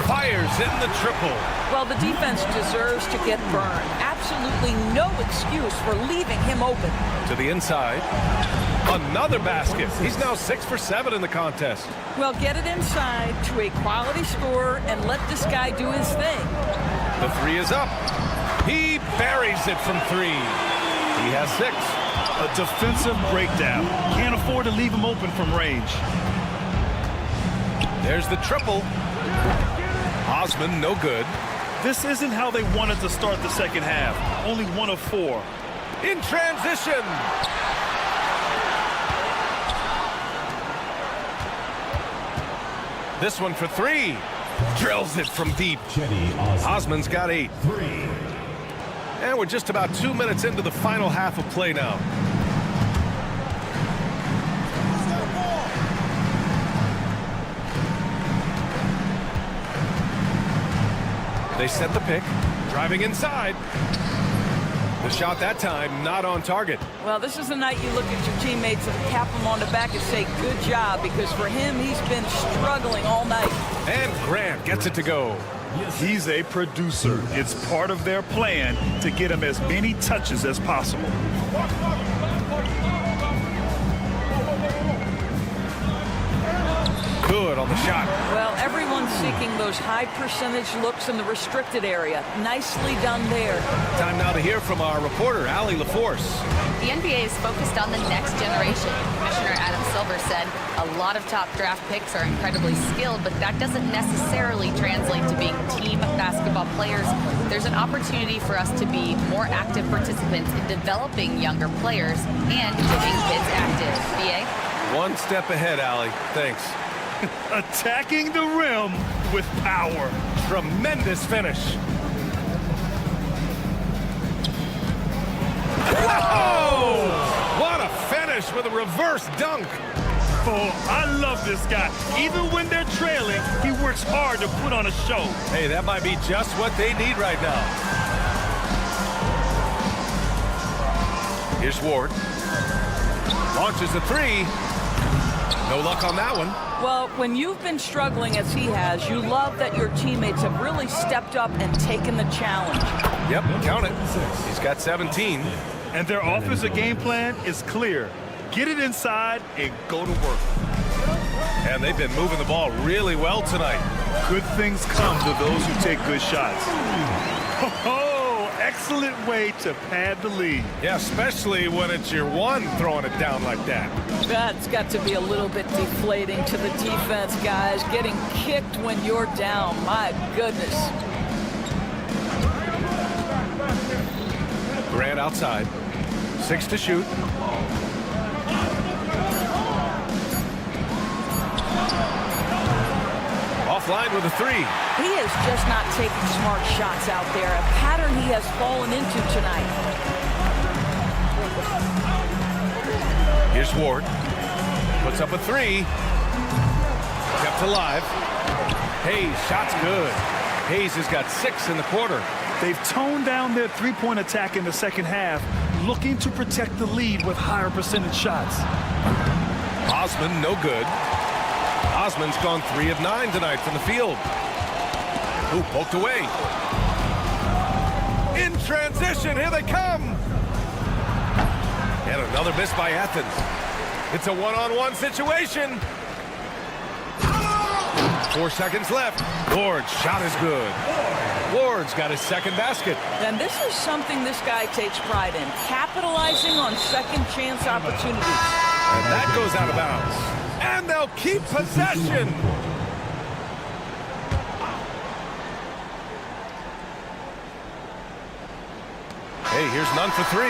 Fires in the triple. Well, the defense deserves to get burned. Absolutely no excuse for leaving him open. To the inside. Another basket. He's now 6 for 7 in the contest. Well, get it inside to a quality scorer and let this guy do his thing. The 3 is up. He buries it from 3. He has 6. A defensive breakdown. Can't afford to leave him open from range. There's the triple. Osman, no good. This isn't how they wanted to start the second half. Only 1 of 4. In transition. This one for 3. Drills it from deep. Osman's got 8. And we're just about 2 minutes into the final half of play now. They set the pick, driving inside. The shot that time not on target. Well, this is the night you look at your teammates and tap them on the back and say, good job, because for him, he's been struggling all night. And Grant gets it to go. He's a producer. It's part of their plan to get him as many touches as possible. good on the shot. Well, everyone's seeking those high percentage looks in the restricted area. Nicely done there. Time now to hear from our reporter, Allie LaForce. The NBA is focused on the next generation. Commissioner Adam Silver said a lot of top draft picks are incredibly skilled, but that doesn't necessarily translate to being team basketball players. There's an opportunity for us to be more active participants in developing younger players and keeping kids active. BA? One step ahead, Allie. Thanks. Attacking the rim with power. Tremendous finish. Whoa! What a finish with a reverse dunk. Oh, I love this guy. Even when they're trailing, he works hard to put on a show. Hey, that might be just what they need right now. Here's Ward. Launches a three. No luck on that one. Well, when you've been struggling as he has, you love that your teammates have really stepped up and taken the challenge. Yep, count it. He's got 17. And their offensive game plan is clear. Get it inside and go to work. And they've been moving the ball really well tonight. Good things come to those who take good shots. Oh, excellent way to pad the lead. Yeah, especially when it's your one throwing it down like that. That's got to be a little bit deflating to the defense, guys. Getting kicked when you're down. My goodness. Grant outside. 6 to shoot. Offline with a three. He is just not taking smart shots out there. A pattern he has fallen into tonight. Here's Ward. Puts up a three. Kept alive. Hayes, shot's good. Hayes has got 6 in the quarter. They've toned down their three-point attack in the second half, looking to protect the lead with higher percentage shots. Osman, no good. Osman's gone 3 of 9 tonight from the field. Ooh, poked away. In transition, here they come. And another miss by Athens. It's a one-on-one situation. 4 seconds left. Ward's shot is good. Ward's got his second basket. And this is something this guy takes pride in, capitalizing on second chance opportunities. And that goes out of bounds. And they'll keep possession. Hey, here's none for 3.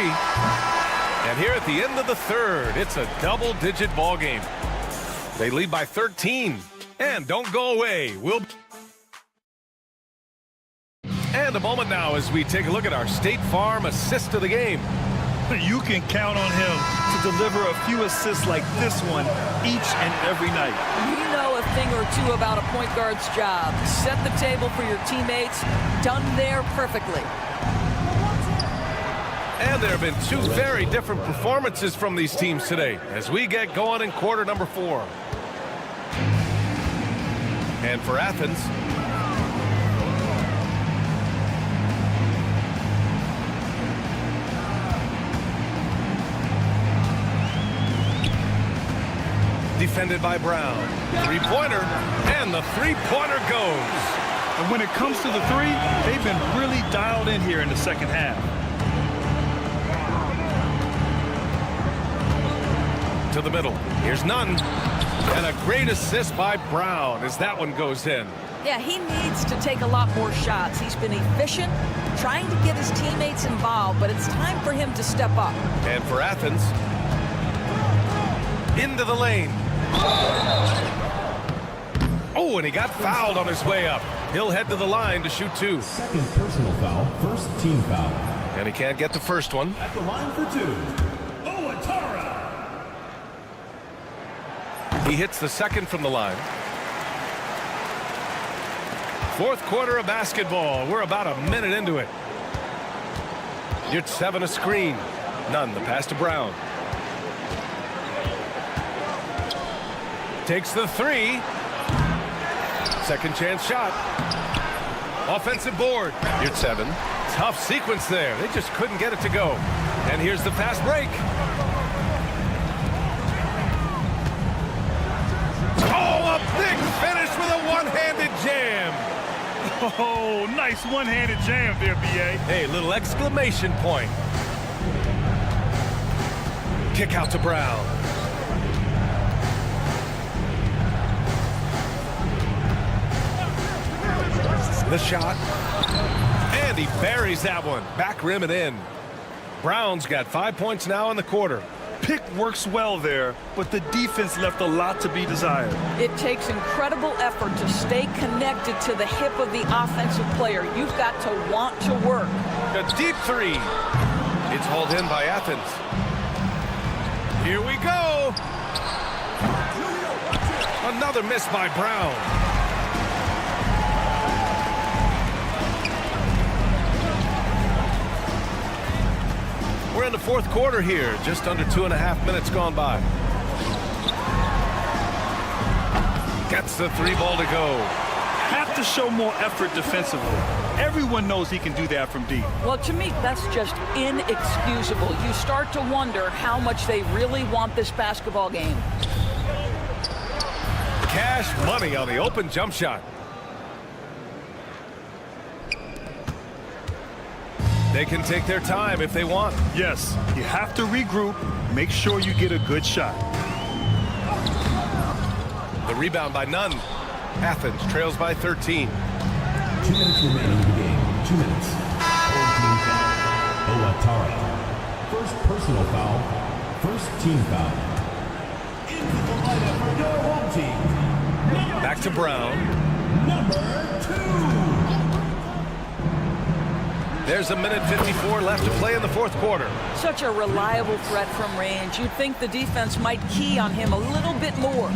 And here at the end of the third, it's a double-digit ball game. They lead by 13. And don't go away. And a moment now as we take a look at our State Farm assist of the game. You can count on him to deliver a few assists like this one each and every night. You know a thing or two about a point guard's job. Set the table for your teammates. Done there perfectly. And there have been 2 very different performances from these teams today as we get going in quarter number 4. And for Athens, defended by Brown. Three-pointer, and the three-pointer goes. And when it comes to the three, they've been really dialed in here in the second half. To the middle. Here's none. And a great assist by Brown as that one goes in. Yeah, he needs to take a lot more shots. He's been efficient, trying to get his teammates involved, but it's time for him to step up. And for Athens, into the lane. Oh, and he got fouled on his way up. He'll head to the line to shoot 2. Second personal foul, first team foul. And he can't get the first one. At the line for 2. He hits the second from the line. Fourth quarter of basketball. We're about a minute into it. You're 7 a screen. None. The pass to Brown. Takes the 3. Second chance shot. Offensive board. You're 7. Tough sequence there. They just couldn't get it to go. And here's the fast break. Oh, a big Oh, nice one-handed jam there, B.A. Hey, little exclamation point. Kick out to Brown. The shot. And he buries that one. Back rim and in. Brown's got 5 points now in the quarter. Pick works well there, but the defense left a lot to be desired. It takes incredible effort to stay connected to the hip of the offensive player. You've got to want to work. A deep three. It's hauled in by Athens. Here we go. Another miss by Brown. We're in the fourth quarter here, just under 2.5 minutes gone by. Gets the three ball to go. Have to show more effort defensively. Everyone knows he can do that from deep. Well, to me, that's just inexcusable. You start to wonder how much they really want this basketball game. Cash money on the open jump shot. They can take their time if they want. Yes, you have to regroup, make sure you get a good shot. The rebound by Nunn. Athens trails by 13. 2 minutes remaining in the game. 2 minutes. Home team foul. Owatara. First personal foul. First team foul. Into the lineup for your home team. Back to Brown. Number 2. There's a minute 54 left to play in the fourth quarter. Such a reliable threat from range. You'd think the defense might key on him a little bit more.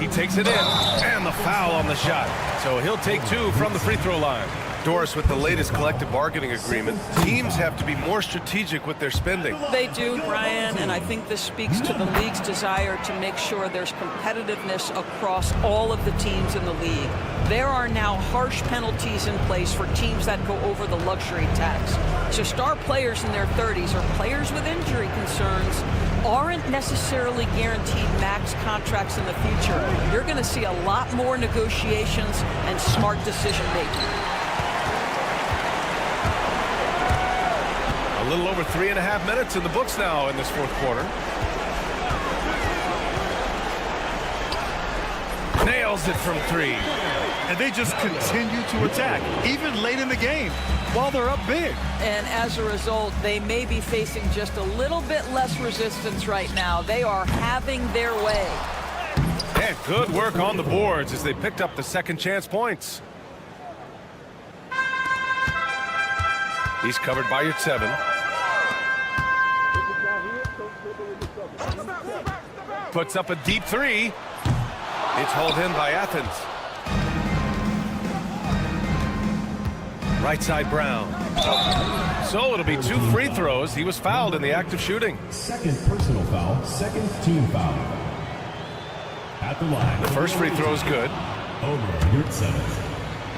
He takes it in, and the foul on the shot. So he'll take 2 from the free throw line. Doris, with the latest collective bargaining agreement, teams have to be more strategic with their spending. They do, Brian, and I think this speaks to the league's desire to make sure there's competitiveness across all of the teams in the league. There are now harsh penalties in place for teams that go over the luxury tax. So star players in their 30s or players with injury concerns aren't necessarily guaranteed max contracts in the future. You're going to see a lot more negotiations and smart decision-making. A little over 3.5 minutes in the books now in this fourth quarter. Nails it from 3. And they just continue to attack, even late in the game, while they're up big. And as a result, they may be facing just a little bit less resistance right now. They are having their way. And good work on the boards as they picked up the second chance points. He's covered by your 7. Puts up a deep 3. It's hauled in by Athens. Right side Brown. So it'll be 2 free throws. He was fouled in the act of shooting. Second personal foul. Second team foul. At the line. The first free throw is good. Over your 7.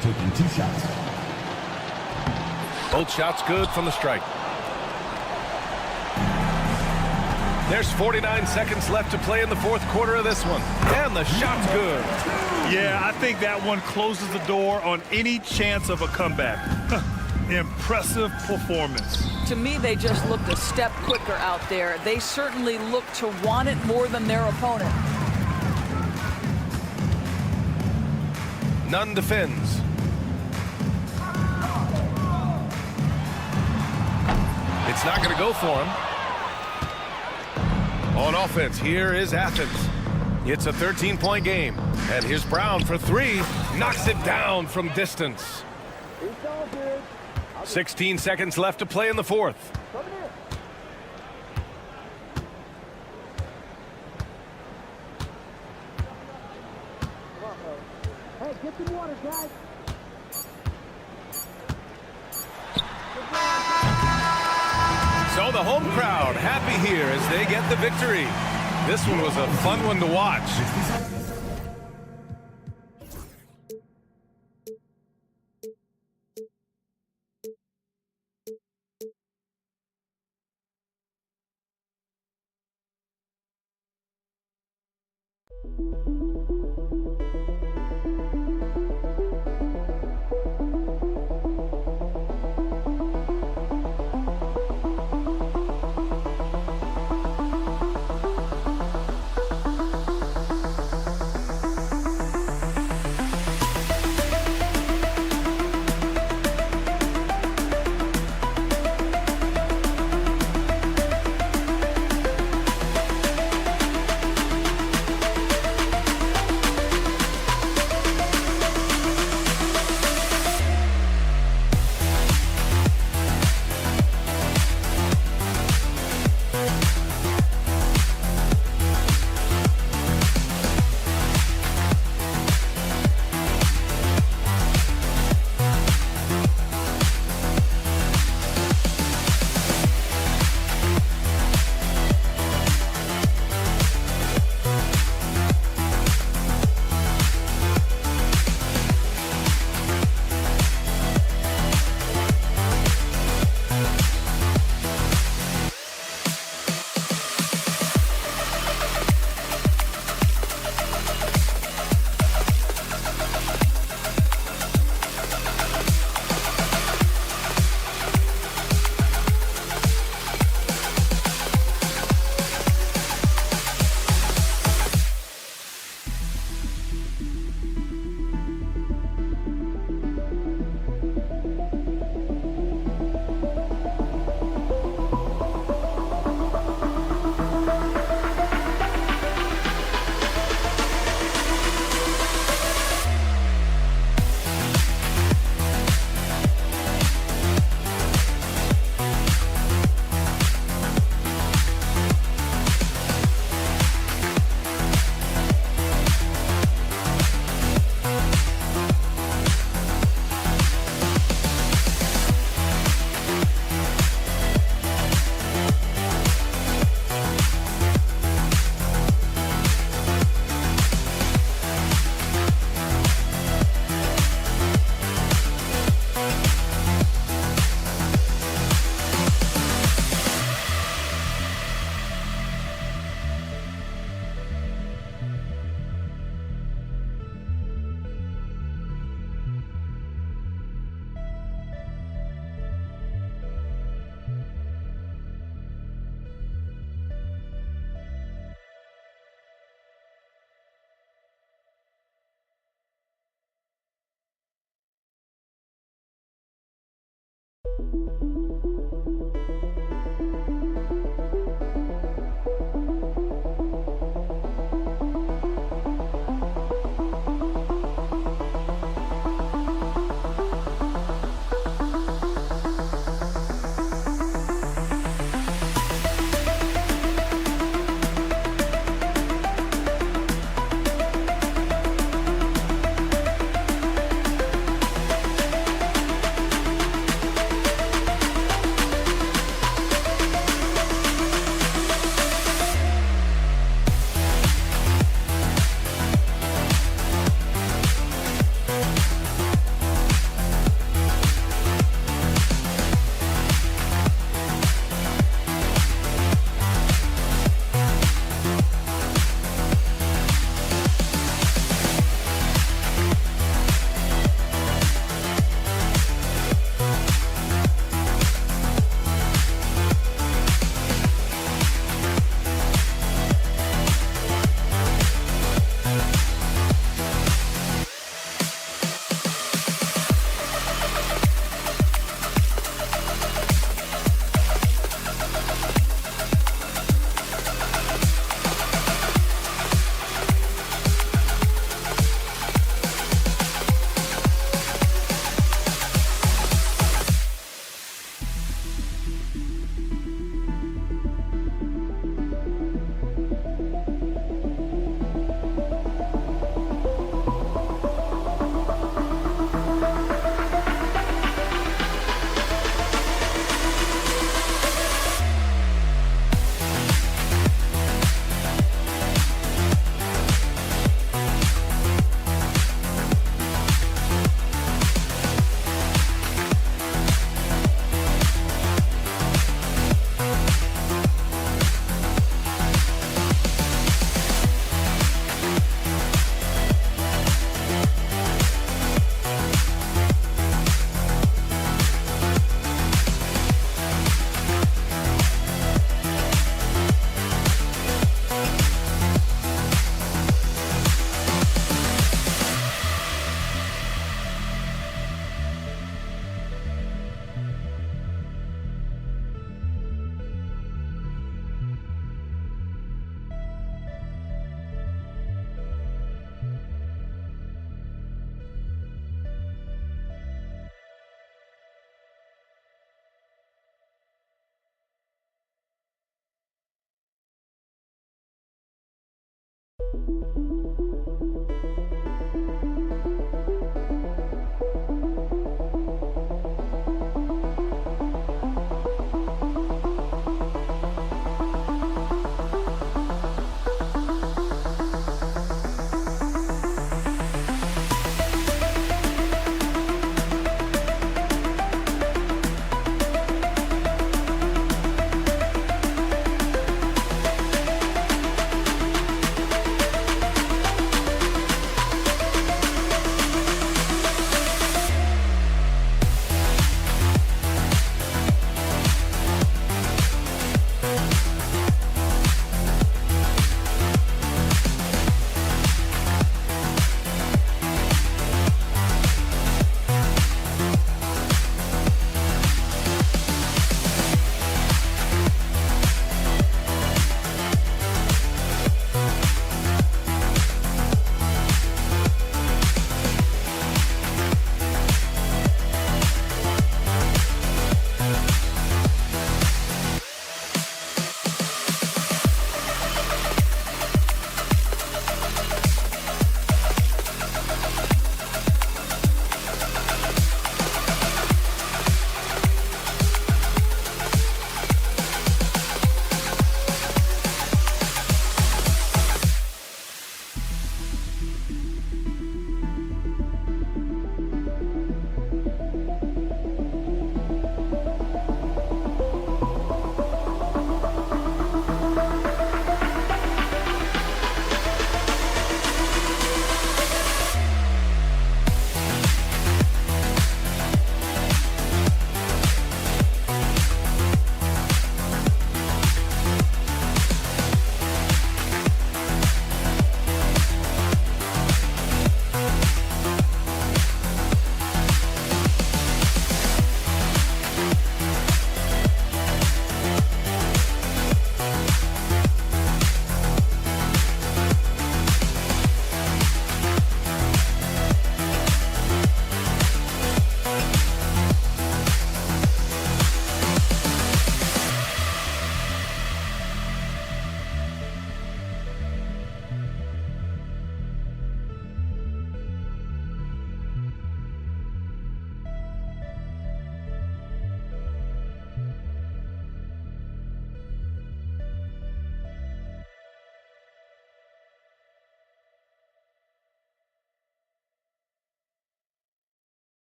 Taking 2 shots. Both shots good from the strike. There's 49 seconds left to play in the fourth quarter of this one. And the shot's good. Yeah, I think that one closes the door on any chance of a comeback. Impressive performance. To me, they just looked a step quicker out there. They certainly look to want it more than their opponent. Nunn defends. It's not going to go for him. On offense, here is Athens. It's a 13-point game. And here's Brown for 3. Knocks it down from distance. 16 seconds left to play in the fourth. Hey, get some water, guys. So the home crowd happy here as they get the victory. This one was a fun one to watch.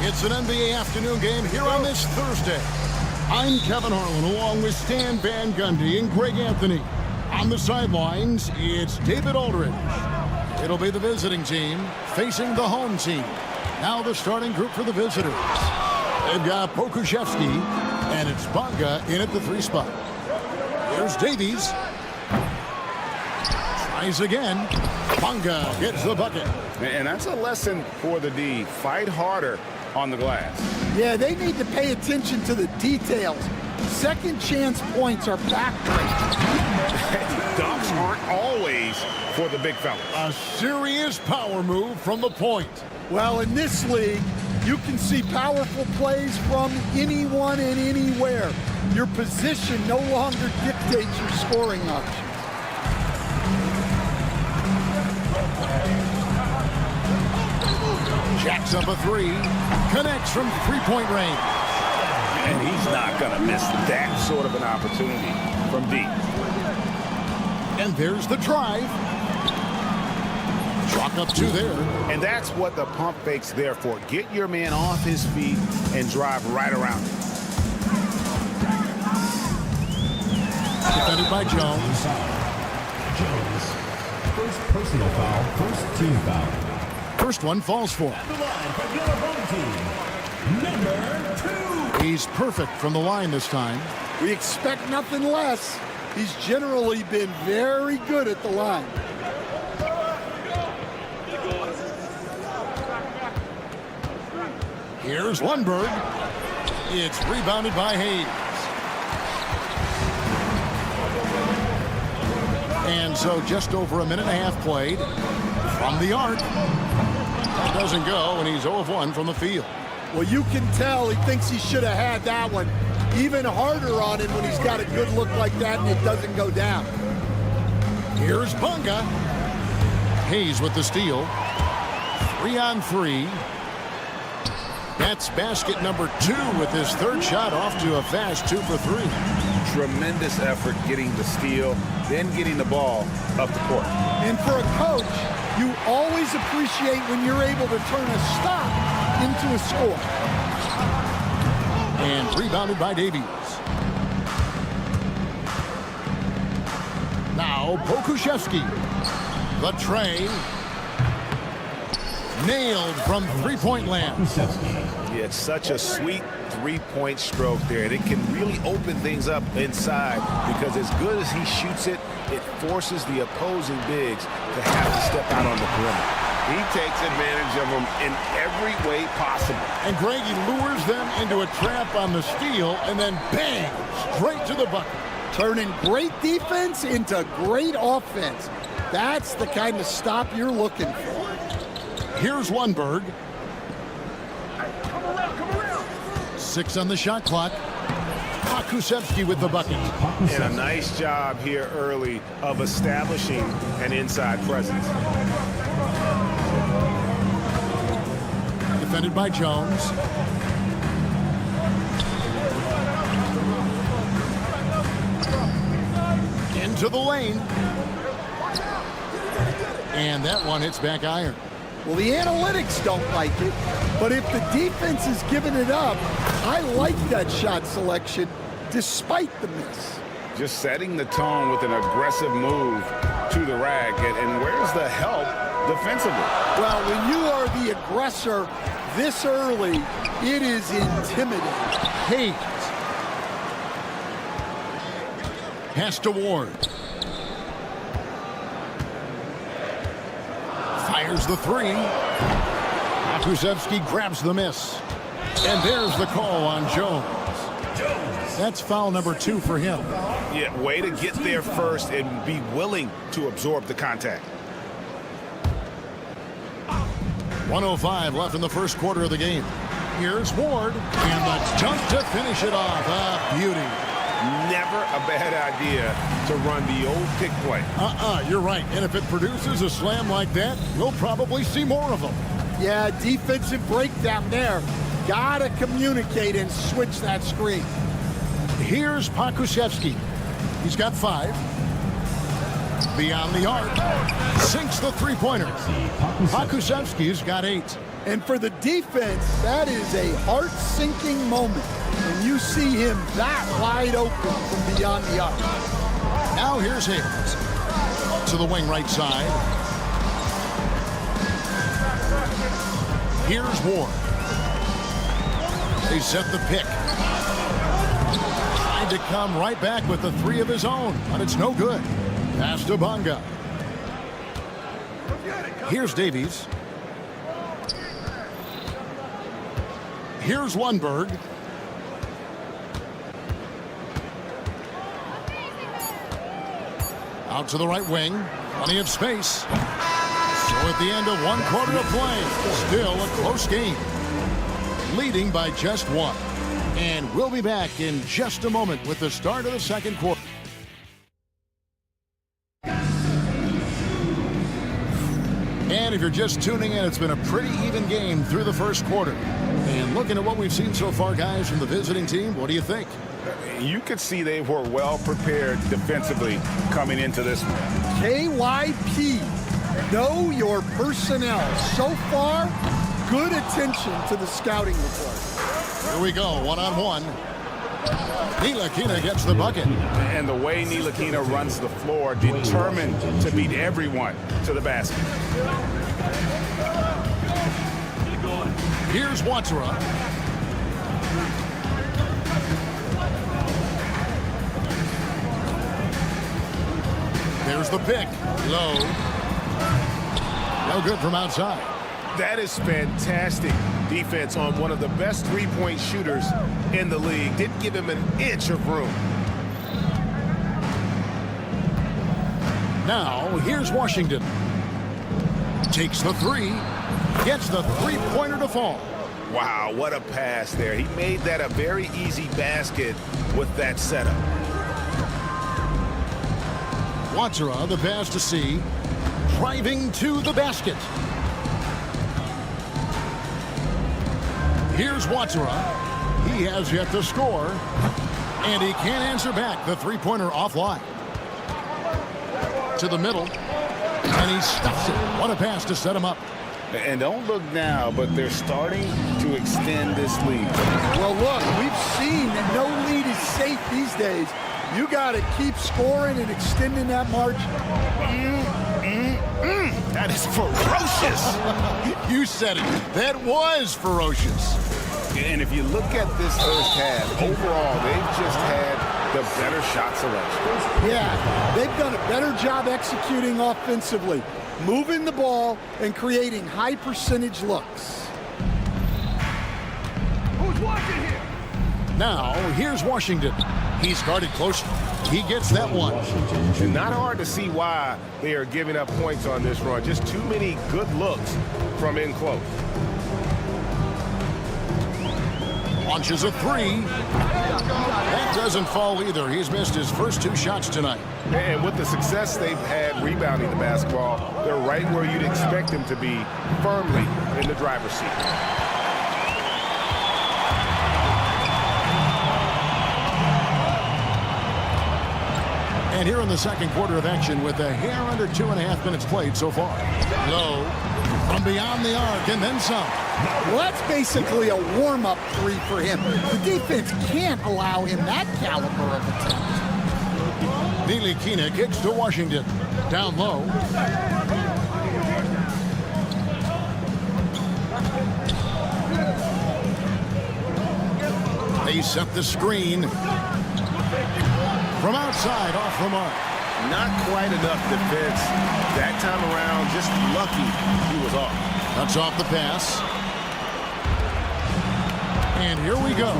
It's an NBA afternoon game here on this Thursday. I'm Kevin Harlan along with Stan Van Gundy and Greg Anthony. On the sidelines, it's David Aldridge. It'll be the visiting team facing the home team. Now the starting group for the visitors. They've got Pokuševski, and it's Bonga in at the 3 spot. Here's Davies. Tries again. Bonga gets the bucket. And that's a lesson for the D. Fight harder on the glass. Yeah, they need to pay attention to the details. Second chance points are backbreaking. Dunks aren't always for the big fella. A serious power move from the point. Well, in this league, you can see powerful plays from anyone and anywhere. Your position no longer dictates your scoring options. Jacks up a 3. Connects from 3-point range. And he's not going to miss that sort of an opportunity from deep. And there's the drive. Chalk up 2 there. And that's what the pump fake's there for. Get your man off his feet and drive right around him. Defended by Jones. Jones. First personal foul, first team foul. First one falls for him. The line for your home team, number 2. He's perfect from the line this time. We expect nothing less. He's generally been very good at the line. Here's Lundberg. It's rebounded by Hayes. And so just over a minute and a half played from the arc. That doesn't go, and he's 0 of 1 from the field. Well, you can tell he thinks he should have had that one. Even harder on him when he's got a good look like that and it doesn't go down. Here's Bonga. Hayes with the steal. 3 on 3. That's basket number 2 with his third shot off to a fast 2 for 3. Tremendous effort getting the steal, then getting the ball up the court. And for a coach, you always appreciate when you're able to turn a stop into a score. And rebounded by Davies. Now Pokuševski. The tray. Nailed from 3-point land. Yeah, it's such a sweet 3-point stroke there. And it can really open things up inside because as good as he shoots it, it forces the opposing bigs to have to step out on the perimeter. He takes advantage of them in every way possible. And Greg, he lures them into a trap on the steal and then bang, straight to the bucket. Turning great defense into great offense. That's the kind of stop you're looking for. Here's Lundberg. 6 on the shot clock. Pokuševski with the bucket. And a nice job here early of establishing an inside presence. Defended by Jones. Into the lane. And that one hits back iron. Well, the analytics don't like it, but if the defense is giving it up, I like that shot selection despite the miss. Just setting the tone with an aggressive move to the rack. And where's the help defensively? Well, when you are the aggressor this early, it is intimidating. Hayes has to Ward. Fires the 3. Pokuševski grabs the miss. And there's the call on Jones. That's foul number 2 for him. Yeah, way to get there first and be willing to absorb the contact. 1:05 left in the first quarter of the game. Here's Ward, and the dunk to finish it off. A beauty. Never a bad idea to run the old pick play. You're right. And if it produces a slam like that, we'll probably see more of them. Yeah, defensive breakdown there. Gotta communicate and switch that screen. Here's Pakusevski. He's got 5. Beyond the arc. Sinks the three-pointer. Pakusevski's got 8. And for the defense, that is a heart-sinking moment when you see him that wide open from beyond the arc. Now here's Hayes. To the wing right side. Here's Ward. They set the pick. Tried to come right back with the 3 of his own, but it's no good. Pass to Bonga. Here's Davies. Here's Lundberg. Out to the right wing. Plenty of space. So at the end of 1 quarter of play, still a close game. Leading by just 1. And we'll be back in just a moment with the start of the second quarter. And if you're just tuning in, it's been a pretty even game through the first quarter. And looking at what we've seen so far, guys, from the visiting team, what do you think? You could see they were well prepared defensively coming into this one. KYP, know your personnel. So far, good attention to the scouting report. Here we go, one-on-one. Ntilikina gets the bucket. And the way Ntilikina runs the floor, determined to beat everyone to the basket. Here's Watsura. There's the pick. Low. No good from outside. That is fantastic defense on one of the best three-point shooters in the league. Didn't give him an inch of room. Now, here's Washington. Takes the 3. Gets the three-pointer to fall. Wow, what a pass there. He made that a very easy basket with that setup. Watsura, the pass to C. Driving to the basket. Here's Watsura. He has yet to score. And he can't answer back. The three-pointer offline. To the middle. And he stuffs it. What a pass to set him up. And don't look now, but they're starting to extend this lead. Well, look, we've seen that no lead is safe these days. You got to keep scoring and extending that margin. That is ferocious. You said it. That was ferocious. And if you look at this first half, overall, they've just had the better shot selection. Yeah, they've done a better job executing offensively, moving the ball and creating high percentage looks. Who's watching here? Now, here's Washington. He's guarded close. He gets that one. And not hard to see why they are giving up points on this run. Just too many good looks from in close. Launches a 3. That doesn't fall either. He's missed his first 2 shots tonight. And with the success they've had rebounding the basketball, they're right where you'd expect them to be, firmly in the driver's seat. And here in the second quarter of action with a hair under 2.5 minutes played so far. Low from beyond the arc and then some. Well, that's basically a warm-up 3 for him. The defense can't allow him that caliber of attempt. Ntilikina kicks to Washington. Down low. They set the screen. From outside, off the mark. Not quite enough defense. That time around, just lucky he was off. Cuts off the pass. And here we go.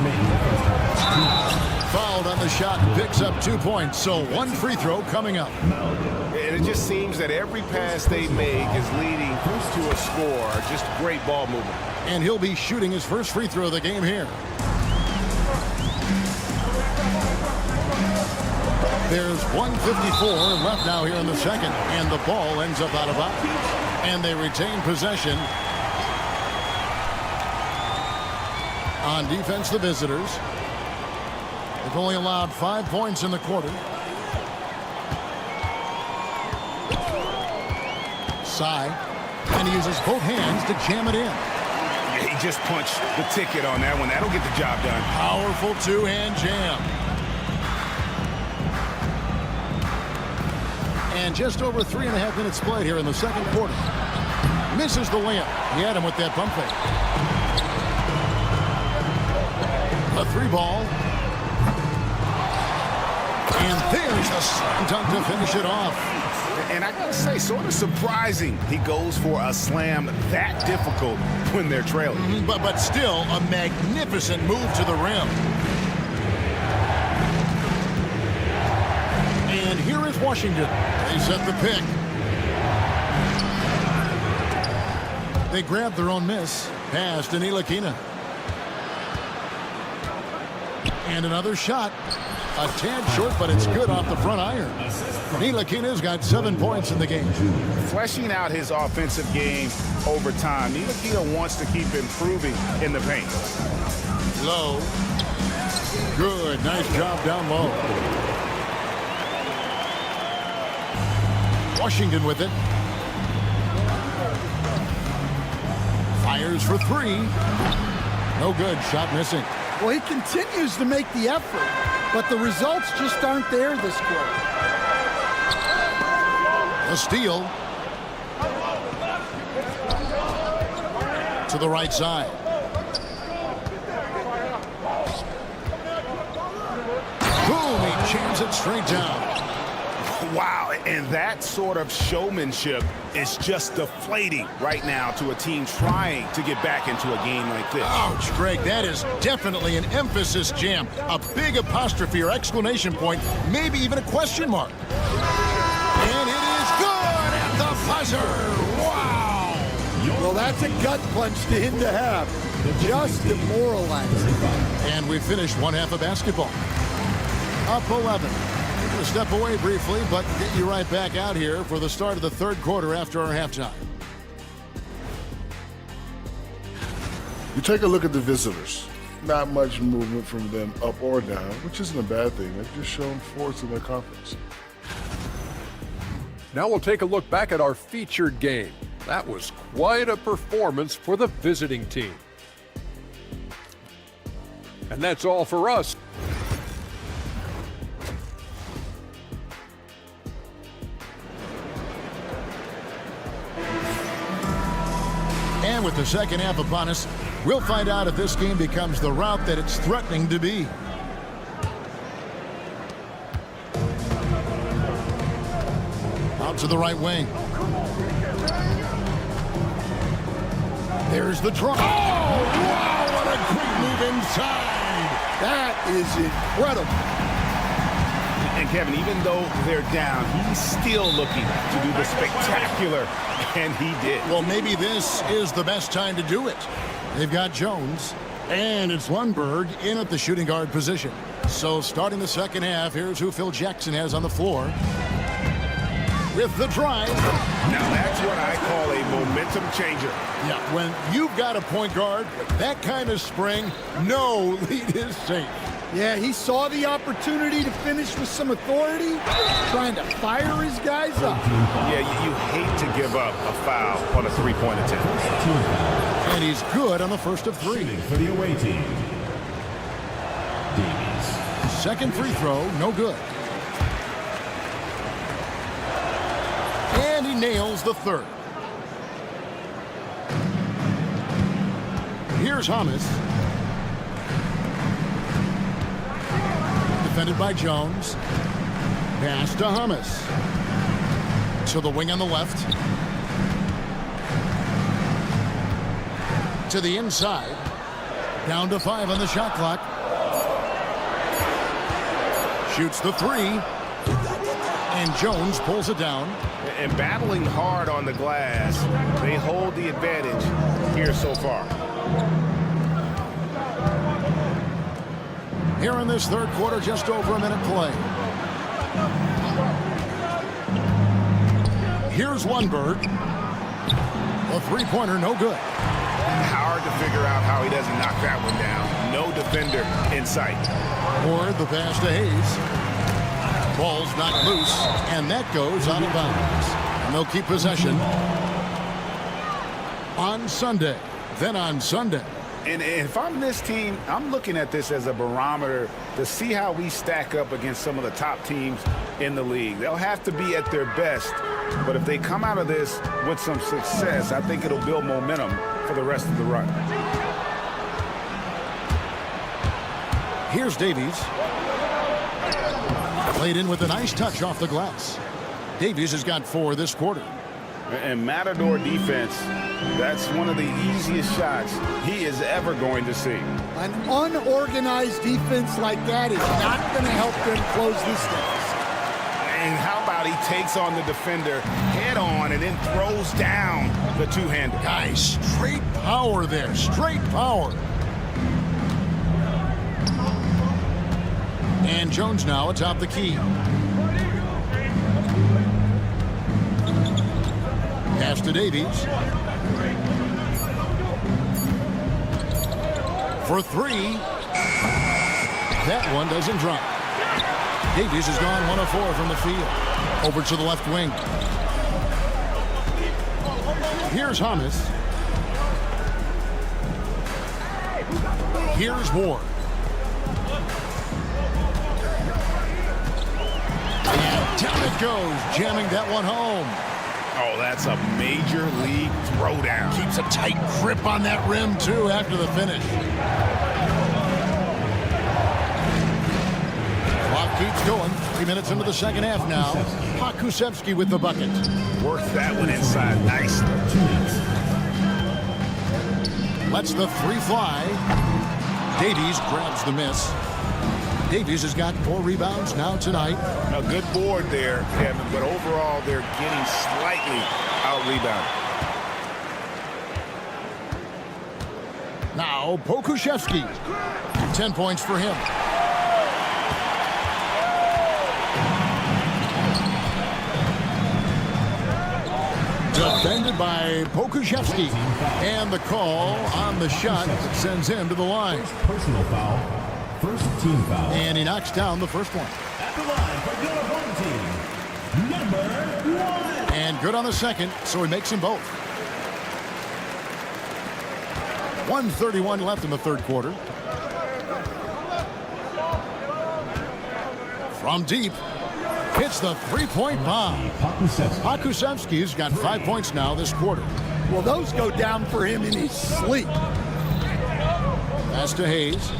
Fouled on the shot, picks up 2 points. So one free throw coming up. And it just seems that every pass they make is leading to a score. Just great ball movement. And he'll be shooting his first free throw of the game here. There's 1:54 left now here in the second. And the ball ends up out of bounds. And they retain possession. On defense, the visitors. They've only allowed 5 points in the quarter. Sy, and he uses both hands to jam it in. He just punched the ticket on that one. That'll get the job done. Powerful two-hand jam. And just over 3.5 minutes played here in the second quarter. Misses the layup. He had him with that pump fake. A 3-ball. And there's the slam dunk to finish it off. And I gotta say, sort of surprising he goes for a slam that difficult when they're trailing. But still a magnificent move to the rim. And here is Washington. They set the pick. They grab their own miss. Pass to Ntilikina. And another shot. A tad short, but it's good off the front iron. Ntilikina's got 7 points in the game. Fleshing out his offensive game over time. Ntilikina wants to keep improving in the paint. Low. Good. Nice job down low. Washington with it. Fires for 3. No good. Shot missing. Well, he continues to make the effort, but the results just aren't there this quarter. A steal. To the right side. Boom, he jams it straight down. Wow, and that sort of showmanship is just deflating right now to a team trying to get back into a game like this. Ouch, Greg, that is definitely an emphasis jam. A big apostrophe or exclamation point, maybe even a question mark. And it is good at the buzzer. Wow. Well, that's a gut punch to him to have. Just demoralizing. And we finished one half of basketball. Up 11. We're going to step away briefly, but get you right back out here for the start of the third quarter after our halftime. You take a look at the visitors. Not much movement from them up or down, which isn't a bad thing. They've just shown force in their conference. Now we'll take a look back at our featured game. That was quite a performance for the visiting team. And that's all for us. And with the second half upon us, we'll find out if this game becomes the route that it's threatening to be. Out to the right wing. There's the draw. Oh, wow, what a great move inside. That is incredible. And Kevin, even though they're down, he's still looking to do the spectacular, and he did. Well, maybe this is the best time to do it. They've got Jones, and it's Lundberg in at the shooting guard position. So starting the second half, here's who Phil Jackson has on the floor. With the drive. Now that's what I call a momentum changer. Yeah, when you've got a point guard with that kind of spring, no lead is safe. Yeah, he saw the opportunity to finish with some authority, trying to fire his guys up. Yeah, you hate to give up a foul on a three-point attempt. And he's good on the first of 3. For the away team, Davies. Second free throw, no good. And he nails the third. Here's Hamas. Defended by Jones. Pass to Hamas. To the wing on the left. To the inside. Down to 5 on the shot clock. Shoots the 3. And Jones pulls it down. And battling hard on the glass, they hold the advantage here so far. Here in this third quarter, just over a minute play. Here's Lundberg. A three-pointer, no good. Hard to figure out how he doesn't knock that one down. No defender in sight. Or the pass to Hayes. Ball's knocked loose, and that goes out of bounds. And they'll keep possession on Sunday. Then on Sunday. And if I'm this team, I'm looking at this as a barometer to see how we stack up against some of the top teams in the league. They'll have to be at their best, but if they come out of this with some success, I think it'll build momentum for the rest of the run. Here's Davies. Played in with a nice touch off the glass. Davies has got 4 this quarter. And Matador defense, that's one of the easiest shots he is ever going to see. An unorganized defense like that is not going to help them close this deficit. And how about he takes on the defender head on and then throws down the two-hander. Guys, straight power there, straight power. And Jones now atop the key. Pass to Davies. For 3. That one doesn't drop. Davies has gone 1 of 4 from the field. Over to the left wing. Here's Hamas. Here's Ward. And down it goes, jamming that one home. Oh, that's a major league throwdown. Keeps a tight grip on that rim, too, after the finish. Clock keeps going. 3 minutes into the second half now. Pakusevski with the bucket. Worked that one inside nicely. Lets the 3 fly. Davies grabs the miss. Davies has got 4 rebounds now tonight. A good board there, Kevin, but overall they're getting slightly out-rebounded. Now Pokusevski. 10 points for him. Defended by Pokusevski. And the call on the shot that sends him to the line. Personal foul. First team foul. And he knocks down the first one. At the line for your home team, number 1. And good on the second, so he makes them both. 1:31 left in the third quarter. From deep, hits the three-point bomb. Pakusevski's got 5 points now this quarter. Well, those go down for him in his sleep. Pass to Hayes.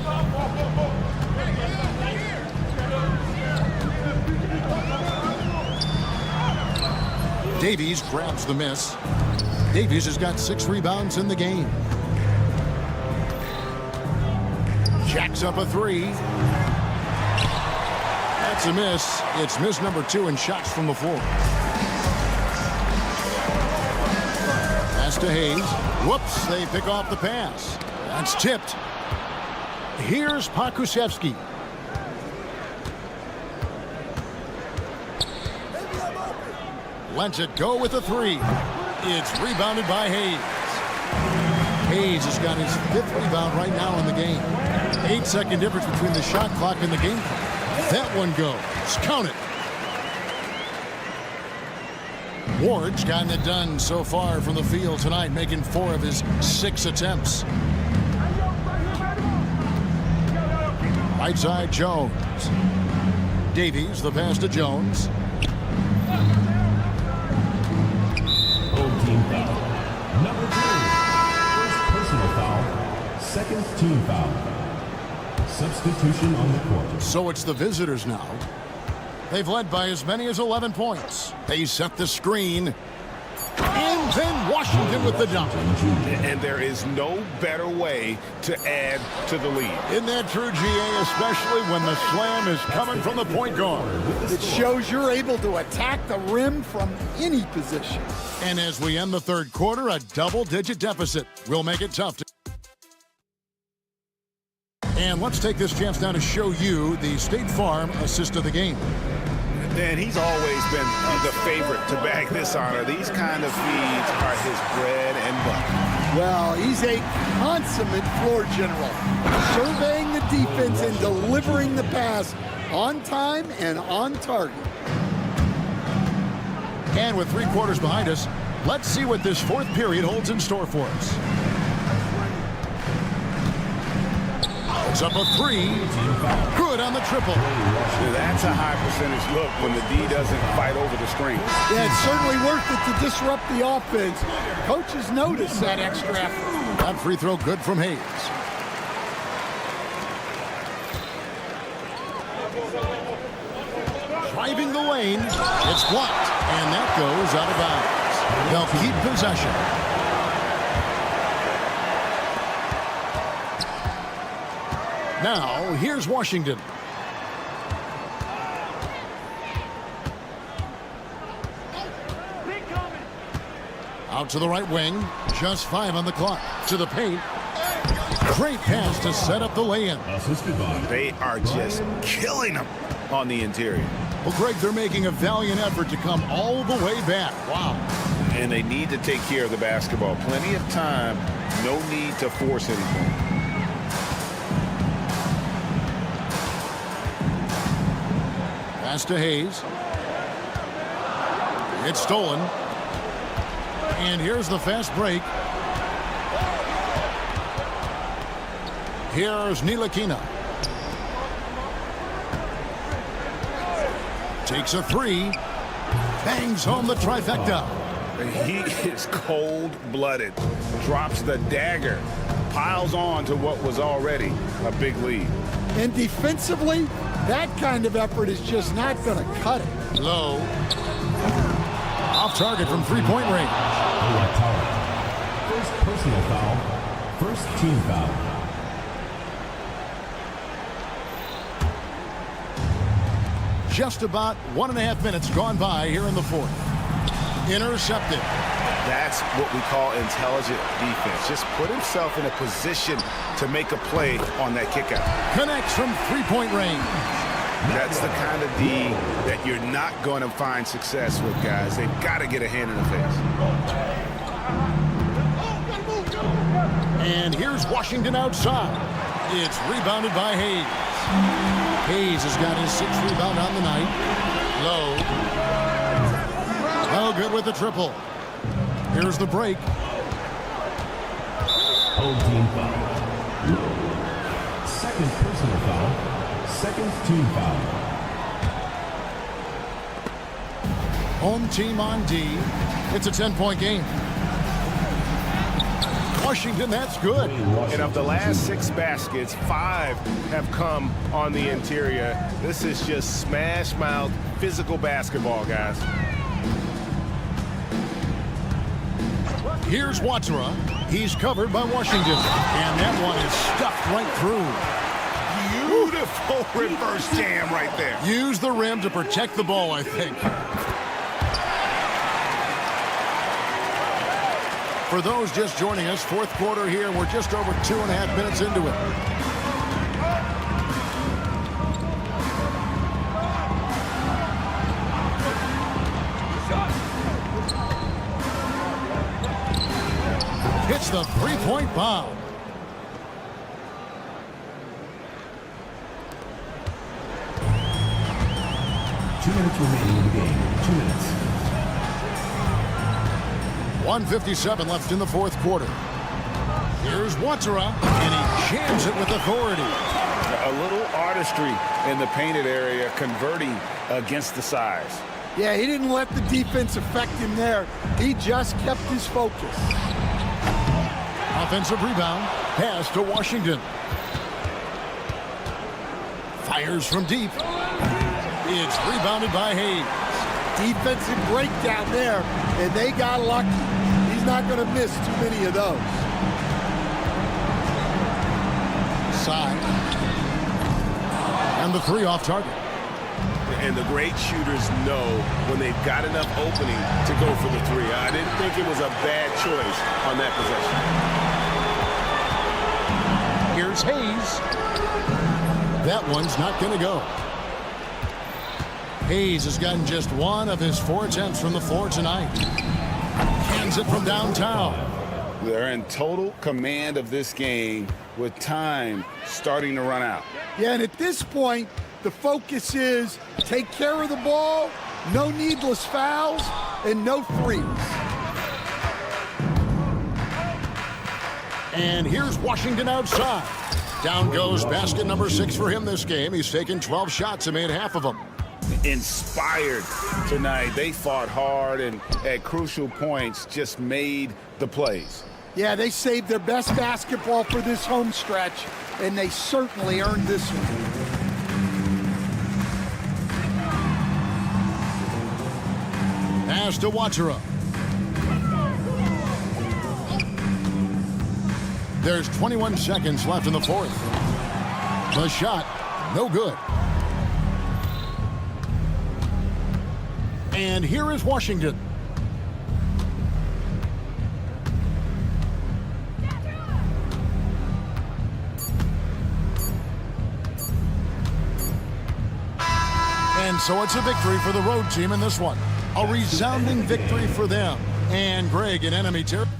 Davies grabs the miss. Davies has got 6 rebounds in the game. Jacks up a 3. That's a miss. It's miss number 2 in shots from the floor. Pass to Hayes. Whoops, they pick off the pass. That's tipped. Here's Pakusevski. Lets it go with a 3. It's rebounded by Hayes. Hayes has got his 5th rebound right now in the game. 8-second difference between the shot clock and the game clock. That one goes. Count it. Ward's gotten it done so far from the field tonight, making 4 of his 6 attempts. Right side, Jones. Davies, the pass to Jones. Home team foul. Number 2. First personal foul. Second team foul. Substitution on the court. So it's the visitors now. They've led by as many as 11 points. They set the screen. In comes in. Washington with the dunk. And there is no better way to add to the lead. Isn't that true, GA, especially when the slam is coming from the point guard? It shows you're able to attack the rim from any position. And as we end the third quarter, a double-digit deficit will make it tough to... And let's take this chance now to show you the State Farm assist of the game. And he's always been the favorite to bag this honor. These kind of feeds are his bread and butter. Well, he's a consummate floor general, surveying the defense and delivering the pass on time and on target. And with 3 quarters behind us, let's see what this fourth period holds in store for us. It's up a 3. Good on the triple. That's a high percentage look when the D doesn't fight over the screen. Yeah, it's certainly worth it to disrupt the offense. Coaches notice that extra effort. That free throw good from Hayes. Driving the lane. It's blocked. And that goes out of bounds. They'll keep possession. Now, here's Washington. Out to the right wing. Just 5 on the clock. To the paint. Great pass to set up the lay-in. They are just killing them on the interior. Well, Greg, they're making a valiant effort to come all the way back. Wow. And they need to take care of the basketball. Plenty of time. No need to force anything. Pass to Hayes. It's stolen. And here's the fast break. Here's Ntilikina. Takes a 3. Bangs home the trifecta. He is cold-blooded. Drops the dagger. Piles on to what was already a big lead. And defensively, that kind of effort is just not going to cut it. Low. Off target from three-point range. First personal foul. First team foul. Just about 1.5 minutes gone by here in the fourth. Intercepted. That's what we call intelligent defense. Just put himself in a position to make a play on that kickout. Connects from three-point range. That's the kind of D that you're not going to find success with, guys. They've got to get a hand in the face. And here's Washington outside. It's rebounded by Hayes. Hayes has got his 6th rebound on the night. Low. Oh, good with the triple. Here's the break. Home team foul. Second personal foul. Second team foul. Home team on D. It's a 10-point game. Washington, that's good. And of the last 6 baskets, 5 have come on the interior. This is just smash-mouth physical basketball, guys. Here's Watsura. He's covered by Washington. And that one is stuffed right through. Beautiful reverse jam right there. Use the rim to protect the ball, I think. For those just joining us, fourth quarter here. We're just over 2.5 minutes into it. Hits the three-point bomb. Two minutes remaining in the game. 2 minutes. 1:57 left in the fourth quarter. Here's Watsura, and he jams it with authority. A little artistry in the painted area, converting against the size. Yeah, he didn't let the defense affect him there. He just kept his focus. Offensive rebound. Pass to Washington. Fires from deep. It's rebounded by Hayes. Defensive breakdown there, and they got lucky. not going to miss too many of those. Side. And the three off target. And the great shooters know when they've got enough opening to go for the three. I didn't think it was a bad choice on that possession. Here's Hayes. That one's not going to go. Hayes has gotten just one of his 4 attempts from the floor tonight. Hands it from downtown. They're in total command of this game with time starting to run out. Yeah, and at this point, the focus is take care of the ball, no needless fouls, and no threes. And here's Washington outside. Down goes basket number 6 for him this game. He's taken 12 shots and made half of them. Inspired tonight. They fought hard and at crucial points just made the plays. Yeah, they saved their best basketball for this home stretch, and they certainly earned this one. Pass to Watera. There's 21 seconds left in the fourth. The shot, no good. And here is Washington. And so it's a victory for the road team in this one. A resounding victory for them. And Greg in enemy territory.